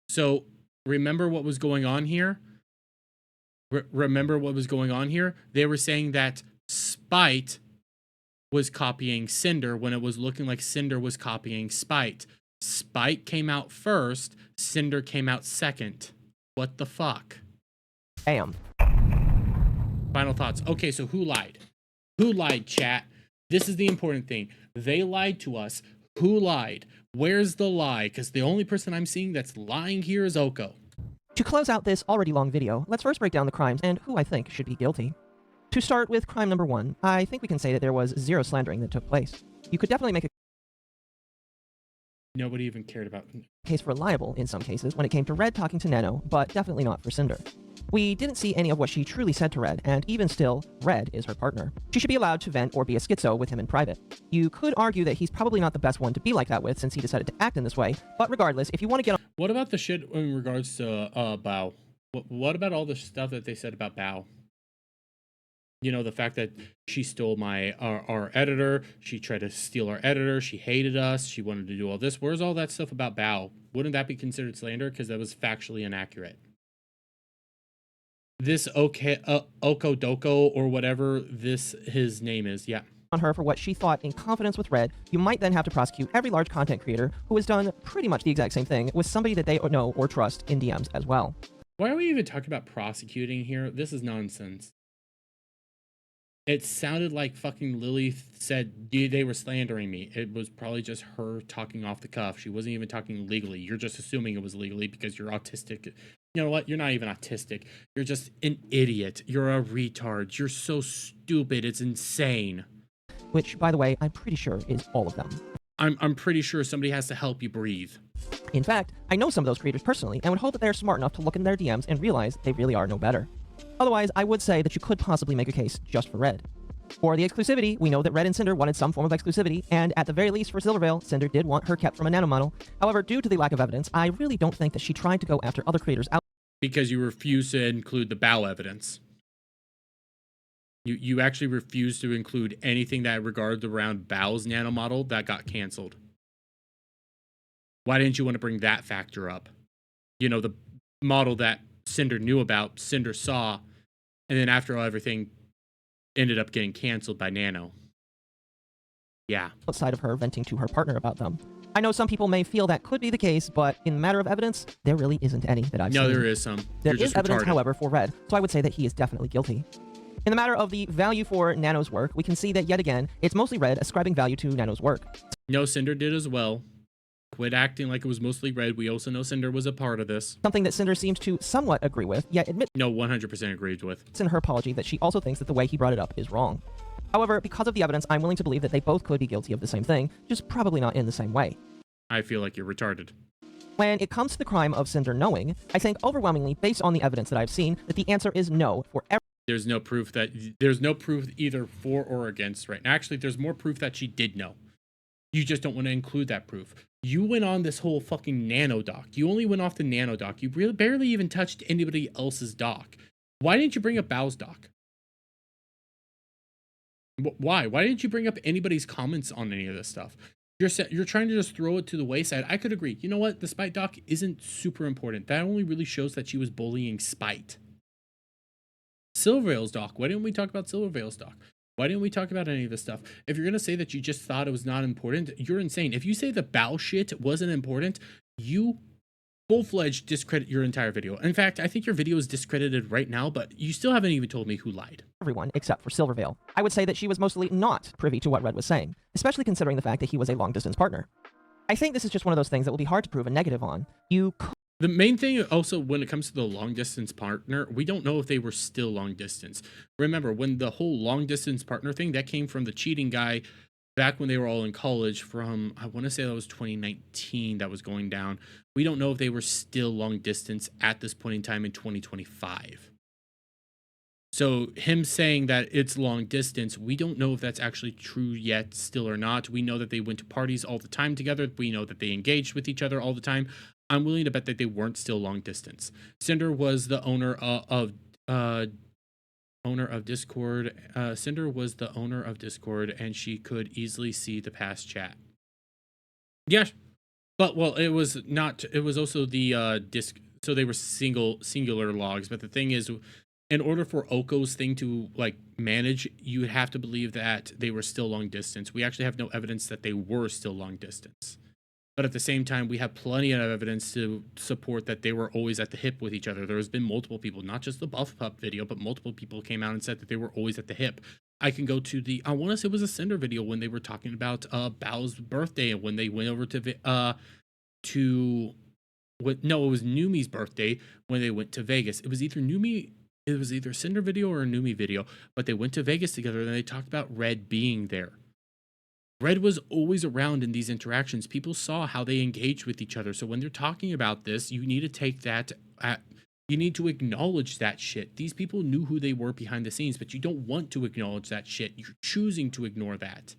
So remember what was going on here? Remember what was going on here? They were saying that Spite was copying Cinder when it was looking like Cinder was copying Spite. Spite came out first, Cinder came out second. What the fuck? Bam. Final thoughts. Okay, so who lied? Who lied, chat? This is the important thing. They lied to us. Who lied? Where's the lie? Because the only person I'm seeing that's lying here is Oko. To close out this already long video, let's first break down the crimes and who I think should be guilty. To start with crime number 1, I think we can say that there was zero slandering that took place. You could definitely make a Nobody even cared about. Case reliable in some cases when it came to Red talking to Nano, but definitely not for Cinder. We didn't see any of what she truly said to Red, and even still, Red is her partner. She should be allowed to vent or be a schizo with him in private. You could argue that he's probably not the best one to be like that with since he decided to act in this way, but regardless, if you want to get on— What about the shit in regards to Bao? What about all the stuff that they said about Bao? You know, the fact that she stole our editor, she tried to steal our editor, she hated us, she wanted to do all this. Where's all that stuff about Bao? Wouldn't that be considered slander? Because that was factually inaccurate. This Okodoko or whatever his name is, yeah. On her for what she thought in confidence with Red, you might then have to prosecute every large content creator who has done pretty much the exact same thing with somebody that they know or trust in DMs as well. Why are we even talking about prosecuting here? This is nonsense. It sounded like fucking Lily said they were slandering me. It was probably just her talking off the cuff. She wasn't even talking legally. You're just assuming it was legally because you're autistic. You know what? You're not even autistic. You're just an idiot. You're a retard. You're so stupid. It's insane. Which, by the way, I'm pretty sure is all of them. I'm pretty sure somebody has to help you breathe. In fact, I know some of those creators personally and would hope that they're smart enough to look in their DMs and realize they really are no better. Otherwise, I would say that you could possibly make a case just for Red. For the exclusivity, we know that Red and Cinder wanted some form of exclusivity, and at the very least for Silverveil, Cinder did want her kept from a nano model. However, due to the lack of evidence, I really don't think that she tried to go after other creators out— Because you refuse to include the Bao evidence. You actually refuse to include anything that regards around Bao's nano model that got canceled. Why didn't you want to bring that factor up? You know, the model that Cinder knew about, Cinder saw, and then after everything ended up getting canceled by Nano. Yeah. Outside of her venting to her partner about them. I know some people may feel that could be the case, but in the matter of evidence, there really isn't any that I've seen. No, there is some. There is evidence, retarded. however, for Red, so I would say that he is definitely guilty. In the matter of the value for Nano's work, we can see that yet again, it's mostly Red ascribing value to Nano's work. No, Cinder did as well. Quit acting like it was mostly Red. We also know Cinder was a part of this. Something that Cinder seems to somewhat agree with, yet admits— No, 100% agreed with. in her apology that she also thinks that the way he brought it up is wrong. However, because of the evidence, I'm willing to believe that they both could be guilty of the same thing, just probably not in the same way. I feel like you're retarded. When it comes to the crime of Cinder knowing, I think overwhelmingly, based on the evidence that I've seen, that the answer is no for every— There's no proof either for or against right now. Actually, there's more proof that she did know. You just don't want to include that proof. You went on this whole fucking nano doc. You only went off the nano doc. You really barely even touched anybody else's doc. Why didn't you bring up Bao's doc? Why? Why didn't you bring up anybody's comments on any of this stuff? You're trying to just throw it to the wayside. I could agree. You know what? The Spite doc isn't super important. That only really shows that she was bullying Spite. Silverveil's doc. Why didn't we talk about Silverveil's doc? Why didn't we talk about any of this stuff? If you're going to say that you just thought it was not important, you're insane. If you say the Bao shit wasn't important, you full-fledged discredit your entire video. In fact, I think your video is discredited right now, but you still haven't even told me who lied. Everyone except for Silverveil. I would say that she was mostly not privy to what Red was saying, especially considering the fact that he was a long-distance partner. I think this is just one of those things that will be hard to prove a negative on. The main thing also when it comes to the long distance partner, we don't know if they were still long distance. Remember, when the whole long distance partner thing, that came from the cheating guy back when they were all in college from, I want to say that was 2019 that was going down. We don't know if they were still long distance at this point in time in 2025. So him saying that it's long distance, we don't know if that's actually true yet still or not. We know that they went to parties all the time together. We know that they engaged with each other all the time. I'm willing to bet that they weren't still long distance. Cinder was the owner of Discord. Cinder was the owner of Discord, and she could easily see the past chat. Yeah, but well, it was not. It was also the disc. So they were singular logs. But the thing is, in order for Oko's thing to like manage, you would have to believe that they were still long distance. We actually have no evidence that they were still long distance. But at the same time, we have plenty of evidence to support that they were always at the hip with each other. There has been multiple people, not just the Buff Pup video, but multiple people came out and said that they were always at the hip. I can go to I want to say it was a Cinder video when they were talking about Bao's birthday and when they went over it was Numi's birthday when they went to Vegas. It was either Cinder video or a Numi video, but they went to Vegas together and they talked about Red being there. Red was always around in these interactions. People saw how they engaged with each other. So when they're talking about this, you need to take that you need to acknowledge that shit. These people knew who they were behind the scenes, but you don't want to acknowledge that shit. You're choosing to ignore that.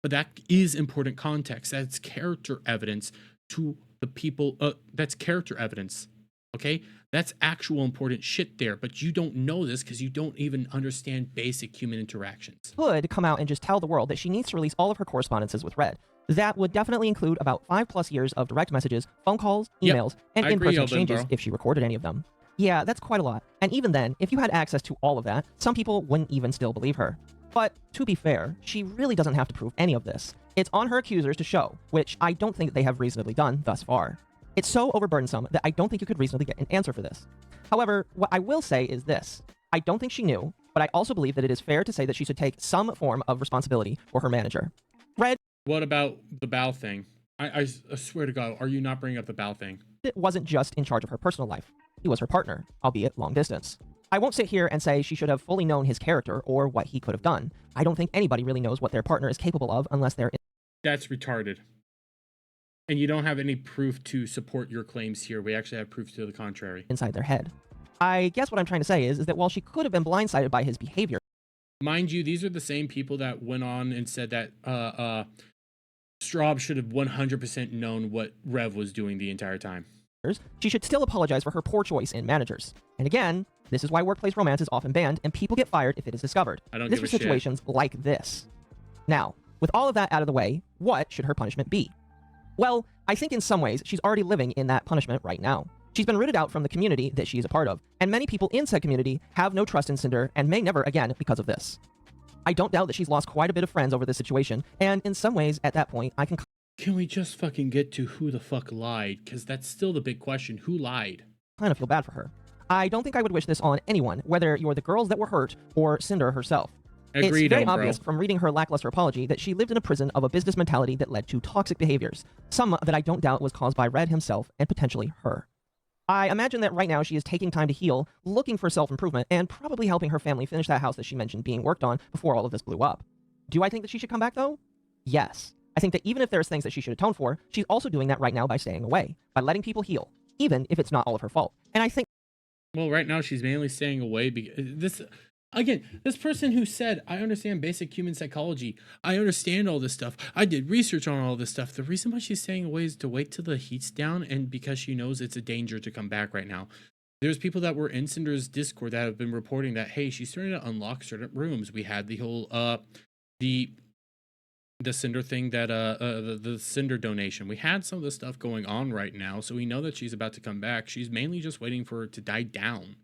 But that is important context. That's character evidence to the people. That's character evidence. Okay? That's actual important shit there. But you don't know this because you don't even understand basic human interactions. Could come out and just tell the world that she needs to release all of her correspondences with Red. That would definitely include about 5+ years of direct messages, phone calls, emails, and in-person exchanges if she recorded any of them. Yeah, that's quite a lot. And even then, if you had access to all of that, some people wouldn't even still believe her. But to be fair, she really doesn't have to prove any of this. It's on her accusers to show, which I don't think they have reasonably done thus far. It's so overburdensome that I don't think you could reasonably get an answer for this. However, what I will say is this. I don't think she knew, but I also believe that it is fair to say that she should take some form of responsibility for her manager. Red... What about the Bao thing? I swear to God, are you not bringing up the Bao thing? It wasn't just in charge of her personal life. He was her partner, albeit long distance. I won't sit here and say she should have fully known his character or what he could have done. I don't think anybody really knows what their partner is capable of unless they're... That's retarded. And you don't have any proof to support your claims here. We actually have proof to the contrary. ...inside their head. I guess what I'm trying to say is that while she could have been blindsided by his behavior... Mind you, these are the same people that went on and said that Straub should have 100% known what Rev was doing the entire time. She should still apologize for her poor choice in managers. And again, this is why workplace romance is often banned and people get fired if it is discovered. I don't this give for a shit. Situations like this. Now, with all of that out of the way, what should her punishment be? Well, I think in some ways she's already living in that punishment right now. She's been rooted out from the community that she's a part of, and many people in said community have no trust in Cinder and may never again because of this. I don't doubt that she's lost quite a bit of friends over this situation, and in some ways, at that point, I Can we just fucking get to who the fuck lied? Because that's still the big question. Who lied? kind of feel bad for her. I don't think I would wish this on anyone, whether you're the girls that were hurt or Cinder herself. Agreed, It's very bro. obvious from reading her lackluster apology that she lived in a prison of a business mentality that led to toxic behaviors, some that I don't doubt was caused by Red himself and potentially her. I imagine that right now she is taking time to heal, looking for self-improvement, and probably helping her family finish that house that she mentioned being worked on before all of this blew up. Do I think that she should come back, though? Yes. I think that even if there's things that she should atone for, she's also doing that right now by staying away, by letting people heal, even if it's not all of her fault. And I think... Well, right now she's mainly staying away because this person who said, I understand basic human psychology. I understand all this stuff. I did research on all this stuff. The reason why she's staying away is to wait till the heat's down and because she knows it's a danger to come back right now. There's people that were in Cinder's Discord that have been reporting that, hey, she's starting to unlock certain rooms. We had the whole, the Cinder thing that, the Cinder donation. We had some of the stuff going on right now, so we know that she's about to come back. She's mainly just waiting for it to die down.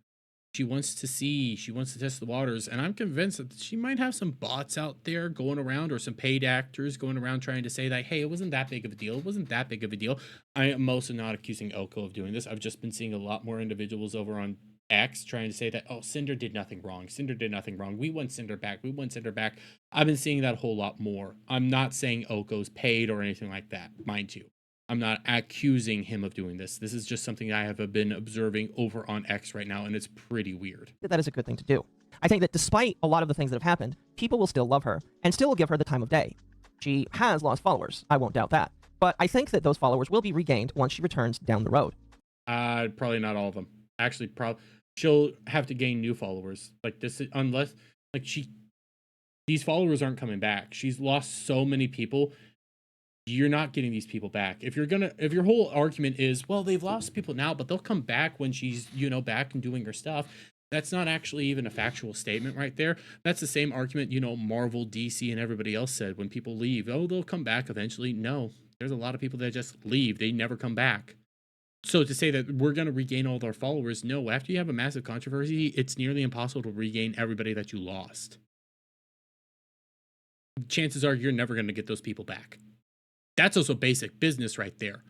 She wants to see, she wants to test the waters, and I'm convinced that she might have some bots out there going around or some paid actors going around trying to say that, hey, it wasn't that big of a deal. It wasn't that big of a deal. I am mostly not accusing Oko of doing this. I've just been seeing a lot more individuals over on X trying to say that, oh, Cinder did nothing wrong. Cinder did nothing wrong. We want Cinder back. We want Cinder back. I've been seeing that a whole lot more. I'm not saying Oko's paid or anything like that, mind you. I'm not accusing him of doing this. This is just something I have been observing over on X right now, and it's pretty weird. that is a good thing to do. I think that despite a lot of the things that have happened, people will still love her and still will give her the time of day. She has lost followers, I won't doubt that. But I think that those followers will be regained once she returns down the road. Probably not all of them. Actually, she'll have to gain new followers. Like this, unless like these followers aren't coming back. She's lost so many people. You're not getting these people back. If your whole argument is, well, they've lost people now, but they'll come back when she's, back and doing her stuff. That's not actually even a factual statement right there. That's the same argument, Marvel, DC, and everybody else said when people leave. Oh, they'll come back eventually. No, there's a lot of people that just leave. They never come back. So to say that we're going to regain all of our followers, no, after you have a massive controversy, it's nearly impossible to regain everybody that you lost. Chances are you're never going to get those people back. That's also basic business right there.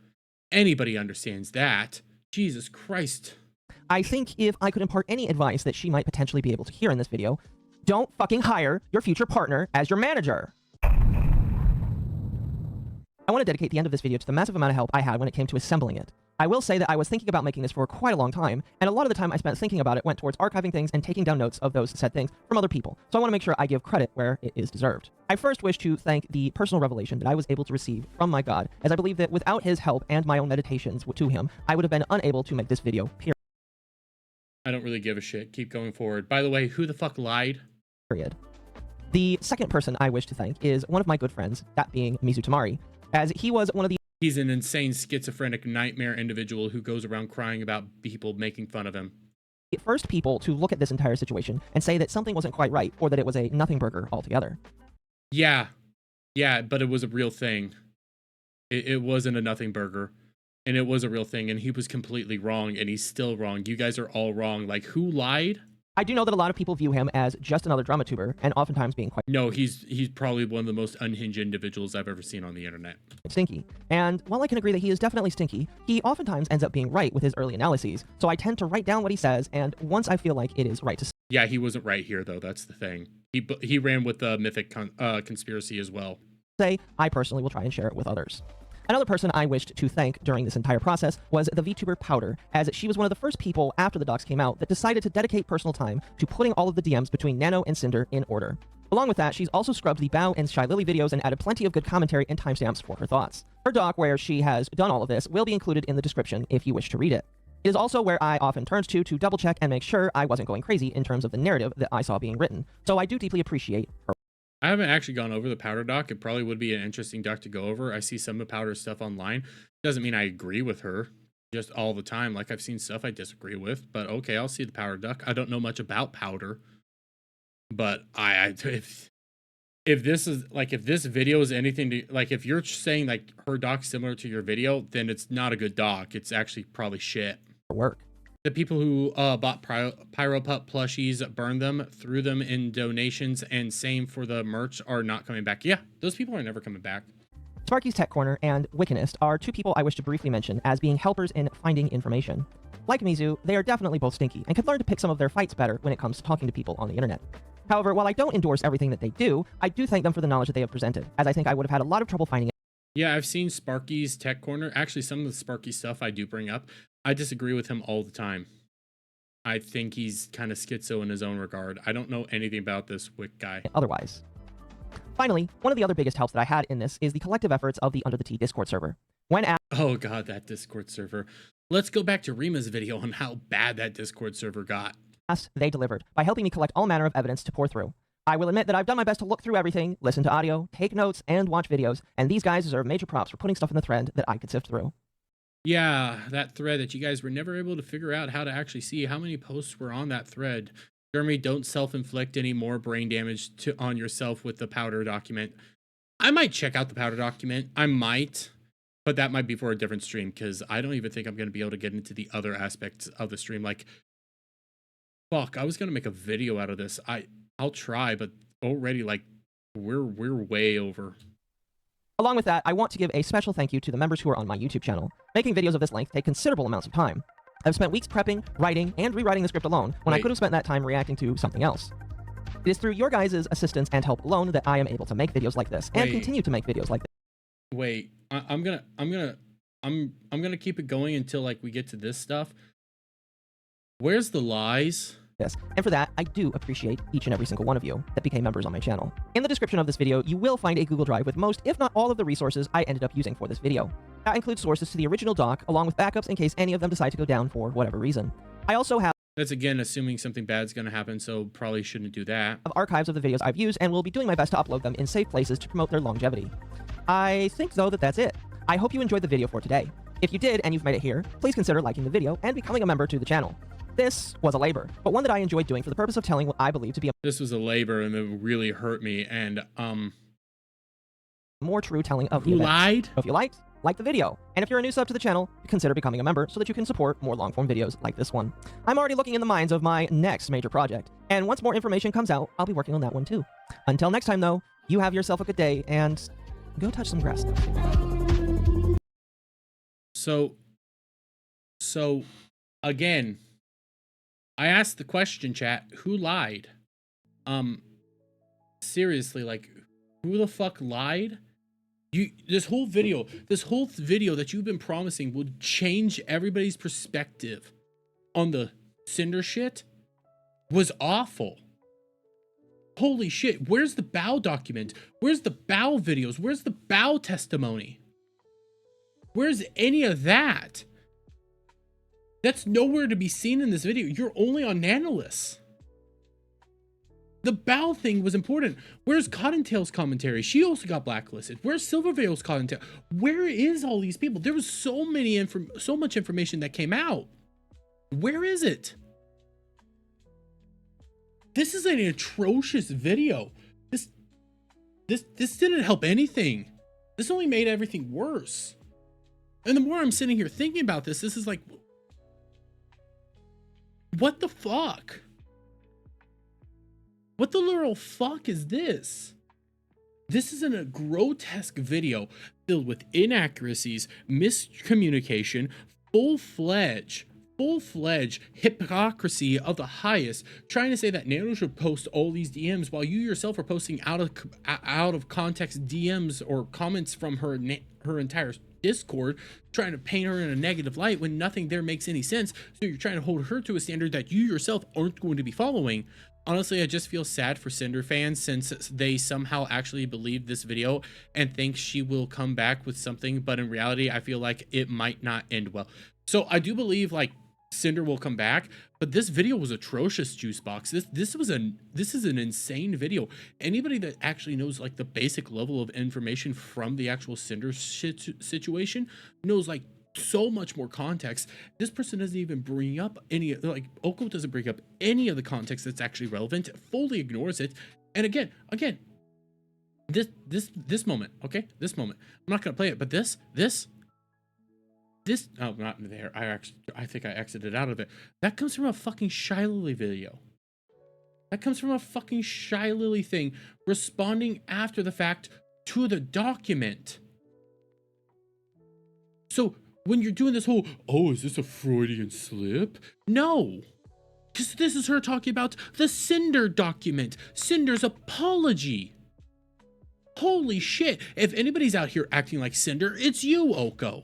Anybody understands that. Jesus Christ. I think if I could impart any advice that she might potentially be able to hear in this video, don't fucking hire your future partner as your manager. I want to dedicate the end of this video to the massive amount of help I had when it came to assembling it. I will say that I was thinking about making this for quite a long time, and a lot of the time I spent thinking about it went towards archiving things and taking down notes of those said things from other people, so I want to make sure I give credit where it is deserved. I first wish to thank the personal revelation that I was able to receive from my God, as I believe that without his help and my own meditations to him, I would have been unable to make this video, I don't really give a shit. Keep going forward. By the way, who the fuck lied? period. The second person I wish to thank is one of my good friends, that being Mizu Tamari, as he was one of the He's an insane schizophrenic nightmare individual who goes around crying about people making fun of him. first people to look at this entire situation and say that something wasn't quite right, or that it was a nothing burger altogether. Yeah, but it was a real thing. It wasn't a nothing burger, and it was a real thing, and he was completely wrong, and he's still wrong. You guys are all wrong. Like, who lied? I do know that a lot of people view him as just another drama tuber, and oftentimes being quite No, he's probably one of the most unhinged individuals I've ever seen on the internet. stinky. And while I can agree that he is definitely stinky, he oftentimes ends up being right with his early analyses, so I tend to write down what he says, and once I feel like it is right to Yeah, he wasn't right here, though. That's the thing. He ran with the mythic conspiracy as well. say, I personally will try and share it with others. Another person I wished to thank during this entire process was the VTuber Powder, as she was one of the first people after the docs came out that decided to dedicate personal time to putting all of the DMs between Nano and Cinder in order. Along with that, she's also scrubbed the Bao and Shy Lily videos and added plenty of good commentary and timestamps for her thoughts. Her doc, where she has done all of this, will be included in the description if you wish to read it. It is also where I often turned to double check and make sure I wasn't going crazy in terms of the narrative that I saw being written, so I do deeply appreciate her. I haven't actually gone over the Powder doc. It probably would be an interesting doc to go over. I see some of Powder's stuff online. Doesn't mean I agree with her just all the time. Like, I've seen stuff I disagree with, but okay, I'll see the Powder doc. I don't know much about Powder, but if this is like, if this video is anything to, like, if you're saying like her doc's similar to your video, then it's not a good doc. It's actually probably shit. Work. The people who bought Pyro Pup plushies, burned them, threw them in donations, and same for the merch are not coming back. Yeah, those people are never coming back. Sparky's Tech Corner and Wiccanist are two people I wish to briefly mention as being helpers in finding information. Like Mizu, they are definitely both stinky and could learn to pick some of their fights better when it comes to talking to people on the internet. However, while I don't endorse everything that they do, I do thank them for the knowledge that they have presented, as I think I would have had a lot of trouble finding it. Yeah, I've seen Sparky's Tech Corner. Actually, some of the Sparky stuff I do bring up. I disagree with him all the time. I think he's kind of schizo in his own regard. I don't know anything about this Wick guy. Otherwise. Finally, one of the other biggest helps that I had in this is the collective efforts of the Under the Tea Discord server. When Oh god, that Discord server. Let's go back to Rima's video on how bad that Discord server got. asked, they delivered by helping me collect all manner of evidence to pour through. I will admit that I've done my best to look through everything, listen to audio, take notes, and watch videos, and these guys deserve major props for putting stuff in the thread that I could sift through. Yeah, that thread that you guys were never able to figure out how to actually see how many posts were on that thread. Jeremy, don't self-inflict any more brain damage on yourself with the Powder document. I might check out the Powder document. I might, but that might be for a different stream because I don't even think I'm going to be able to get into the other aspects of the stream. Like, fuck, I was going to make a video out of this. I'll try, but already, like, we're way over. Along with that, I want to give a special thank you to the members who are on my YouTube channel. Making videos of this length take considerable amounts of time. I've spent weeks prepping, writing, and rewriting the script alone when I could have spent that time reacting to something else. It is through your guys' assistance and help alone that I am able to make videos like this and continue to make videos like this. Wait, I'm gonna keep it going until like we get to this stuff. Where's the lies? And for that, I do appreciate each and every single one of you that became members on my channel. In the description of this video, you will find a Google Drive with most, if not all, of the resources I ended up using for this video. That includes sources to the original doc, along with backups in case any of them decide to go down for whatever reason. I also have That's again assuming something bad's gonna happen, so probably shouldn't do that. archives of the videos I've used and will be doing my best to upload them in safe places to promote their longevity. I think, though, that that's it. I hope you enjoyed the video for today. If you did and you've made it here, please consider liking the video and becoming a member to the channel. This was a labor, but one that I enjoyed doing for the purpose of telling what I believe to be a This was a labor and it really hurt me, and more true telling of the who events. lied? So if you liked, like the video. And if you're a new sub to the channel, consider becoming a member so that you can support more long-form videos like this one. I'm already looking in the minds of my next major project, and once more information comes out, I'll be working on that one too. Until next time, though, you have yourself a good day, and go touch some grass. So again, I asked the question, chat, who lied? Seriously, like, who the fuck lied? This whole video that you've been promising will change everybody's perspective on the Cinder shit was awful. Holy shit, where's the Bao document? Where's the Bao videos? Where's the Bao testimony? Where's any of that? That's nowhere to be seen in this video. You're only on Nanoless. The Bao thing was important. Where's Cottontail's commentary? She also got blacklisted. Where's Silverveil's Cottontail? Where is all these people? There was so much information that came out. Where is it? This is an atrocious video. This didn't help anything. This only made everything worse. And the more I'm sitting here thinking about this is like, what the fuck? What the literal fuck is this? This is a grotesque video filled with inaccuracies, miscommunication, full-fledged hypocrisy of the highest, trying to say that Nano should post all these DMs while you yourself are posting out of context DMs or comments from her entire Discord, trying to paint her in a negative light when nothing there makes any sense. So you're trying to hold her to a standard that you yourself aren't going to be following. Honestly, I just feel sad for Cinder fans since they somehow actually believe this video and think she will come back with something, but in reality, I feel like it might not end well. So I do believe like Cinder will come back, but this video was atrocious, Juicebox. This is an insane video. Anybody that actually knows like the basic level of information from the actual Cinder situation knows like so much more context. This person doesn't even bring up any, like Oko doesn't bring up any of the context that's actually relevant, fully ignores it. And again, this moment, okay, this moment, I'm not gonna play it, but this, oh, not there. I think I exited out of it. That comes from a fucking Shy Lily video. That comes from a fucking Shy Lily thing, responding after the fact to the document. So when you're doing this whole, oh, is this a Freudian slip? No, because this is her talking about the Cinder document, Cinder's apology. Holy shit. If anybody's out here acting like Cinder, it's you, Oko.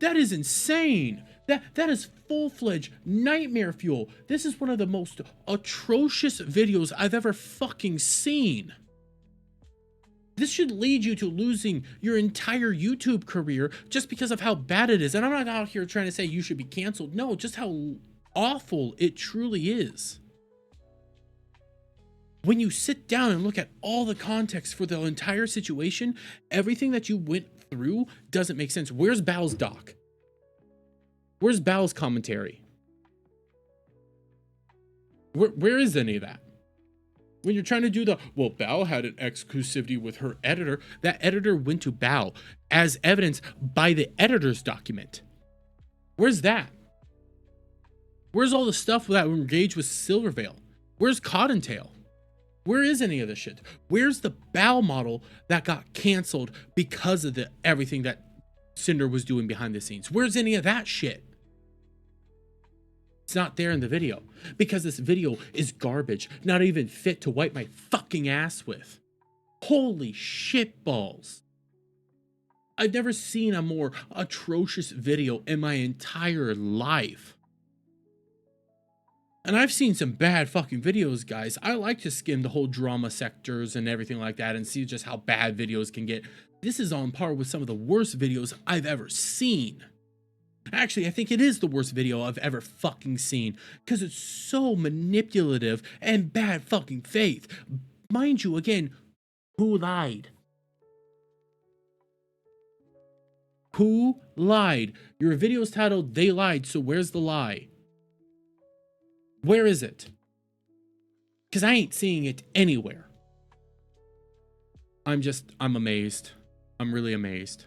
That is insane. That is full-fledged nightmare fuel. This is one of the most atrocious videos I've ever fucking seen. This should lead you to losing your entire YouTube career just because of how bad it is. And I'm not out here trying to say you should be canceled. No, just how awful it truly is. When you sit down and look at all the context for the entire situation, everything that you went through doesn't make sense. Where's Bao's doc? Where's Bao's commentary? Where is any of that? When you're trying to do the, well, Bao had an exclusivity with her editor, that editor went to Bao as evidenced by the editor's document. Where's that? Where's all the stuff that engaged with Silverveil? Where's Cottontail? Where is any of this shit? Where's the Bao model that got canceled because of everything that Cinder was doing behind the scenes? Where's any of that shit? It's not there in the video because this video is garbage, not even fit to wipe my fucking ass with. Holy shit balls. I've never seen a more atrocious video in my entire life. And I've seen some bad fucking videos, guys. I like to skim the whole drama sectors and everything like that and see just how bad videos can get. This is on par with some of the worst videos I've ever seen. Actually, I think it is the worst video I've ever fucking seen because it's so manipulative and bad fucking faith. Mind you, again, who lied? Who lied? Your video's titled, They Lied, so where's the lie? Where is it? Because I ain't seeing it anywhere. I'm amazed. I'm really amazed.